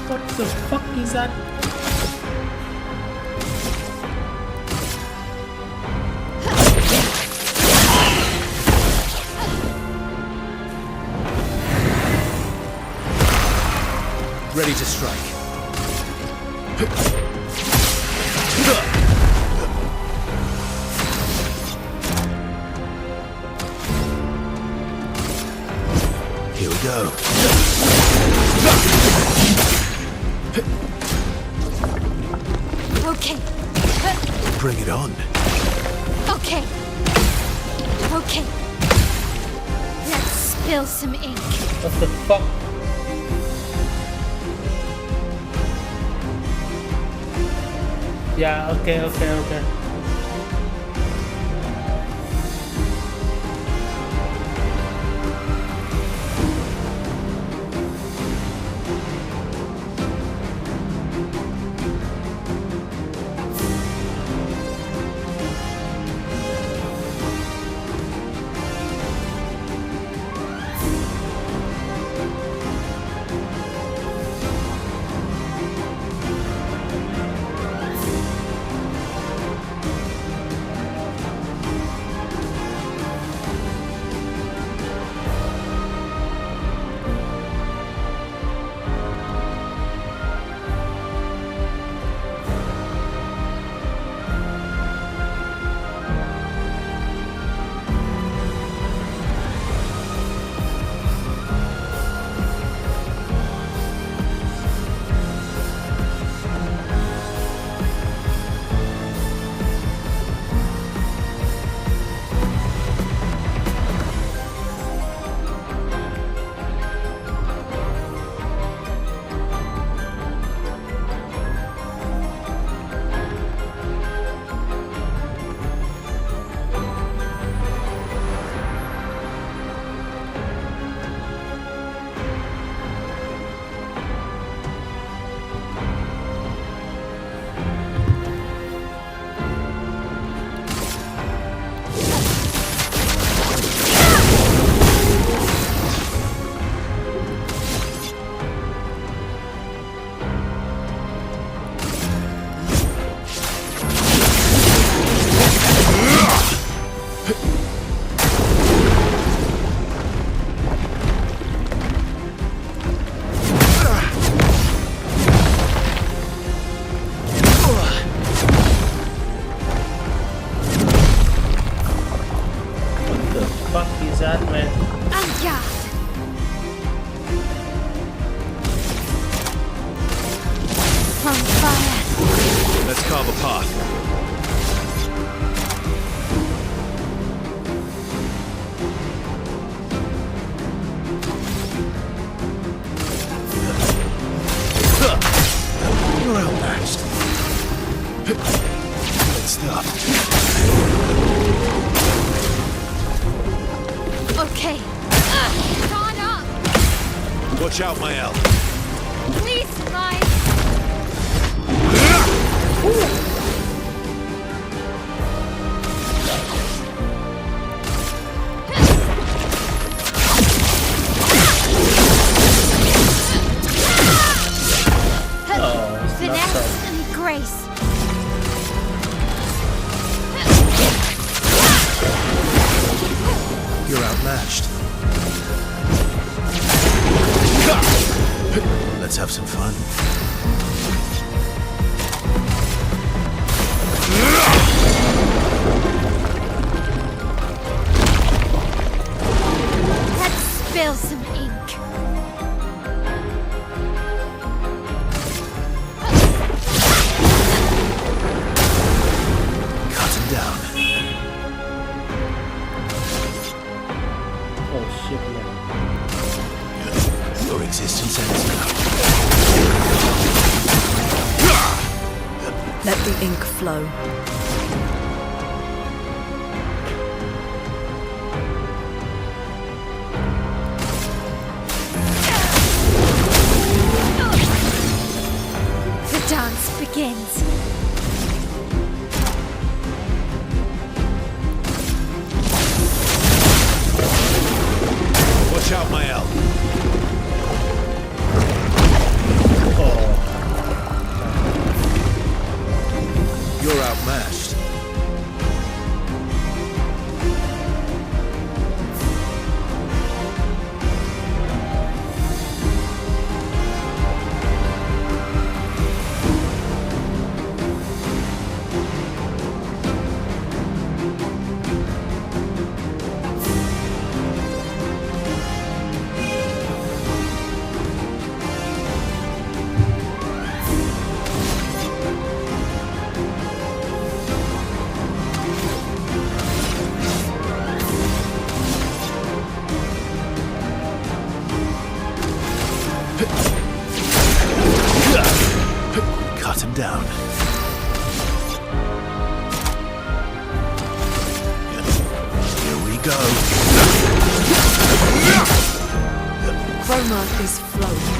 Speaker 5: What the fuck is that?
Speaker 11: Ready to strike.
Speaker 6: Here we go.
Speaker 10: Okay.
Speaker 6: Bring it on.
Speaker 10: Okay. Okay. Let's spill some ink.
Speaker 5: What the fuck? Yeah, okay.
Speaker 11: path.
Speaker 6: You're outmatched. Let's stop.
Speaker 10: Okay. Drawn up.
Speaker 11: Watch out, Mael.
Speaker 10: Please, my. Finesse and grace.
Speaker 6: You're outmatched. Let's have some fun.
Speaker 10: Let's spill some ink.
Speaker 6: Cut him down.
Speaker 5: Oh shit, yeah.
Speaker 6: Your existence ends now.
Speaker 8: Let the ink flow.
Speaker 10: The dance begins.
Speaker 11: Watch out, Mael.
Speaker 6: You're outmatched. Cut him down. Here we go.
Speaker 8: Chroma is flowing.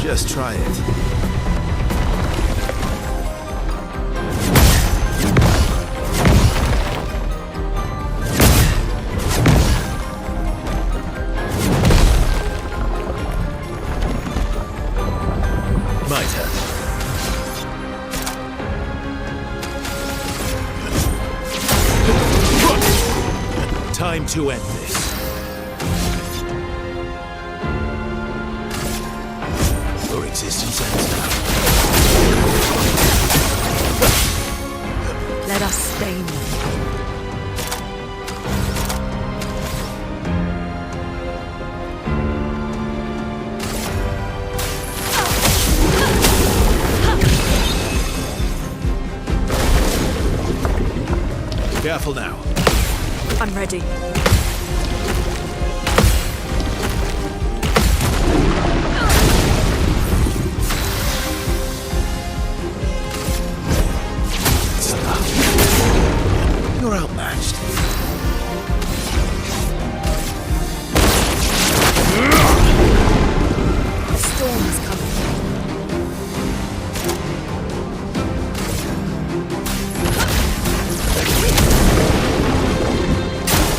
Speaker 6: Just try it. My turn.
Speaker 11: Time to end this.
Speaker 6: Your existence ends now.
Speaker 8: Let us stain them.
Speaker 11: Careful now.
Speaker 8: I'm ready.
Speaker 6: Stop. You're outmatched.
Speaker 8: The storm is coming.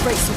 Speaker 8: Brace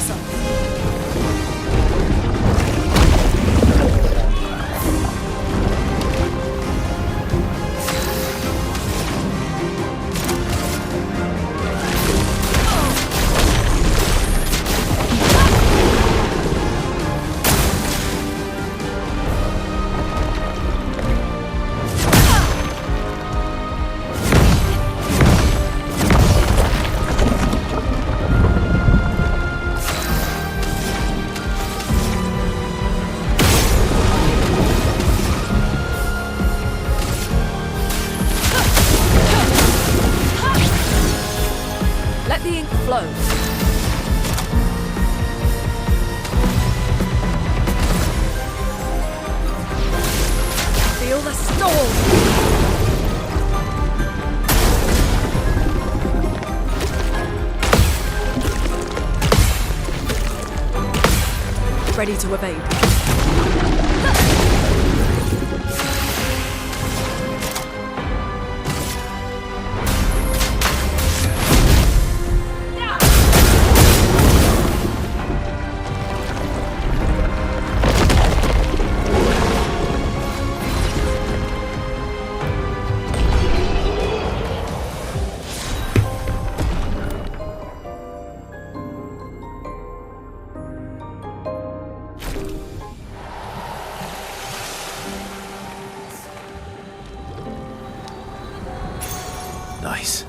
Speaker 8: Ready to evade.
Speaker 6: Nice.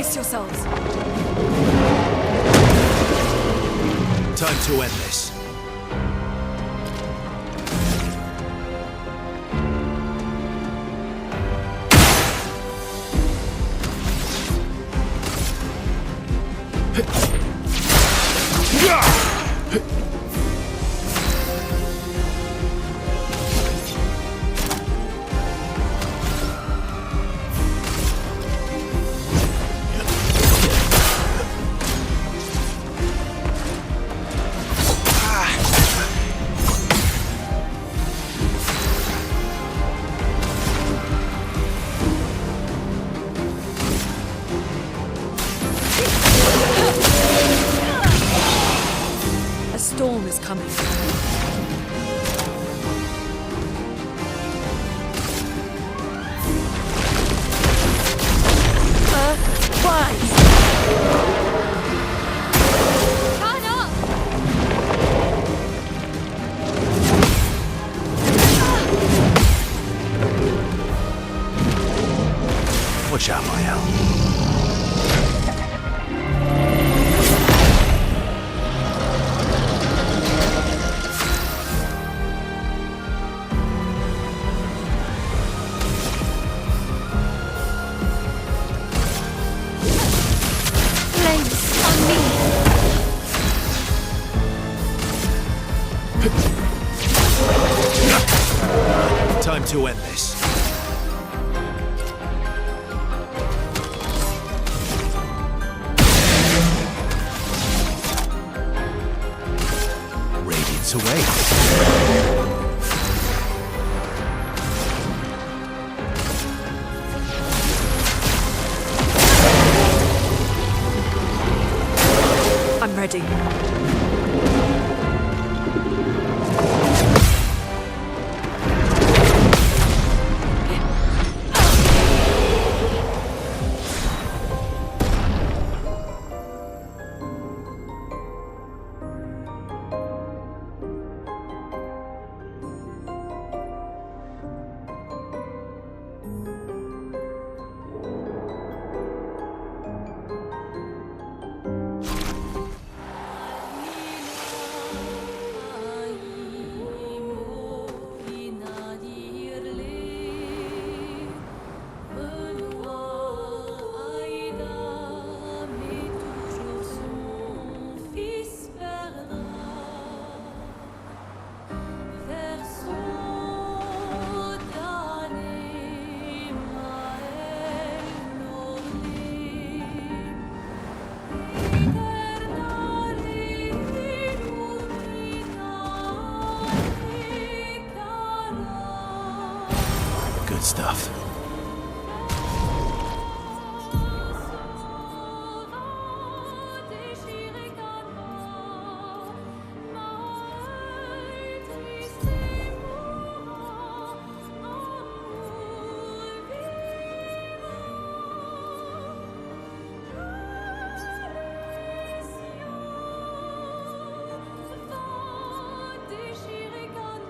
Speaker 8: Brace yourselves.
Speaker 11: Time to end this.
Speaker 8: A storm is coming. Rise!
Speaker 10: Turn up!
Speaker 11: Watch out, my hell.
Speaker 10: Flames on me!
Speaker 11: Time to end this. Radiance awaits.
Speaker 8: I'm ready.
Speaker 11: Good stuff.
Speaker 14: Déchiré comme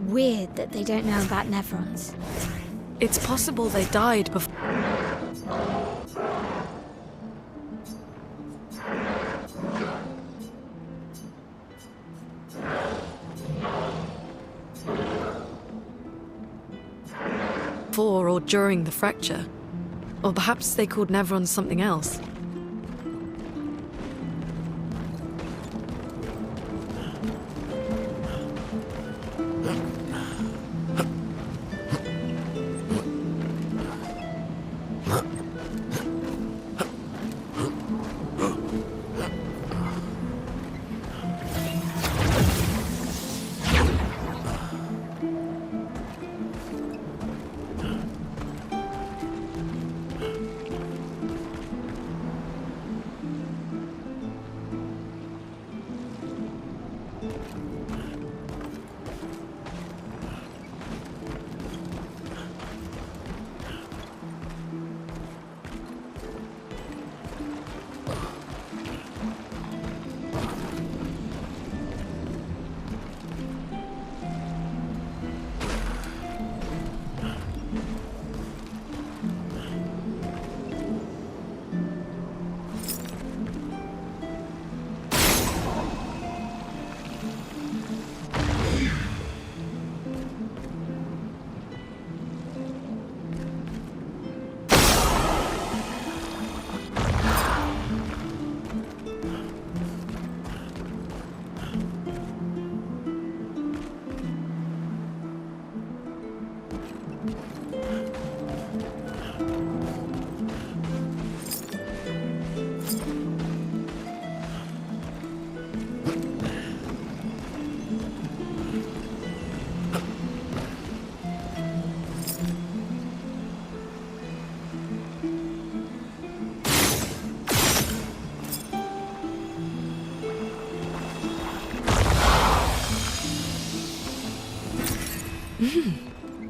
Speaker 10: weird that they don't know about Nevrons.
Speaker 8: It's possible they died before. Before or during the fracture. Or perhaps they called Nevrons something else.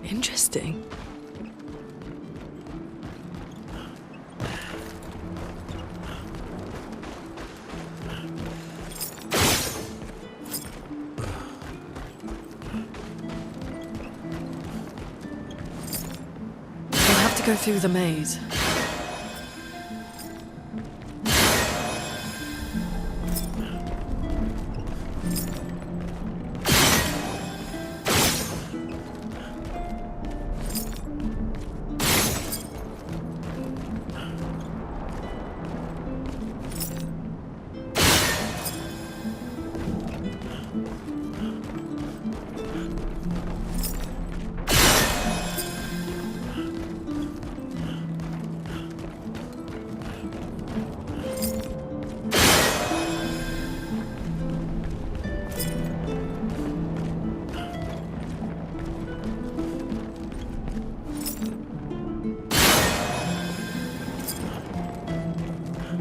Speaker 8: Interesting. We'll have to go through the maze.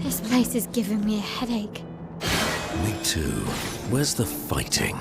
Speaker 10: This place is giving me a headache.
Speaker 12: Me too. Where's the fighting?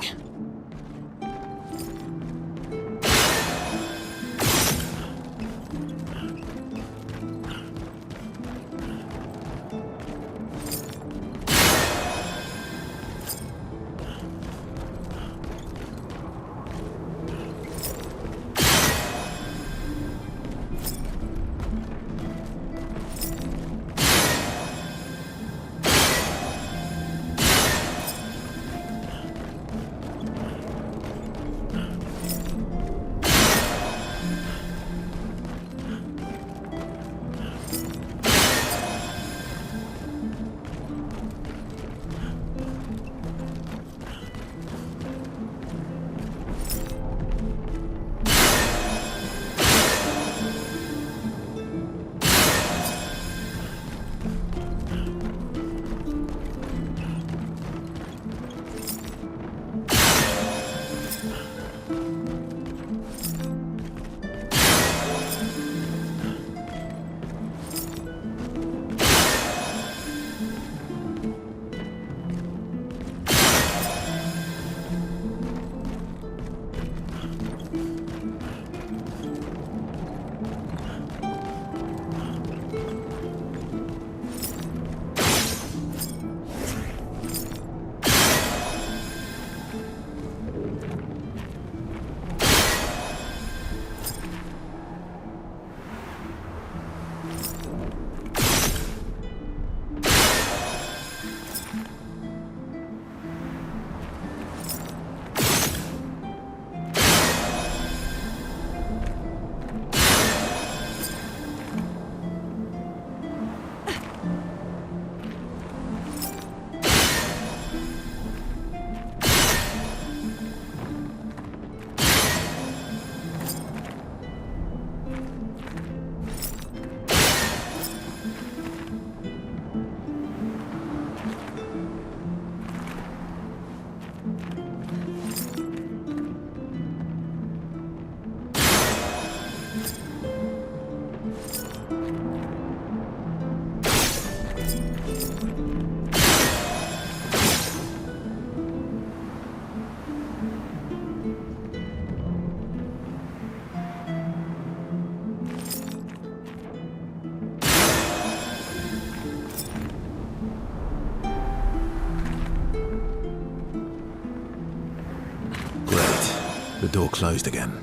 Speaker 6: The door closed again.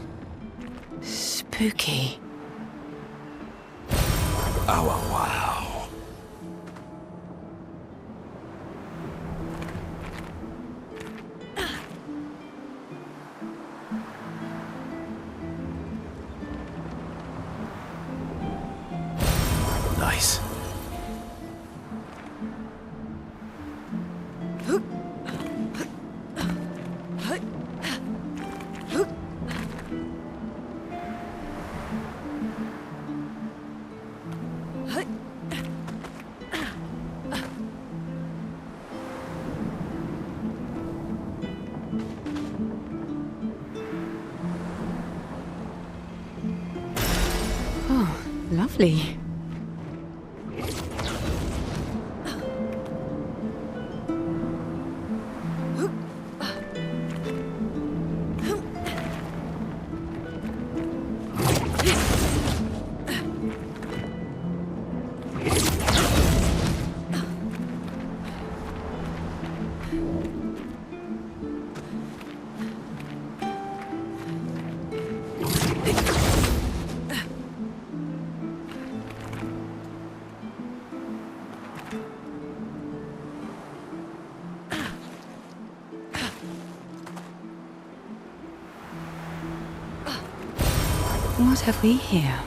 Speaker 14: Spooky.
Speaker 6: Oh, wow. Nice.
Speaker 14: Oh, lovely. What have we here?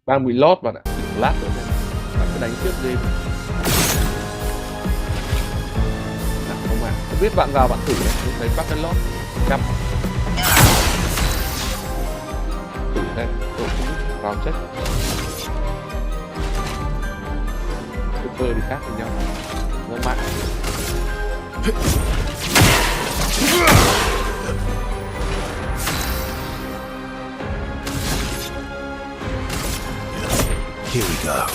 Speaker 15: Đang bị lót bạn ạ, lát rồi đấy. Bạn cứ đánh trước đi. Không à, không biết bạn vào bạn thử đấy, tôi thấy bắt cái lót 100. Thử đây, tôi cũng vào chết. Super thì khác với nhau, nó mạnh.
Speaker 6: Here we go.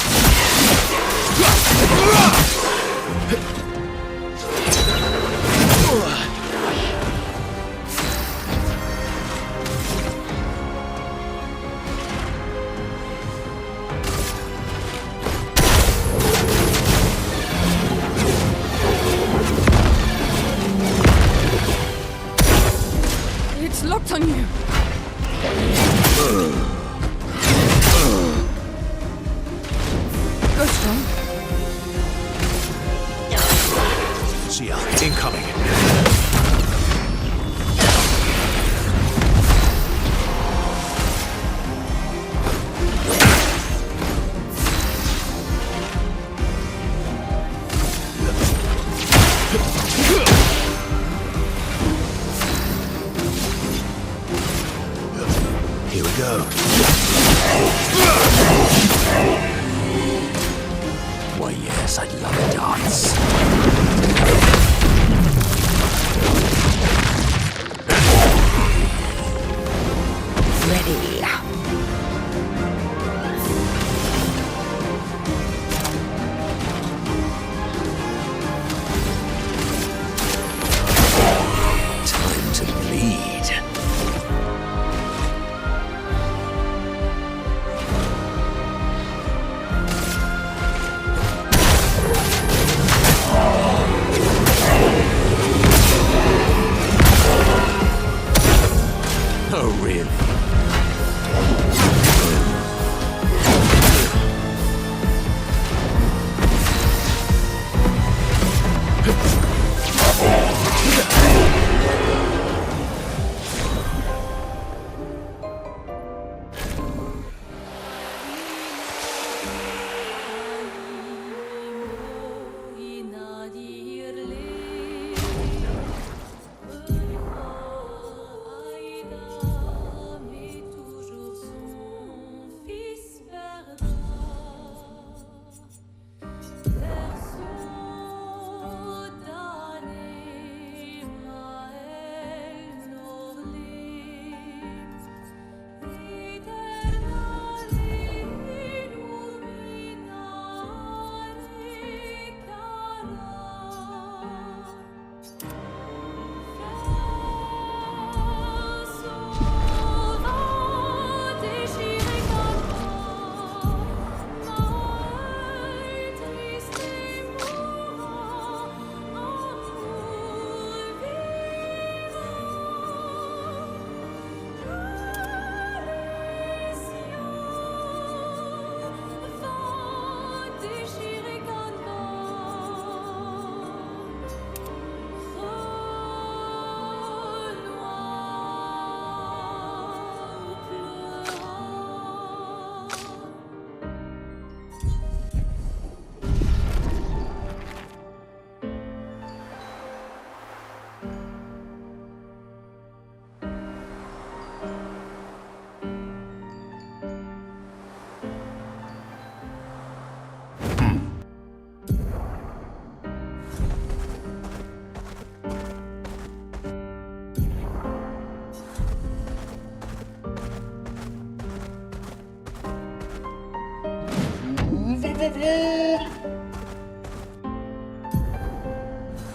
Speaker 8: It's locked on you. Go strong.
Speaker 11: Zia, incoming.
Speaker 6: Here we go.
Speaker 12: Why, yes, I'd love a dance.
Speaker 14: Ready.
Speaker 12: Time to bleed.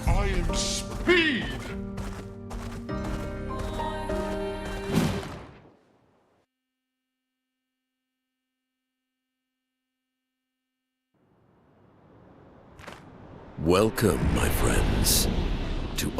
Speaker 16: I am Speed!
Speaker 12: Welcome, my friends, to...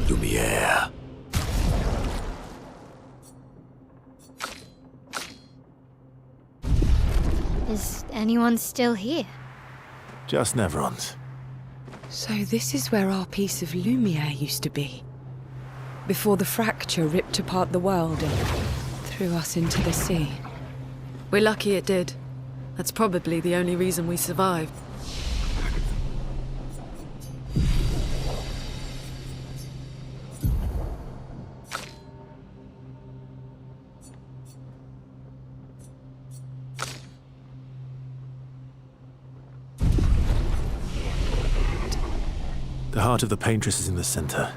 Speaker 12: Lumiere.
Speaker 10: Is anyone still here?
Speaker 6: Just Nevrons.
Speaker 14: So this is where our piece of Lumiere used to be. Before the fracture ripped apart the world and threw us into the sea.
Speaker 8: We're lucky it did. That's probably the only reason we survived.
Speaker 6: The heart of the Paintress is in the center.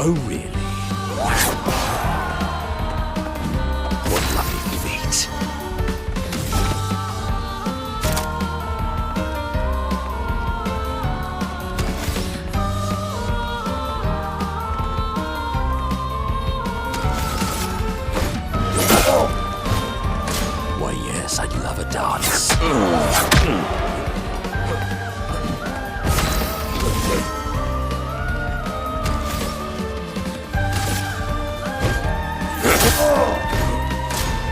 Speaker 12: Oh, really? What lucky feet. Why, yes, I'd love a dance.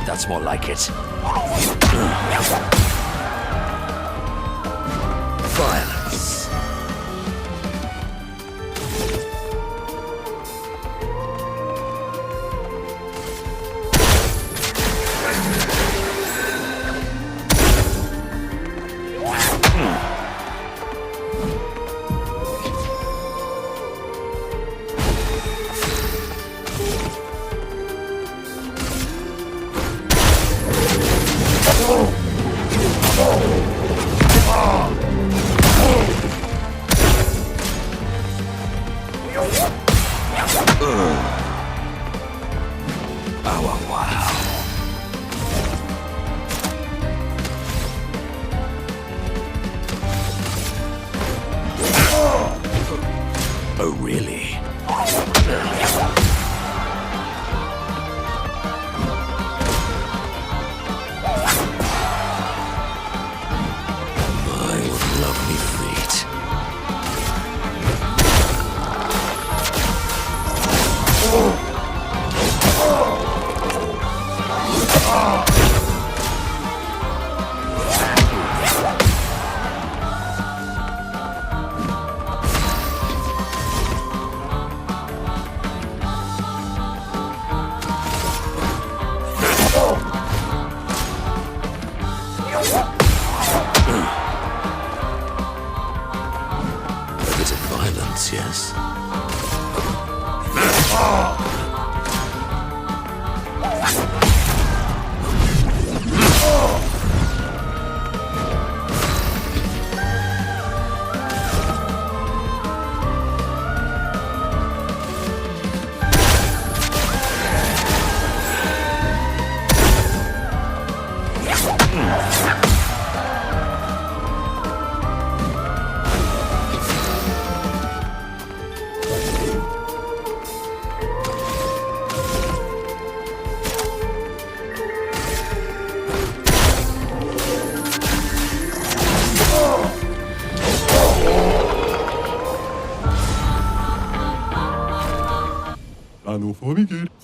Speaker 12: That's more like it. Violence. Oh, really? My, what lovely feet. A bit of violence, yes?
Speaker 16: nu får vi gætte.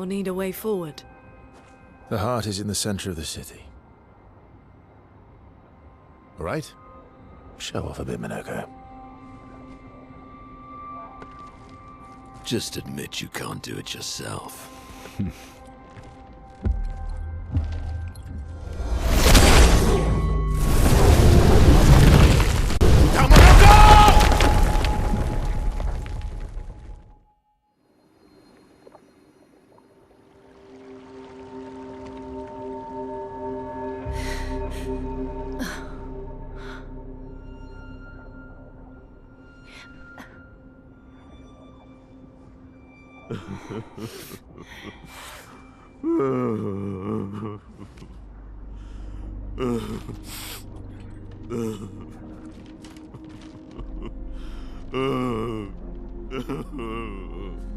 Speaker 8: We'll need a way forward.
Speaker 6: The heart is in the center of the city. All right? Show off a bit, Minoko.
Speaker 12: Just admit you can't do it yourself.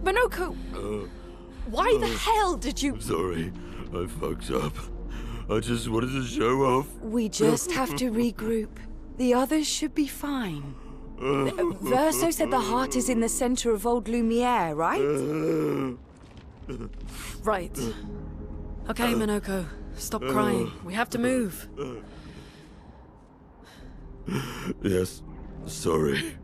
Speaker 14: Minoko! Why the hell did you...
Speaker 12: Sorry, I fucked up. I just wanted to show off.
Speaker 14: We just have to regroup. The others should be fine. Verso said the heart is in the center of Old Lumiere, right?
Speaker 8: Right. Okay, Minoko, stop crying. We have to move.
Speaker 12: Yes, sorry.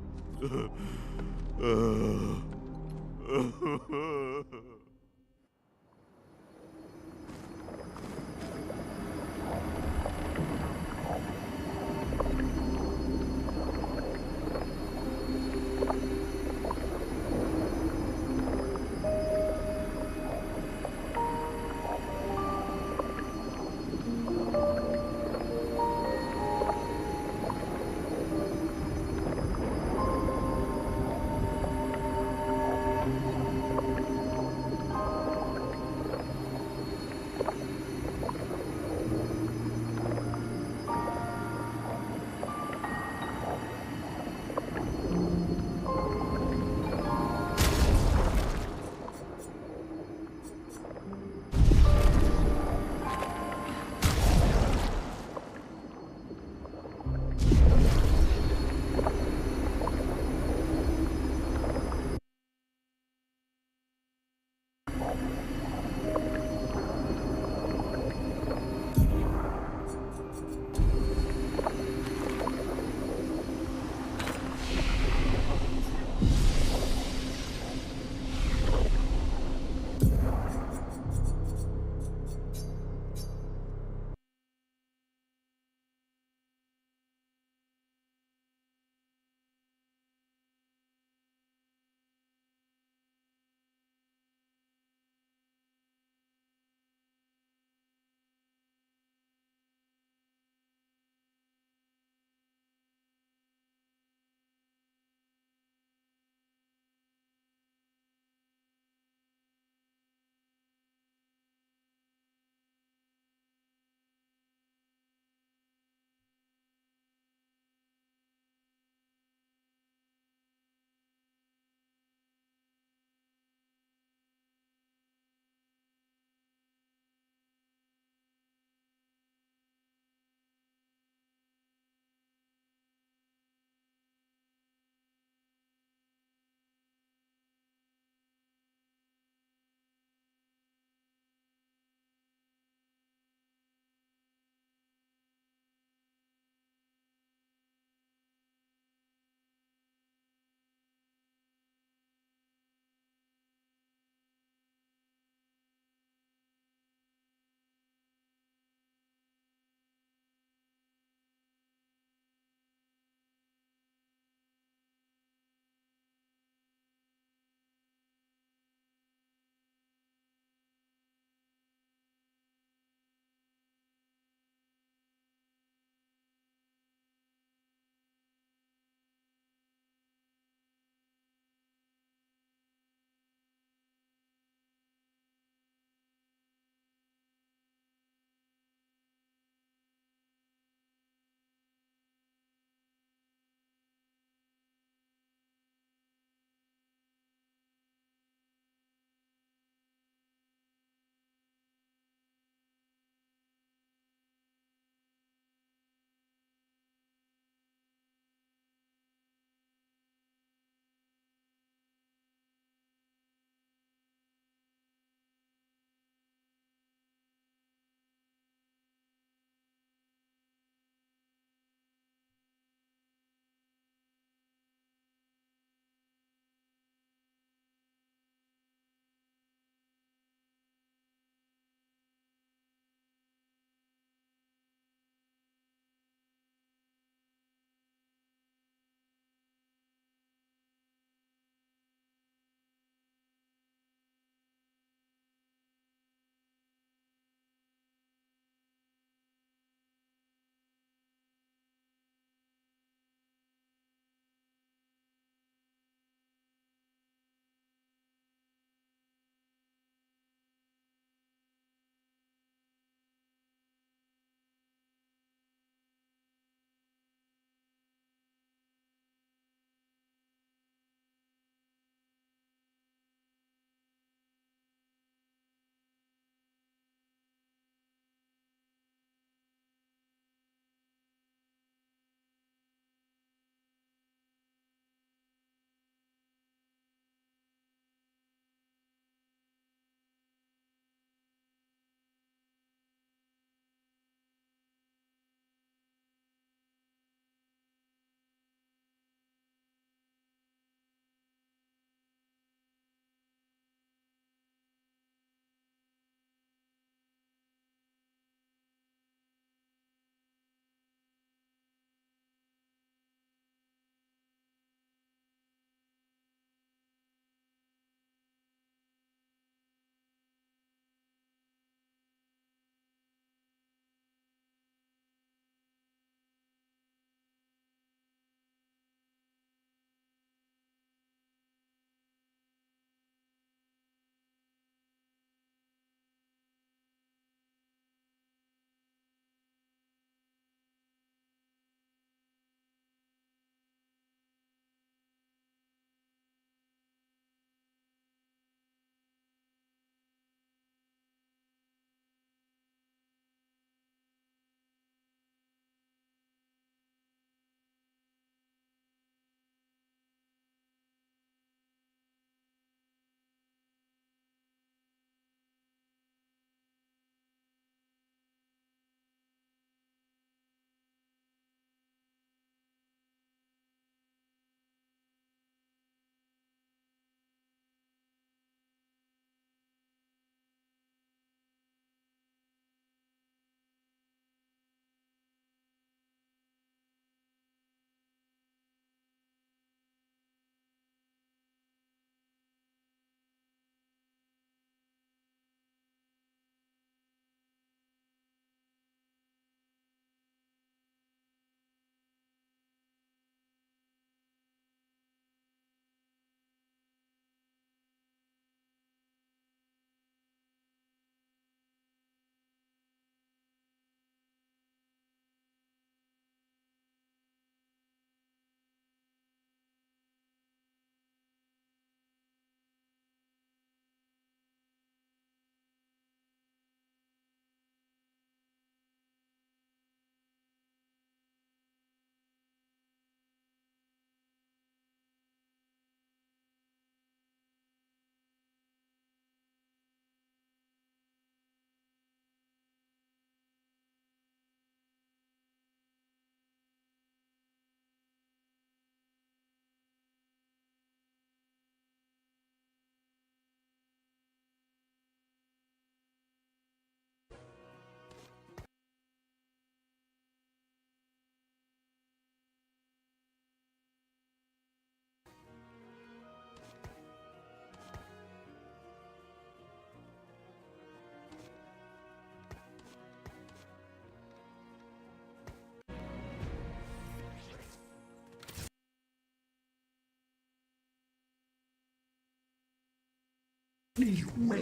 Speaker 15: Mẹ.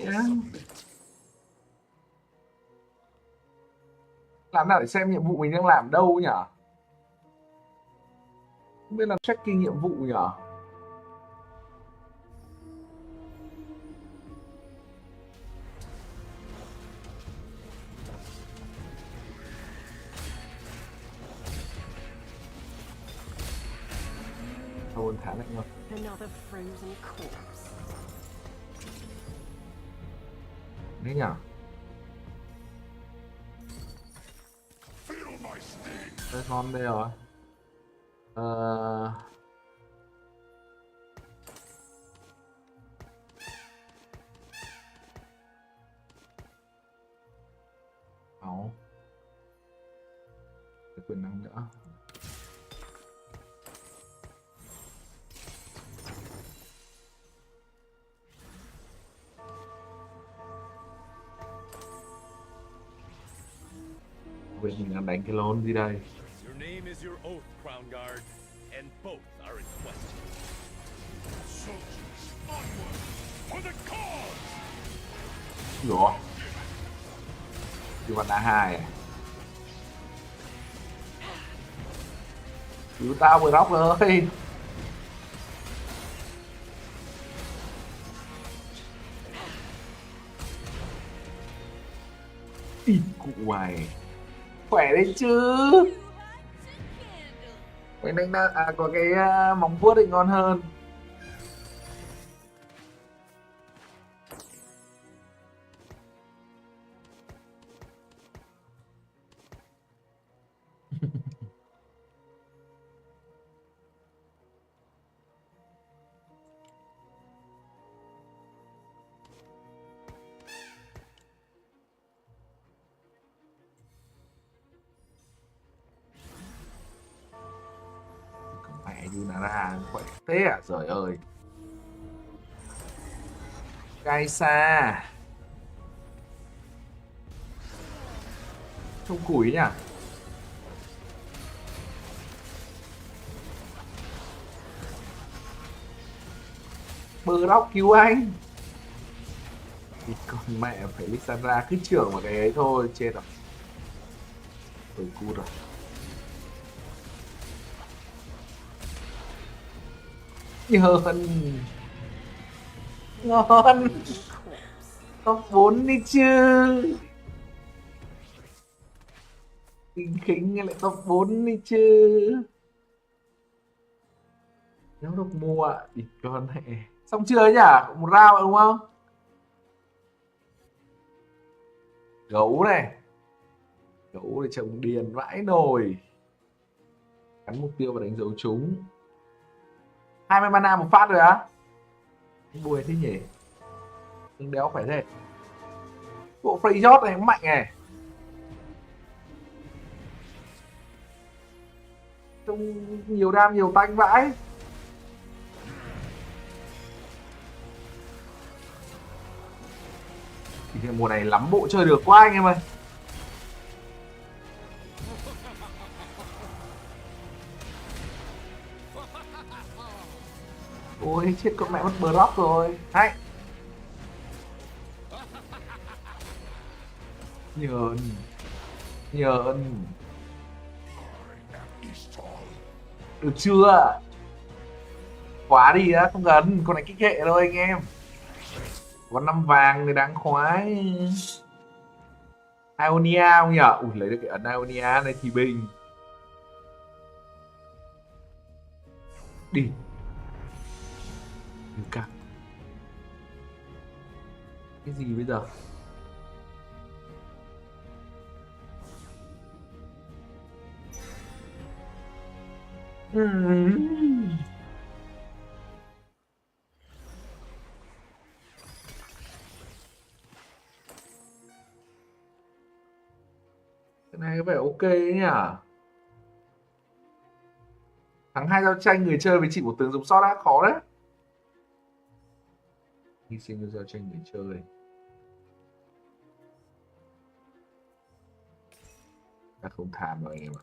Speaker 15: Làm nào để xem nhiệm vụ mình đang làm đâu nhỉ? Không biết là tracking nhiệm vụ nhỉ? Thôi thả lạnh rồi. Đấy nhỉ? Đây con đây rồi. Máu. Cái quyền năng nữa. Vậy mình đang đánh cái lon gì đây?
Speaker 11: Your name is your oath, Crown Guard, and both are in question. Soldiers, onward for the cause.
Speaker 15: Ủa? Cứu bạn A2 à? Cứu tao vừa róc ơi! Ít cụ mày! Khỏe đấy chứ! Mình đánh có cái móng vuốt thì ngon hơn. Mẹ như là ra khỏe thế à, trời ơi. Cay xa. Trông củi nhỉ. Bơ đóc cứu anh. Thì con mẹ phải Lissandra cứ trưởng vào cái ấy thôi, chết rồi. Rồi cút rồi. Nhơn. Ngon. Top 4 đi chứ. Kinh khính lại top 4 đi chứ. Nếu được mua thì con này. Xong chưa ấy nhỉ? Một round đúng không? Gấu này. Gấu để trồng điền vãi nồi. Cắn mục tiêu và đánh dấu chúng. 20 mana một phát rồi á? Buồn thế nhỉ? Nhưng đéo phải thế. Bộ Freyjord này cũng mạnh này. Trông nhiều đam nhiều tanh vãi. Thì mùa này lắm bộ chơi được quá anh em ơi. Ôi chết con mẹ mất block rồi. Hay. Nhờn. Nhờn. Được chưa? Khóa đi á, không cần. Con này kích hệ thôi anh em. Có 5 vàng thì đáng khoái. Ionia không nhở? Ui lấy được cái ấn Ionia này thì bình. Đi. Cả. Cái gì bây giờ? Cái này có vẻ ok ấy nhỉ? Thắng 2 giao tranh người chơi với chỉ một tướng giống sót đã khó đấy. Hy sinh giao tranh người chơi. Ta không tham rồi anh em ạ.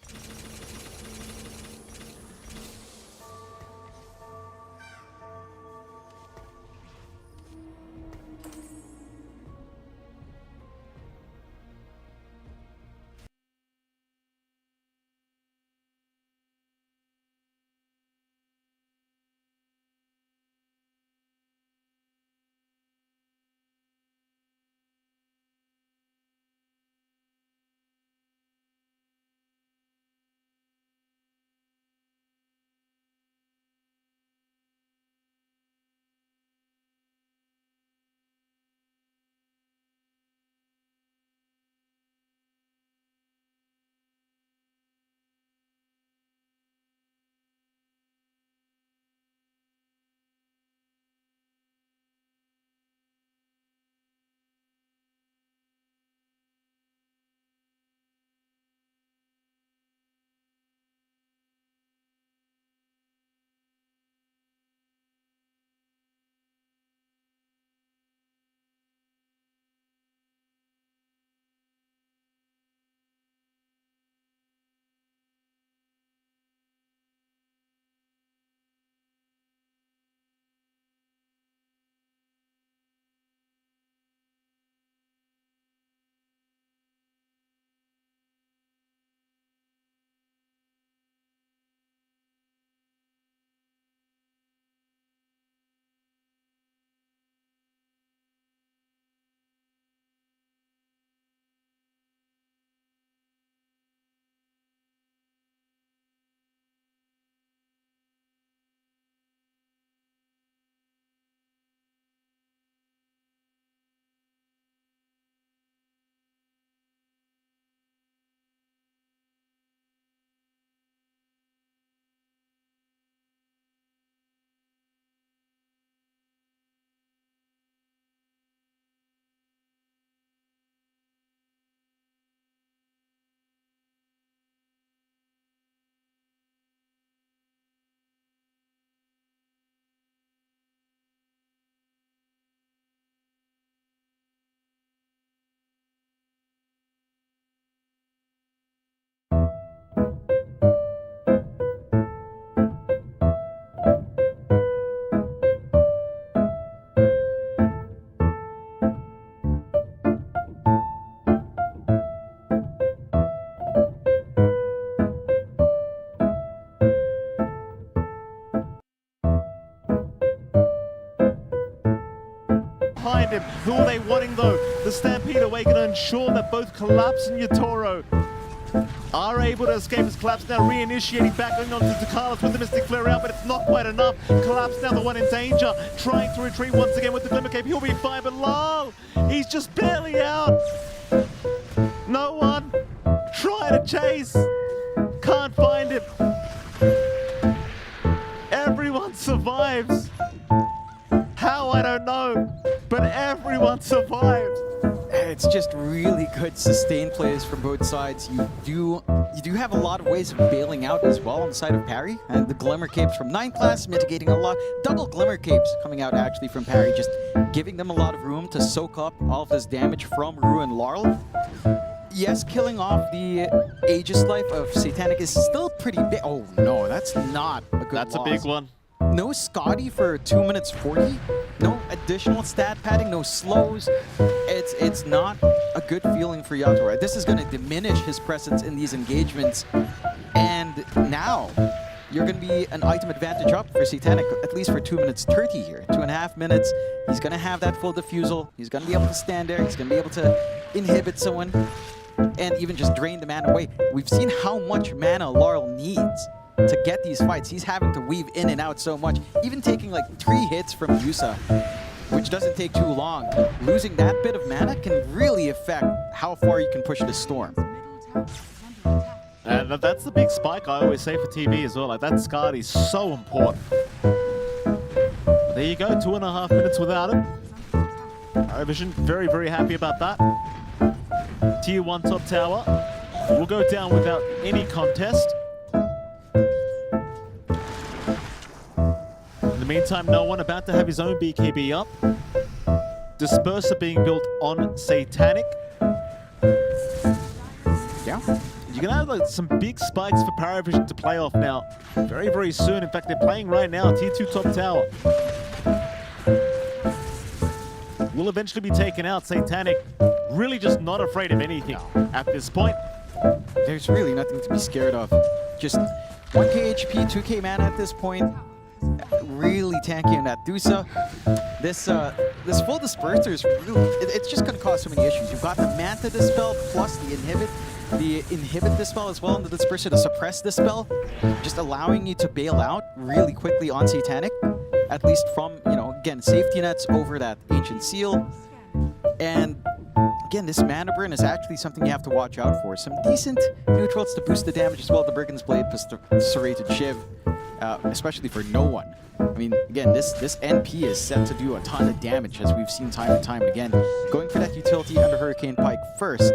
Speaker 17: him. Who are they wanting though? The Stampede away going to ensure that both Collapse and Yatoro are able to escape as Collapse now reinitiating back going on to Ducalis with the Mystic Flare out, but it's not quite enough. Collapse now the one in danger, trying to retreat once again with the Glimmer Cape. He'll be fine, but Lal, he's just barely out. No one try to chase, can't find him. Everyone survives. How, I don't know, but everyone survives.
Speaker 18: It's just really good sustained plays from both sides. You do have a lot of ways of bailing out as well on the side of Parry, and the Glimmer Capes from 9th class mitigating a lot. Double Glimmer Capes coming out actually from Parry, just giving them a lot of room to soak up all of this damage from Rue and Laurel. Yes, killing off the Aegis Life of Satanic is still pretty big. Oh no, that's not a good
Speaker 17: That's
Speaker 18: loss.
Speaker 17: a big one.
Speaker 18: No Scotty for 2 minutes 40. No additional stat padding, no slows. It's not a good feeling for Yatoro. This is going to diminish his presence in these engagements. And now you're going to be an item advantage up for Satanic, at least for 2 minutes 30 here. 2.5 minutes. He's going to have that full diffusal. He's going to be able to stand there. He's going to be able to inhibit someone and even just drain the mana away. We've seen how much mana Laurel needs to get these fights. He's having to weave in and out so much, even taking like 3 hits from Yusa, which doesn't take too long. Losing that bit of mana can really affect how far you can push the Storm.
Speaker 17: And that's the big spike I always say for TV as well. Like, that Scud is so important. But there you go, 2.5 minutes without him. Vision very, very happy about that. Tier 1 top tower will go down without any contest. In the meantime, no one about to have his own BKB up. Disperser being built on Satanic.
Speaker 18: Yeah.
Speaker 17: You're going to have like, some big spikes for Paravision to play off now. Very, very soon. In fact, they're playing right now, Tier 2 top tower. Will eventually be taken out. Satanic really just not afraid of anything at this point.
Speaker 18: There's really nothing to be scared of. Just 1k HP, 2k mana at this point. Really tanky on that Dusa. This full disperser is really, it's just going to cause so many issues. You've got the Manta Dispel plus the Inhibit Dispel as well, and the Disperser to suppress Dispel, just allowing you to bail out really quickly on Satanic, at least from, again, safety nets over that Ancient Seal. And again, this mana burn is actually something you have to watch out for. Some decent neutrals to boost the damage as well. The Brigand's Blade plus the Serrated Shiv, especially for no one. I mean, again, this NP is set to do a ton of damage, as we've seen time and time again. Going for that utility under Hurricane Pike first.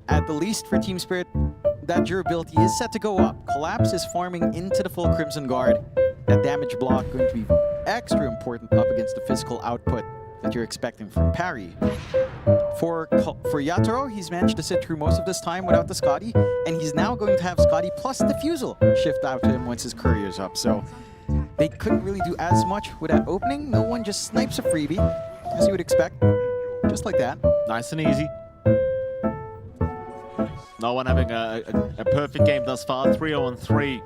Speaker 18: At the least for Team Spirit, that durability is set to go up. Collapse is farming into the full Crimson Guard. That damage block going to be extra important up against the physical output that you're expecting from Parry. For Yatoro, he's managed to sit through most of this time without the Scotty, and he's now going to have Scotty plus Diffusal shift out to him once his courier's up. So they couldn't really do as much with that opening. No one just snipes a freebie, as you would expect. Just like that.
Speaker 17: Nice and easy. No one having a perfect game thus far. 3-0-3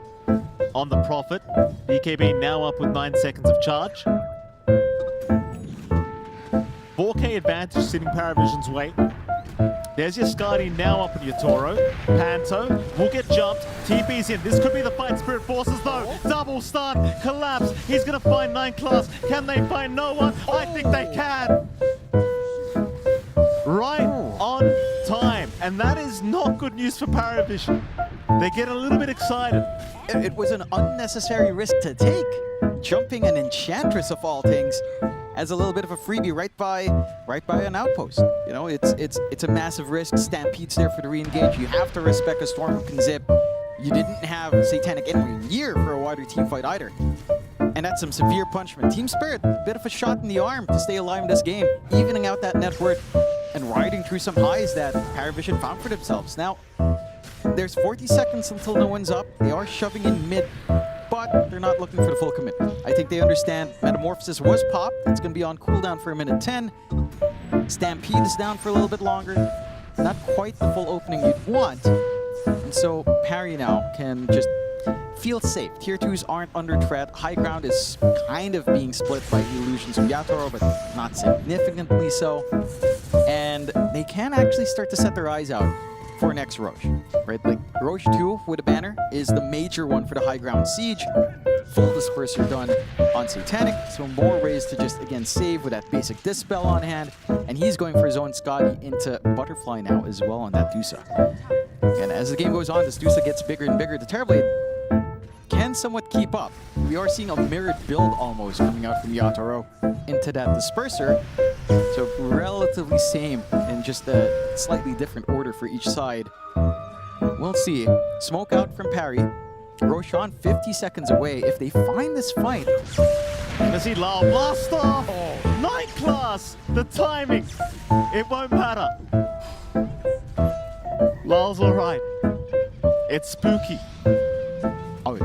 Speaker 17: on the Prophet. BKB now up with 9 seconds of charge. 4k advantage sitting Paravision's way. There's your Skadi now up with your Toro. Panto will get jumped. TP's in. This could be the fight. Spirit Forces though. Double stun. Collapse. He's going to find 9 class. Can they find no one? I think they can. Right on time. And that is not good news for Paravision. They get a little bit excited.
Speaker 18: It was an unnecessary risk to take. Jumping an Enchantress of all things as a little bit of a freebie right by an outpost. It's a massive risk. Stampede's there for the re-engage. You have to respect a Storm who can zip. You didn't have Satanic anywhere near for a wider team fight either. And that's some severe punishment. Team Spirit, a bit of a shot in the arm to stay alive in this game, evening out that net worth and riding through some highs that Paravision found for themselves. Now, there's 40 seconds until no one's up. They are shoving in mid, but they're not looking for the full commitment. I think they understand Metamorphosis was popped. It's going to be on cooldown for a minute 10. Stampede is down for a little bit longer. Not quite the full opening you'd want. And so Parry now can just feels safe. Tier 2s aren't under threat. High ground is kind of being split by the illusions of Yatoro, but not significantly so. And they can actually start to set their eyes out for next Roche, right? Like, Roche 2 with a banner is the major one for the high ground siege. Full disperser done on Satanic, so more ways to just, again, save with that basic Dispel on hand. And he's going for his own Scotty into Butterfly now as well on that Dusa. And as the game goes on, this Dusa gets bigger and bigger. The Terrorblade can somewhat keep up. We are seeing a mirrored build almost coming out from Yatoro into that Disperser. So relatively same in just a slightly different order for each side. We'll see. Smoke out from Parry. Roshan 50 seconds away. If they find this fight...
Speaker 17: Gonna see Lau blast off! Night class! The timing! It won't matter. Lau's alright. It's spooky.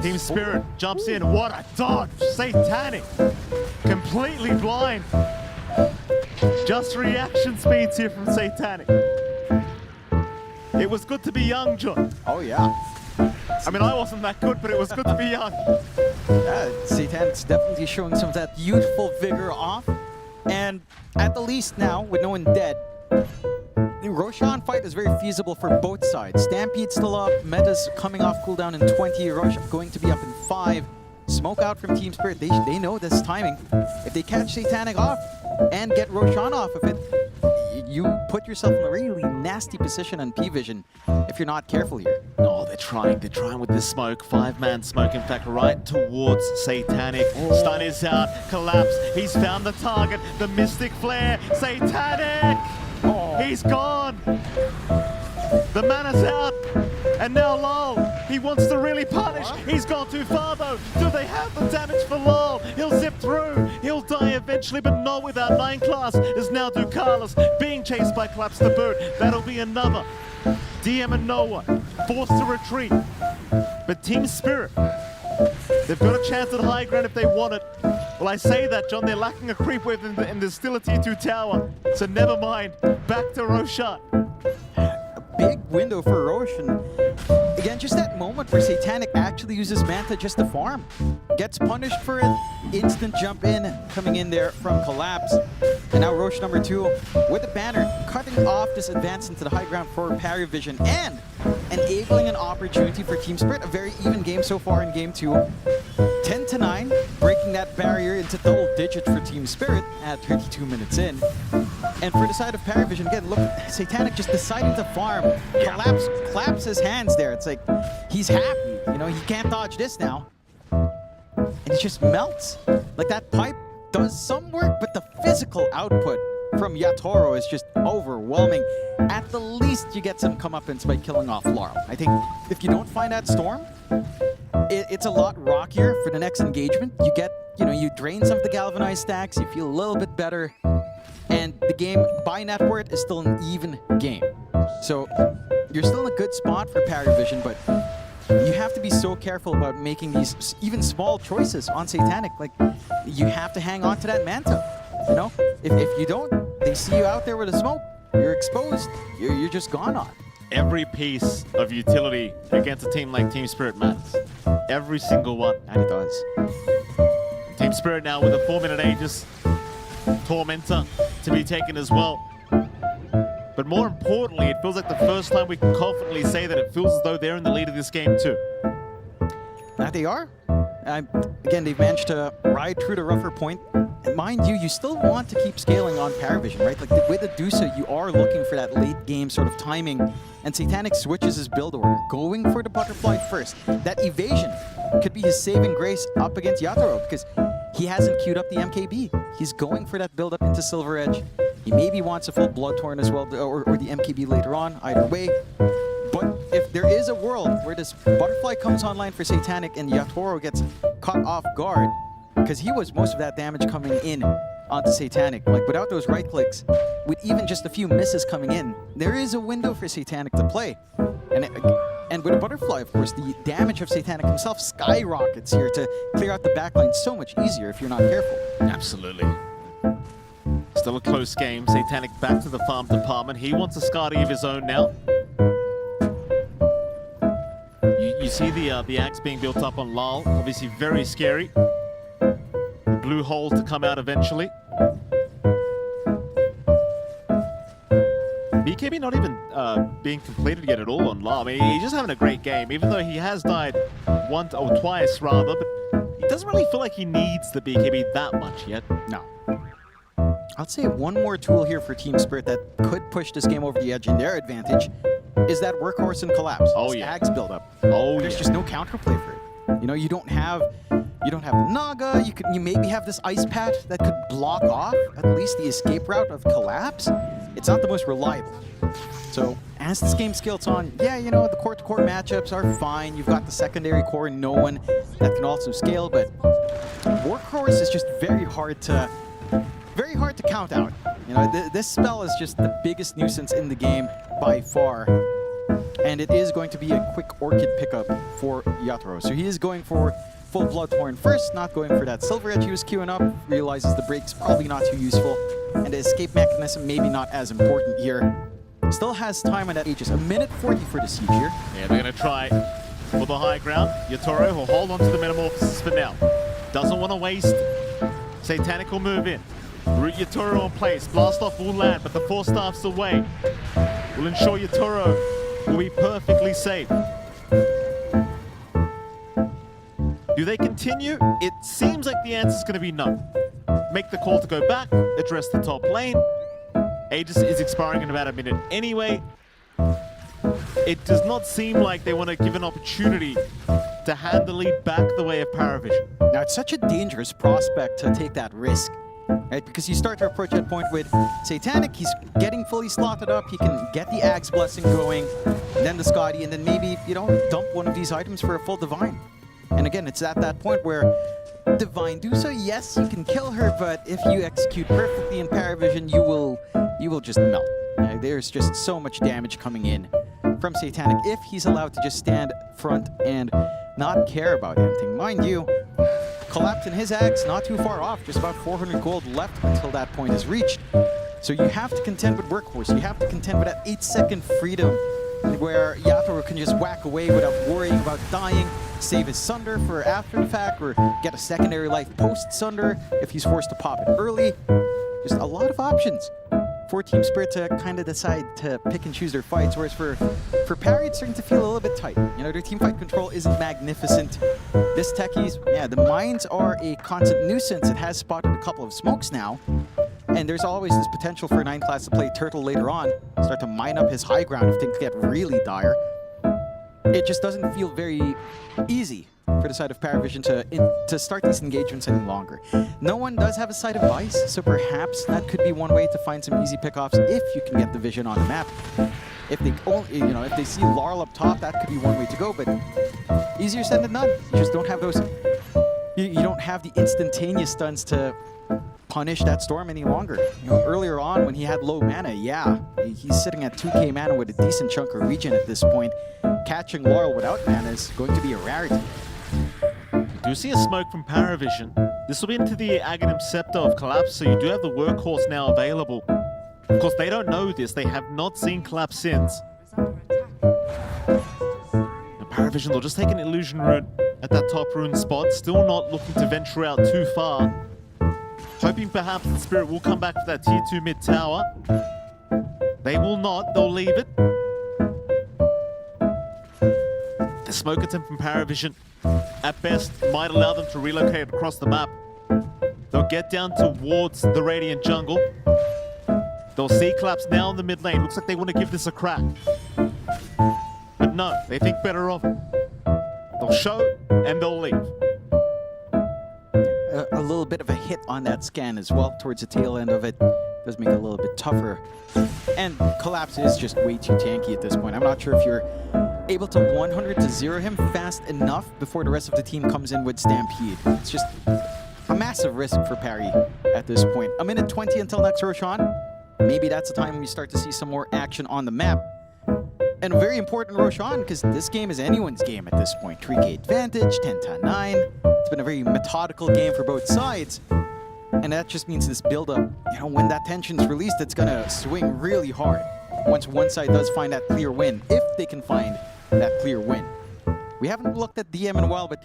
Speaker 17: Team Spirit jumps in. What a dodge! Satanic! Completely blind. Just reaction speeds here from Satanic. It was good to be young, John.
Speaker 18: Oh, yeah.
Speaker 17: I mean, I wasn't that good, but it was good to be young.
Speaker 18: Satanic's definitely showing some of that youthful vigor off. And at the least now, with no one dead, the Roshan fight is very feasible for both sides. Stampede still up, Meta's coming off cooldown in 20, Rosh going to be up in 5. Smoke out from Team Spirit, they know this timing. If they catch Satanic off and get Roshan off of it, you put yourself in a really nasty position on P-Vision if you're not careful here.
Speaker 17: Oh, they're trying with this smoke. 5-man smoke, in fact, right towards Satanic. Stun is out, collapse. He's found the target, the Mystic Flare. Satanic! He's gone! The mana's out, and now Lol, he wants to really punish. He's gone too far though. Do they have the damage for Lol? He'll zip through. He'll die eventually, but not without 9 class. Is now Ducalis being chased by Collapse the Bird. That'll be another. DM and Noah forced to retreat. But Team Spirit, they've got a chance at high ground if they want it. Well, I say that, John, they're lacking a creep wave and there's still a Tier 2 tower. So never mind. Back to Roshan.
Speaker 18: Big window for Roshan. Again, just that moment where Satanic actually uses Manta just to farm. Gets punished for it. Instant jump in, coming in there from Collapse. And now Roche number 2 with the banner, cutting off this advance into the high ground for Parry Vision and enabling an opportunity for Team Spirit. A very even game so far in game 2. 10-9, breaking that barrier into double digit for Team Spirit at 32 minutes in. And for the side of Parry Vision, again, look, Satanic just deciding to farm. Collapse claps his hands there. It's like, he's happy. You know, he can't dodge this now. And he just melts. Like, that pipe does some work, but the physical output from Yatoro is just overwhelming. At the least, you get some comeuppance by killing off Laurel. I think if you don't find that Storm, it's a lot rockier for the next engagement. You get, you know, you drain some of the galvanized stacks, you feel a little bit better, and the game by net worth is still an even game. So you're still in a good spot for Parry Vision, but you have to be so careful about making these even small choices on Satanic. Like, you have to hang on to that Manta. You know, if you don't, they see you out there with a smoke, you're exposed, you're just gone on.
Speaker 17: Every piece of utility against a team like Team Spirit matters. Every single one.
Speaker 18: And it does.
Speaker 17: Team Spirit now with a 4-minute Aegis Tormentor to be taken as well. But more importantly, it feels like the first time we can confidently say that it feels as though they're in the lead of this game too.
Speaker 18: That they are. Again, they've managed to ride through the rougher point. And mind you, you still want to keep scaling on Parry Vision, right? Like, with the Dusa, you are looking for that late game sort of timing. And Satanic switches his build order, going for the Butterfly first. That evasion could be his saving grace up against Yatoro, because he hasn't queued up the MKB. He's going for that build up into Silver Edge. He maybe wants a full Bloodthorn as well, or the MKB later on, either way. But if there is a world where this Butterfly comes online for Satanic and Yatoro gets caught off guard, because he was most of that damage coming in onto Satanic, like without those right clicks, with even just a few misses coming in, there is a window for Satanic to play. And with a Butterfly, of course, the damage of Satanic himself skyrockets here to clear out the backline so much easier if you're not careful.
Speaker 17: Absolutely. Still a close game. Satanic back to the farm department. He wants a Skadi of his own now. You see the Axe being built up on Lal. Obviously very scary. The blue hole to come out eventually. BKB not even being completed yet at all on Lal. I mean, he's just having a great game, even though he has died twice rather, but he doesn't really feel like he needs the BKB that much yet.
Speaker 18: No. I'd say one more tool here for Team Spirit that could push this game over the edge in their advantage is that Workhorse and Collapse.
Speaker 17: Oh,
Speaker 18: this
Speaker 17: yeah.
Speaker 18: Axe build-up.
Speaker 17: Oh,
Speaker 18: There's just no counterplay for it. You know, you don't have Naga. You maybe have this Ice Pat that could block off at least the escape route of Collapse. It's not the most reliable. So as this game scales on, yeah, you know, the core-to-core matchups are fine. You've got the secondary core and no one that can also scale, but Workhorse is just very hard to count out. You know, this spell is just the biggest nuisance in the game by far. And it is going to be a quick Orchid pickup for Yatoro. So he is going for full Bloodthorn first, not going for that Silver Edge he was queuing up, realizes the break's probably not too useful, and the escape mechanism maybe not as important here. Still has time on that Aegis. 1:40 for the siege here.
Speaker 17: Yeah, they're going to try for the high ground. Yatoro will hold on to the Metamorphosis for now. Doesn't want to waste. Satanic will move in. Root Yatoro in place. Blast off will land, but the 4 staffs away will ensure Yatoro will be perfectly safe. Do they continue? It seems like the answer is going to be no. Make the call to go back, address the top lane. Aegis is expiring in about a minute anyway. It does not seem like they want to give an opportunity to hand the lead back the way of Paravision.
Speaker 18: Now, it's such a dangerous prospect to take that risk, right? Because you start to approach that point with Satanic, he's getting fully slotted up, he can get the Axe Blessing going, and then the Scotty, and then maybe, you know, dump one of these items for a full Divine. And again, it's at that point where Divine Dusa, yes, you can kill her, but if you execute perfectly in Paravision, you will just melt. There's just so much damage coming in from Satanic if he's allowed to just stand front and not care about anything. Mind you, Collapse in his Axe, not too far off, just about 400 gold left until that point is reached. So you have to contend with Workhorse, you have to contend with that 8-second freedom where Yatoro can just whack away without worrying about dying, save his Sunder for after the fact, or get a secondary life post-Sunder if he's forced to pop it early. Just a lot of options for Team Spirit to kind of decide to pick and choose their fights, whereas for Parry, it's starting to feel a little bit tight. You know, their team fight control isn't magnificent. This techies, yeah, the mines are a constant nuisance. It has spotted a couple of smokes now, and there's always this potential for 9 class to play Turtle later on, start to mine up his high ground if things get really dire. It just doesn't feel very easy for the side of Paravision to start these engagements any longer. No one does have a Sight of Vice, so perhaps that could be one way to find some easy pickoffs if you can get the vision on the map. If they only, you know, if they see Larl up top, that could be one way to go, but easier said than done. You just don't have those, you don't have the instantaneous stuns to punish that Storm any longer. You know, earlier on when he had low mana, yeah, he's sitting at 2k mana with a decent chunk of regen at this point. Catching Laurel without mana is going to be a rarity.
Speaker 17: We do see a smoke from Paravision. This will be into the Aghanim Scepter of Collapse, so you do have the Workhorse now available. Of course, they don't know this. They have not seen Collapse since. And Paravision, they'll just take an Illusion Rune at that top rune spot. Still not looking to venture out too far. Hoping perhaps the Spirit will come back to that tier 2 mid tower. They will not. They'll leave it. The smoke attempt from Paravision, at best, might allow them to relocate across the map. They'll get down towards the Radiant jungle. They'll see Collapse now in the mid lane. Looks like they want to give this a crack. But no, they think better of it. They'll show and they'll leave.
Speaker 18: A little bit of a hit on that scan as well towards the tail end of it. Does make it a little bit tougher. And Collapse is just way too tanky at this point. I'm not sure if you're able to 100 to 0 him fast enough before the rest of the team comes in with Stampede. It's just a massive risk for Parry at this point. 1:20 until next Roshan. Maybe that's the time we start to see some more action on the map. And a very important Roshan, because this game is anyone's game at this point. 3k advantage, 10-9. It's been a very methodical game for both sides. And that just means this build-up, you know, when that tension's released, it's going to swing really hard once one side does find that clear win, if they can find that clear win. We haven't looked at DM in a while, but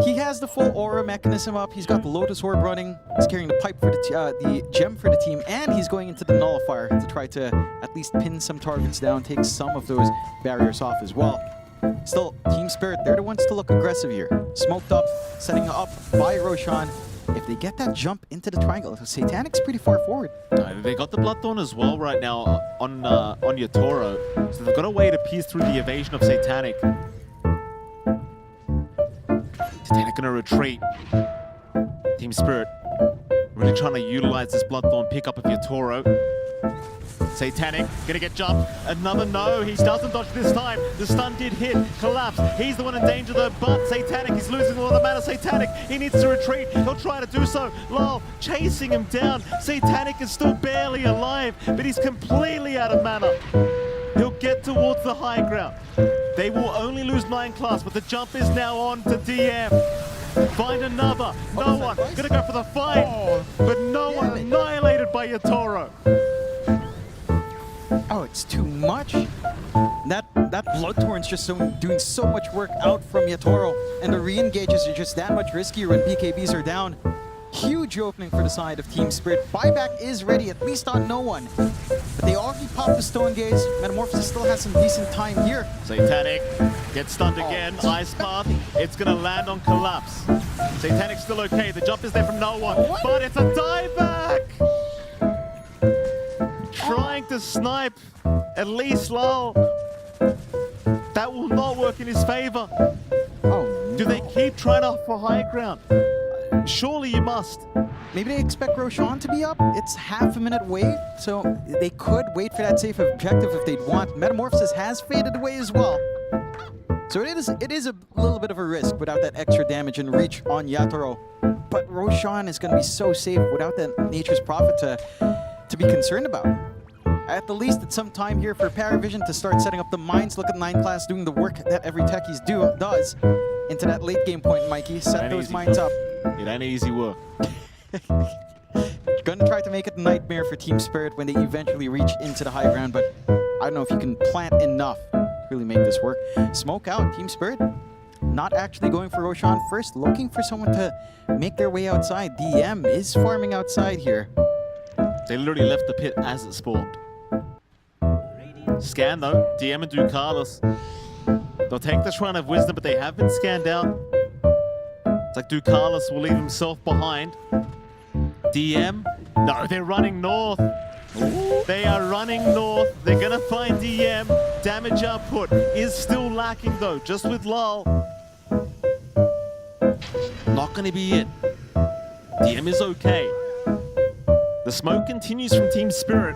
Speaker 18: he has the full aura mechanism up. He's got the Lotus Orb running. He's carrying the pipe for the gem for the team, and he's going into the Nullifier to try to at least pin some targets down, take some of those barriers off as well. Still, Team Spirit, they're the ones to look aggressive here. Smoked up, setting up by Roshan. If they get that jump into the triangle, Satanic's pretty far forward.
Speaker 17: They got the Bloodthorn as well right now on Yatoro, so they've got a way to pierce through the evasion of Satanic. Satanic gonna retreat. Team Spirit really trying to utilize this Bloodthorn pickup of Yatoro. Satanic gonna get jumped. Another no. He doesn't dodge this time. The stun did hit. Collapse. He's the one in danger though, but Satanic is losing a lot of mana. Satanic, he needs to retreat. He'll try to do so. Lol chasing him down. Satanic is still barely alive, but he's completely out of mana. He'll get towards the high ground. They will only lose 9 class, but the jump is now on to DM. Find another. No one. Gonna go for the fight, but no one annihilated by Yatoro.
Speaker 18: Oh, it's too much. That Bloodthorn's just doing so much work out from Yatoro, and the re-engages are just that much riskier when BKBs are down. Huge opening for the side of Team Spirit. Buyback is ready, at least on no one. But they already popped the Stone Gaze. Metamorphosis still has some decent time here.
Speaker 17: Satanic gets stunned again. Ice Path. It's going to land on Collapse. Satanic's still okay. The jump is there from no one. But it's a dieback! Trying to snipe at least Lal. That will not work in his favor. Do they keep trying for high ground? Surely you must.
Speaker 18: Maybe they expect Roshan to be up. It's half a minute wait, so they could wait for that safe objective if they'd want. Metamorphosis has faded away as well. So it is a little bit of a risk without that extra damage and reach on Yatoro. But Roshan is going to be so safe without that Nature's Prophet to be concerned about. At the least, it's some time here for Paravision to start setting up the mines. Look at 9 class doing the work that every techies does into that late game point, Mikey. Set those mines up.
Speaker 17: It ain't easy work.
Speaker 18: Gonna try to make it a nightmare for Team Spirit when they eventually reach into the high ground, but I don't know if you can plant enough to really make this work. Smoke out, Team Spirit. Not actually going for Roshan first, looking for someone to make their way outside. DM is farming outside here.
Speaker 17: They literally left the pit as it spawned. Scan though, DM and Ducalis. They'll take the Shrine of Wisdom, but they have been scanned out. It's like Ducalis will leave himself behind. DM? No, they're running north. They are running north. They're gonna find DM. Damage output is still lacking though, just with Lal. Not gonna be it. DM is okay. The smoke continues from Team Spirit.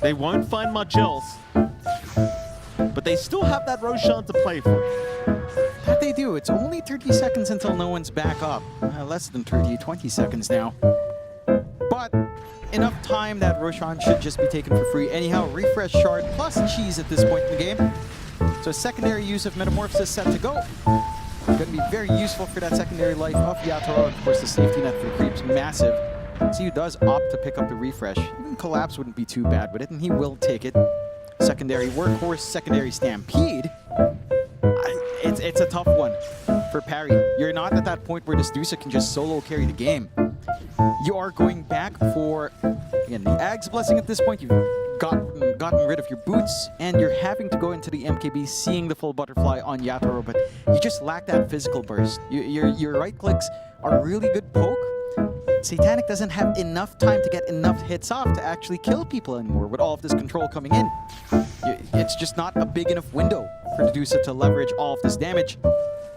Speaker 17: They won't find much else. But they still have that Roshan to play for.
Speaker 18: That they do. It's only 30 seconds until no one's back up. Less than 30, 20 seconds now. But enough time that Roshan should just be taken for free. Anyhow, refresh shard plus cheese at this point in the game. So secondary use of Metamorphosis set to go. Going to be very useful for that secondary life of Yatoro. Of course, the safety net for creeps massive. CU does opt to pick up the refresh. Even Collapse wouldn't be too bad with it, and he will take it. Secondary Workhorse, secondary Stampede. It's a tough one for Parry. You're not at that point where this Dusa can just solo carry the game. You are going back for, again, the Ag's Blessing at this point. You've gotten rid of your boots, and you're having to go into the MKB, seeing the full butterfly on Yatoro, but you just lack that physical burst. Your right clicks are really good poke. Satanic doesn't have enough time to get enough hits off to actually kill people anymore with all of this control coming in. It's just not a big enough window for Dedusa to leverage all of this damage.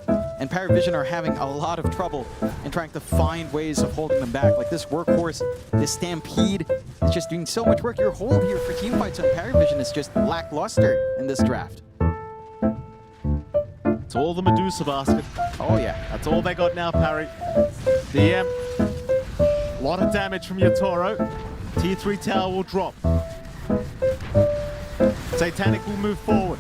Speaker 18: And Paravision are having a lot of trouble in trying to find ways of holding them back. Like this Workhorse, this Stampede, is just doing so much work. Your hold here for team fights on Paravision is just lackluster in this draft.
Speaker 17: It's all the Medusa basket.
Speaker 18: Oh yeah.
Speaker 17: That's all they got now, Parry. DM. A lot of damage from Yatoro. Tier 3 tower will drop. Satanic will move forward.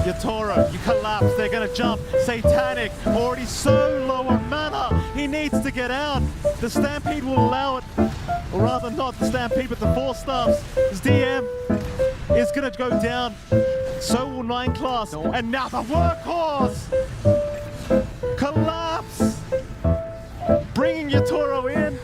Speaker 17: Yatoro, you collapse, they're gonna jump. Satanic, already so low on mana. He needs to get out. The Stampede will allow it. Or rather not the Stampede, but the Force Staffs. His DM is gonna go down. So will 9 Class. And now the workhorse! Collapse! Bringing Yatoro in.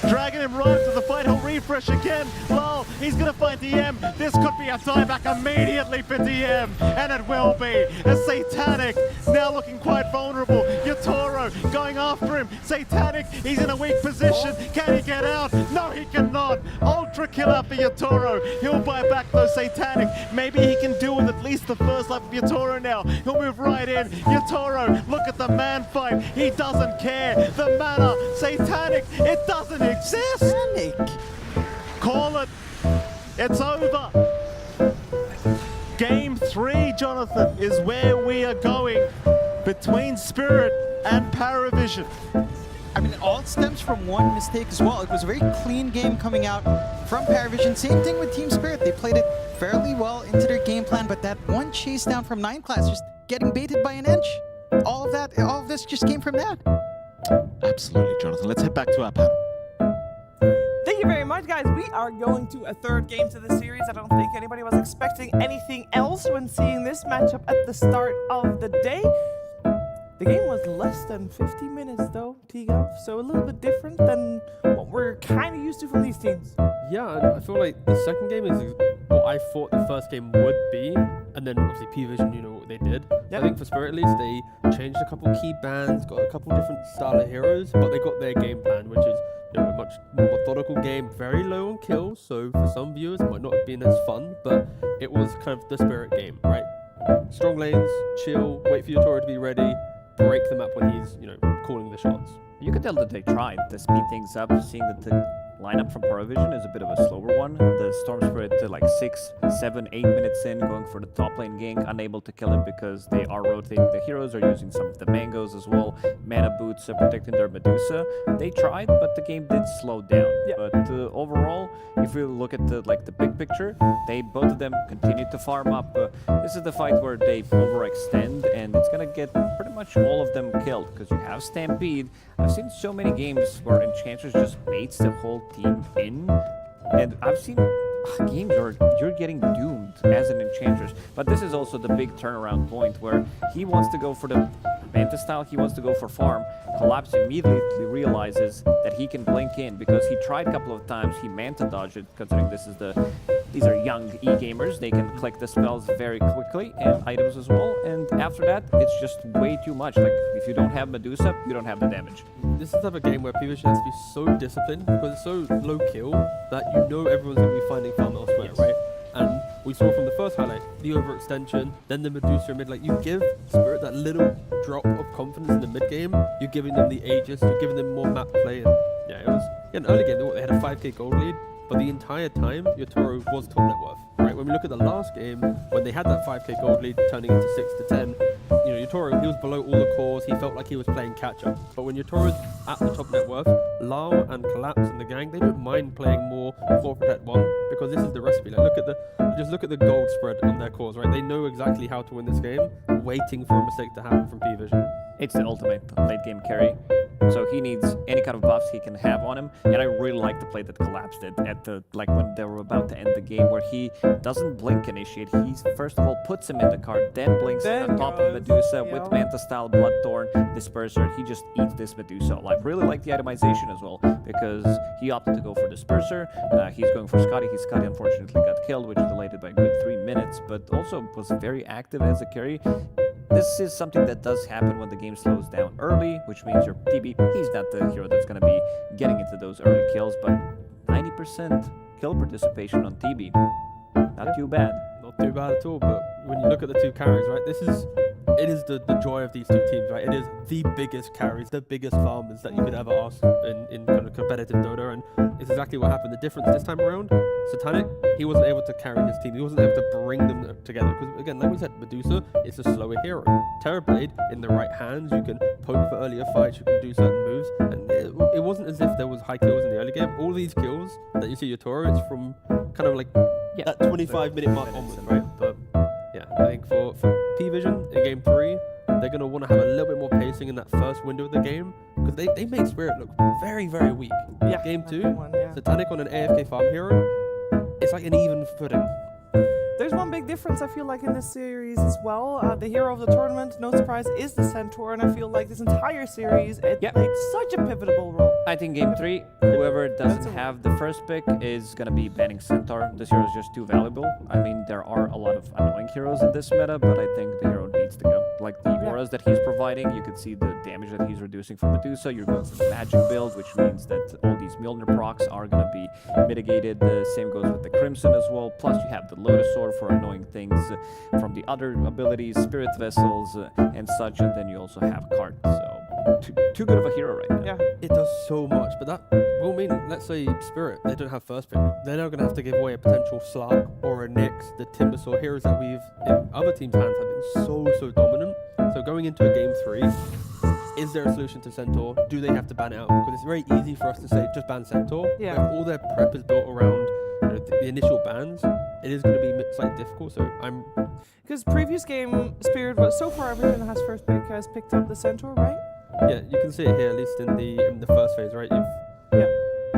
Speaker 17: Dragging him right into the fight. He'll refresh again. Lol, he's going to find DM. This could be a dieback immediately for DM. And it will be. As Satanic now looking quite vulnerable. Yatoro going after him. Satanic, he's in a weak position. Can he get out? No, he cannot. Ultra kill out for Yatoro. He'll buy back though Satanic. Maybe he can deal with at least the first life of Yatoro now. He'll move right in. Yatoro, look at the man fight. He doesn't care. The mana, Satanic, it doesn't exist. Call it. It's over. Game 3, Jonathan, is where we are going between Spirit and Paravision.
Speaker 18: I mean, it all stems from one mistake as well. It was a very clean game coming out from Paravision. Same thing with Team Spirit. They played it fairly well into their game plan, but that one chase down from 9 Class, just getting baited by an inch. All of this just came from that.
Speaker 17: Absolutely, Jonathan. Let's head back to our panel.
Speaker 19: Thank you very much, guys. We are going to a third game to the series. I don't think anybody was expecting anything else when seeing this matchup at the start of the day. The game was less than 50 minutes though, T-Gov, so a little bit different than what we're kind of used to from these teams.
Speaker 20: Yeah, I feel like the second game is what I thought the first game would be, and then obviously P-Vision, you know what they did. Yep. I think for Spirit at least, they changed a couple key bands, got a couple different style of heroes, but they got their game plan, which is a much more methodical game, very low on kills, so for some viewers it might not have been as fun, but it was kind of the Spirit game, right? Strong lanes, chill, wait for your Toro to be ready, break the map when he's, calling the shots.
Speaker 21: You could tell that they tried to speed things up, seeing that the lineup from Paravision is a bit of a slower one. The Storm Spirit like 6, 7, 8 minutes in, going for the top lane gank, unable to kill him because they are rotating the heroes, are using some of the mangoes as well, mana boots, protecting their Medusa. They tried, but the game did slow down. Yeah. But overall, if we look at the big picture, both of them continued to farm up. This is the fight where they overextend, and it's gonna get pretty much all of them killed because you have Stampede. I've seen so many games where Enchantress just baits the whole team in, and I've seen games where you're getting doomed as an Enchantress. But this is also the big turnaround point where he wants to go for the Manta style, he wants to go for farm. Collapse immediately realizes that he can blink in because he tried a couple of times, he Manta dodged it, considering these are young E-gamers, they can click the spells very quickly and items as well, and after that it's just way too much. Like if you don't have Medusa, you don't have the damage.
Speaker 20: This is the type of game where P-Vision has to be so disciplined because it's so low kill that everyone's going to be finding farm elsewhere, right? And we saw from the first highlight, the overextension, then the Medusa mid, you give Spirit that little drop of confidence in the mid game, you're giving them the Aegis, you're giving them more map play, and yeah, it was an early game, they had a 5k gold lead, but the entire time, Yatoro was top net worth, right? When we look at the last game, when they had that 5k gold lead turning into 6 to 10, Yatoro, he was below all the cores, he felt like he was playing catch-up. But when Yatoro's at the top net worth, Lau and Collapse and the gang, they don't mind playing more 4 Protect 1, because this is the recipe. Just look at the gold spread on their cores, right? They know exactly how to win this game, waiting for a mistake to happen from P-Vision.
Speaker 21: It's the ultimate late game carry. So he needs any kind of buffs he can have on him, and I really like the play that Collapse did at when they were about to end the game, where he doesn't blink initiate. He first of all puts him in the card, then blinks on top of Medusa with Manta style Bloodthorn Disperser. He just eats this Medusa alive. Really like the itemization as well, because he opted to go for Disperser. He's going for Scotty. Scotty unfortunately got killed, which delayed it by a good 3 minutes, but also was very active as a carry. This is something that does happen when the game slows down early, which means your TB, he's not the hero that's going to be getting into those early kills, but 90% kill participation on TB. Not too bad.
Speaker 20: Not too bad at all, but when you look at the two carries, right, it is the joy of these two teams, right? It is the biggest carries, the biggest farmers that you could ever ask in kind of competitive Dota, and it's exactly what happened. The difference this time around, Satanic, he wasn't able to carry his team. He wasn't able to bring them together. Because again, like we said, Medusa is a slower hero. Terrorblade, in the right hands, you can poke for earlier fights, you can do certain moves, and it wasn't as if there was high kills in the early game. All these kills that you see Yatoro, it's from kind of that 25-minute mark onwards, right? But yeah, I think for P-Vision in Game 3, they're going to want to have a little bit more pacing in that first window of the game, because they made Spirit look very, very weak. Game 2, Satanic on an AFK farm hero, it's like an even footing.
Speaker 19: There's one big difference I feel like in this series as well. The hero of the tournament, no surprise, is the Centaur, and I feel like this entire series it played such a pivotal role.
Speaker 21: I think game 3, whoever doesn't have the first pick is gonna be banning Centaur. This hero is just too valuable. I mean, there are a lot of annoying heroes in this meta, but I think the hero needs to go. Like the auras that he's providing, you can see the damage that he's reducing from Medusa. You're going for the magic build, which means that all these Mjolnir procs are gonna be mitigated. The same goes with the Crimson as well. Plus you have the Lotus Sword for annoying things from the other abilities, Spirit Vessels and such, and then you also have Cart. So too good of a hero right now.
Speaker 20: Yeah, it does so much, but that will mean, let's say Spirit, they don't have first pick. They're now going to have to give away a potential Slark or a Nyx, the Timbersaw heroes that we've, in other teams' hands, have been so dominant. So going into a game 3, is there a solution to Centaur? Do they have to ban it out? Because it's very easy for us to say, just ban Centaur.
Speaker 19: Yeah.
Speaker 20: If all their prep is built around the initial bans, it is going to be slightly difficult. So I'm...
Speaker 19: Because previous game, Spirit was, so far everyone that has first pick has picked up the Centaur, right?
Speaker 20: Yeah, you can see it here, at least in the first phase, right?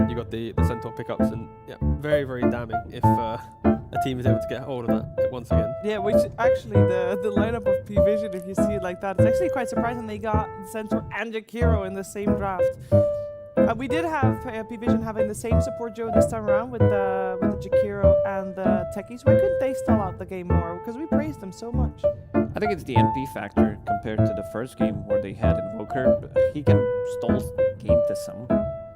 Speaker 20: You got the Centaur pickups, and yeah, very damning if a team is able to get hold of that once again.
Speaker 19: Yeah, which actually the lineup of P-Vision, if you see it like that, it's actually quite surprising they got Centaur and Jakiro in the same draft. We did have P-Vision having the same support Joe this time around with the Jakiro and the Techies. Why couldn't they stall out the game more? Because we praised them so much.
Speaker 21: I think it's the NP factor compared to the first game where they had Invoker. He can stall game to some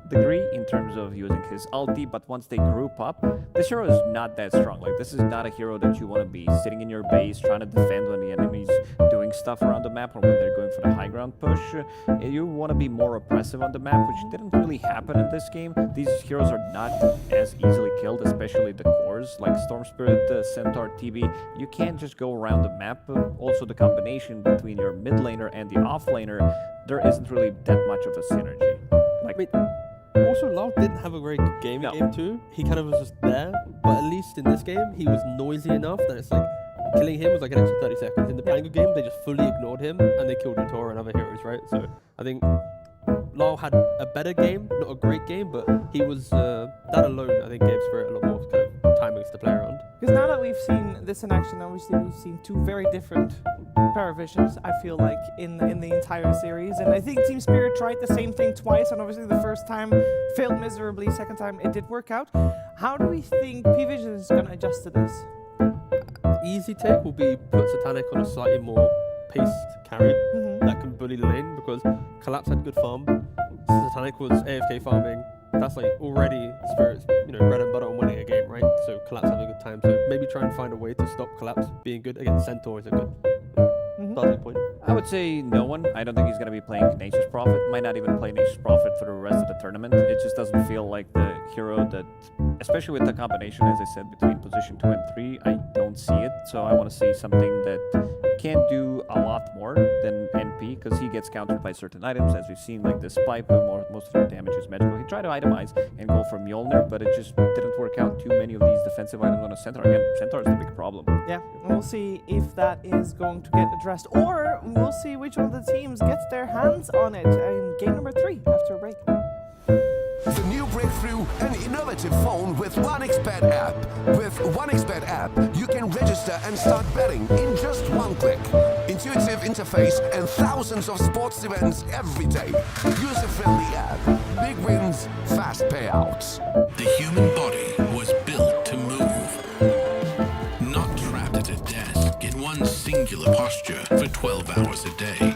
Speaker 21: degree in terms of using his ulti, but once they group up, this hero is not that strong. Like, this is not a hero that you want to be sitting in your base trying to defend when the enemy's doing stuff around the map or when they're going for the high ground push. You want to be more oppressive on the map, which didn't really happen in this game. These heroes are not as easily killed, especially the cores like Storm Spirit, Centaur, TB. You can't just go around the map. Also, the combination between your mid laner and the off laner, there isn't really that much of a synergy. Like,
Speaker 20: also, Lau didn't have a very good game in game 2. He kind of was just there, but at least in this game, he was noisy enough that it's like, killing him was like an extra 30 seconds. In the Pango game, they just fully ignored him, and they killed Utora and other heroes, right? So, I think Lau had a better game, not a great game, but he was, that alone, I think, gave Spirit a lot more kind of timings to play around.
Speaker 19: Because now that we've seen this in action, obviously we've seen two very different Paravisions, I feel like, in the entire series. And I think Team Spirit tried the same thing twice, and obviously the first time failed miserably, second time it did work out. How do we think P-Vision is going to adjust to this?
Speaker 20: Easy take will be put Satanic on a slightly more paced carry that can bully the lane, because Collapse had good farm, Satanic was AFK farming. That's like already Spirit's, bread and butter on winning a game, right? So Collapse having a good time. So maybe try and find a way to stop Collapse being good. Again, Centaur is a good starting point.
Speaker 21: I would say no one. I don't think he's going to be playing Nature's Prophet. Might not even play Nature's Prophet for the rest of the tournament. It just doesn't feel like the hero that, especially with the combination, as I said, between position 2 and 3, I don't see it. So I want to see something that can do a lot more than NP, because he gets countered by certain items, as we've seen, like this pipe, most of their damage is magical. He tried to itemize and go for Mjolnir, but it just didn't work out. Too many of these defensive items on a Centaur. Again, Centaur is the big problem.
Speaker 19: Yeah, we'll see if that is going to get addressed, or we'll see which one of the teams gets their hands on it in game number 3 after a break.
Speaker 1: The new breakthrough, an innovative phone with OneXBet app. With OneXBet app, you can register and start betting in just one click. Intuitive interface and thousands of sports events every day. User-friendly app. Big wins, fast payouts.
Speaker 12: The human body was built to move. Not trapped at a desk in one singular posture for 12 hours a day.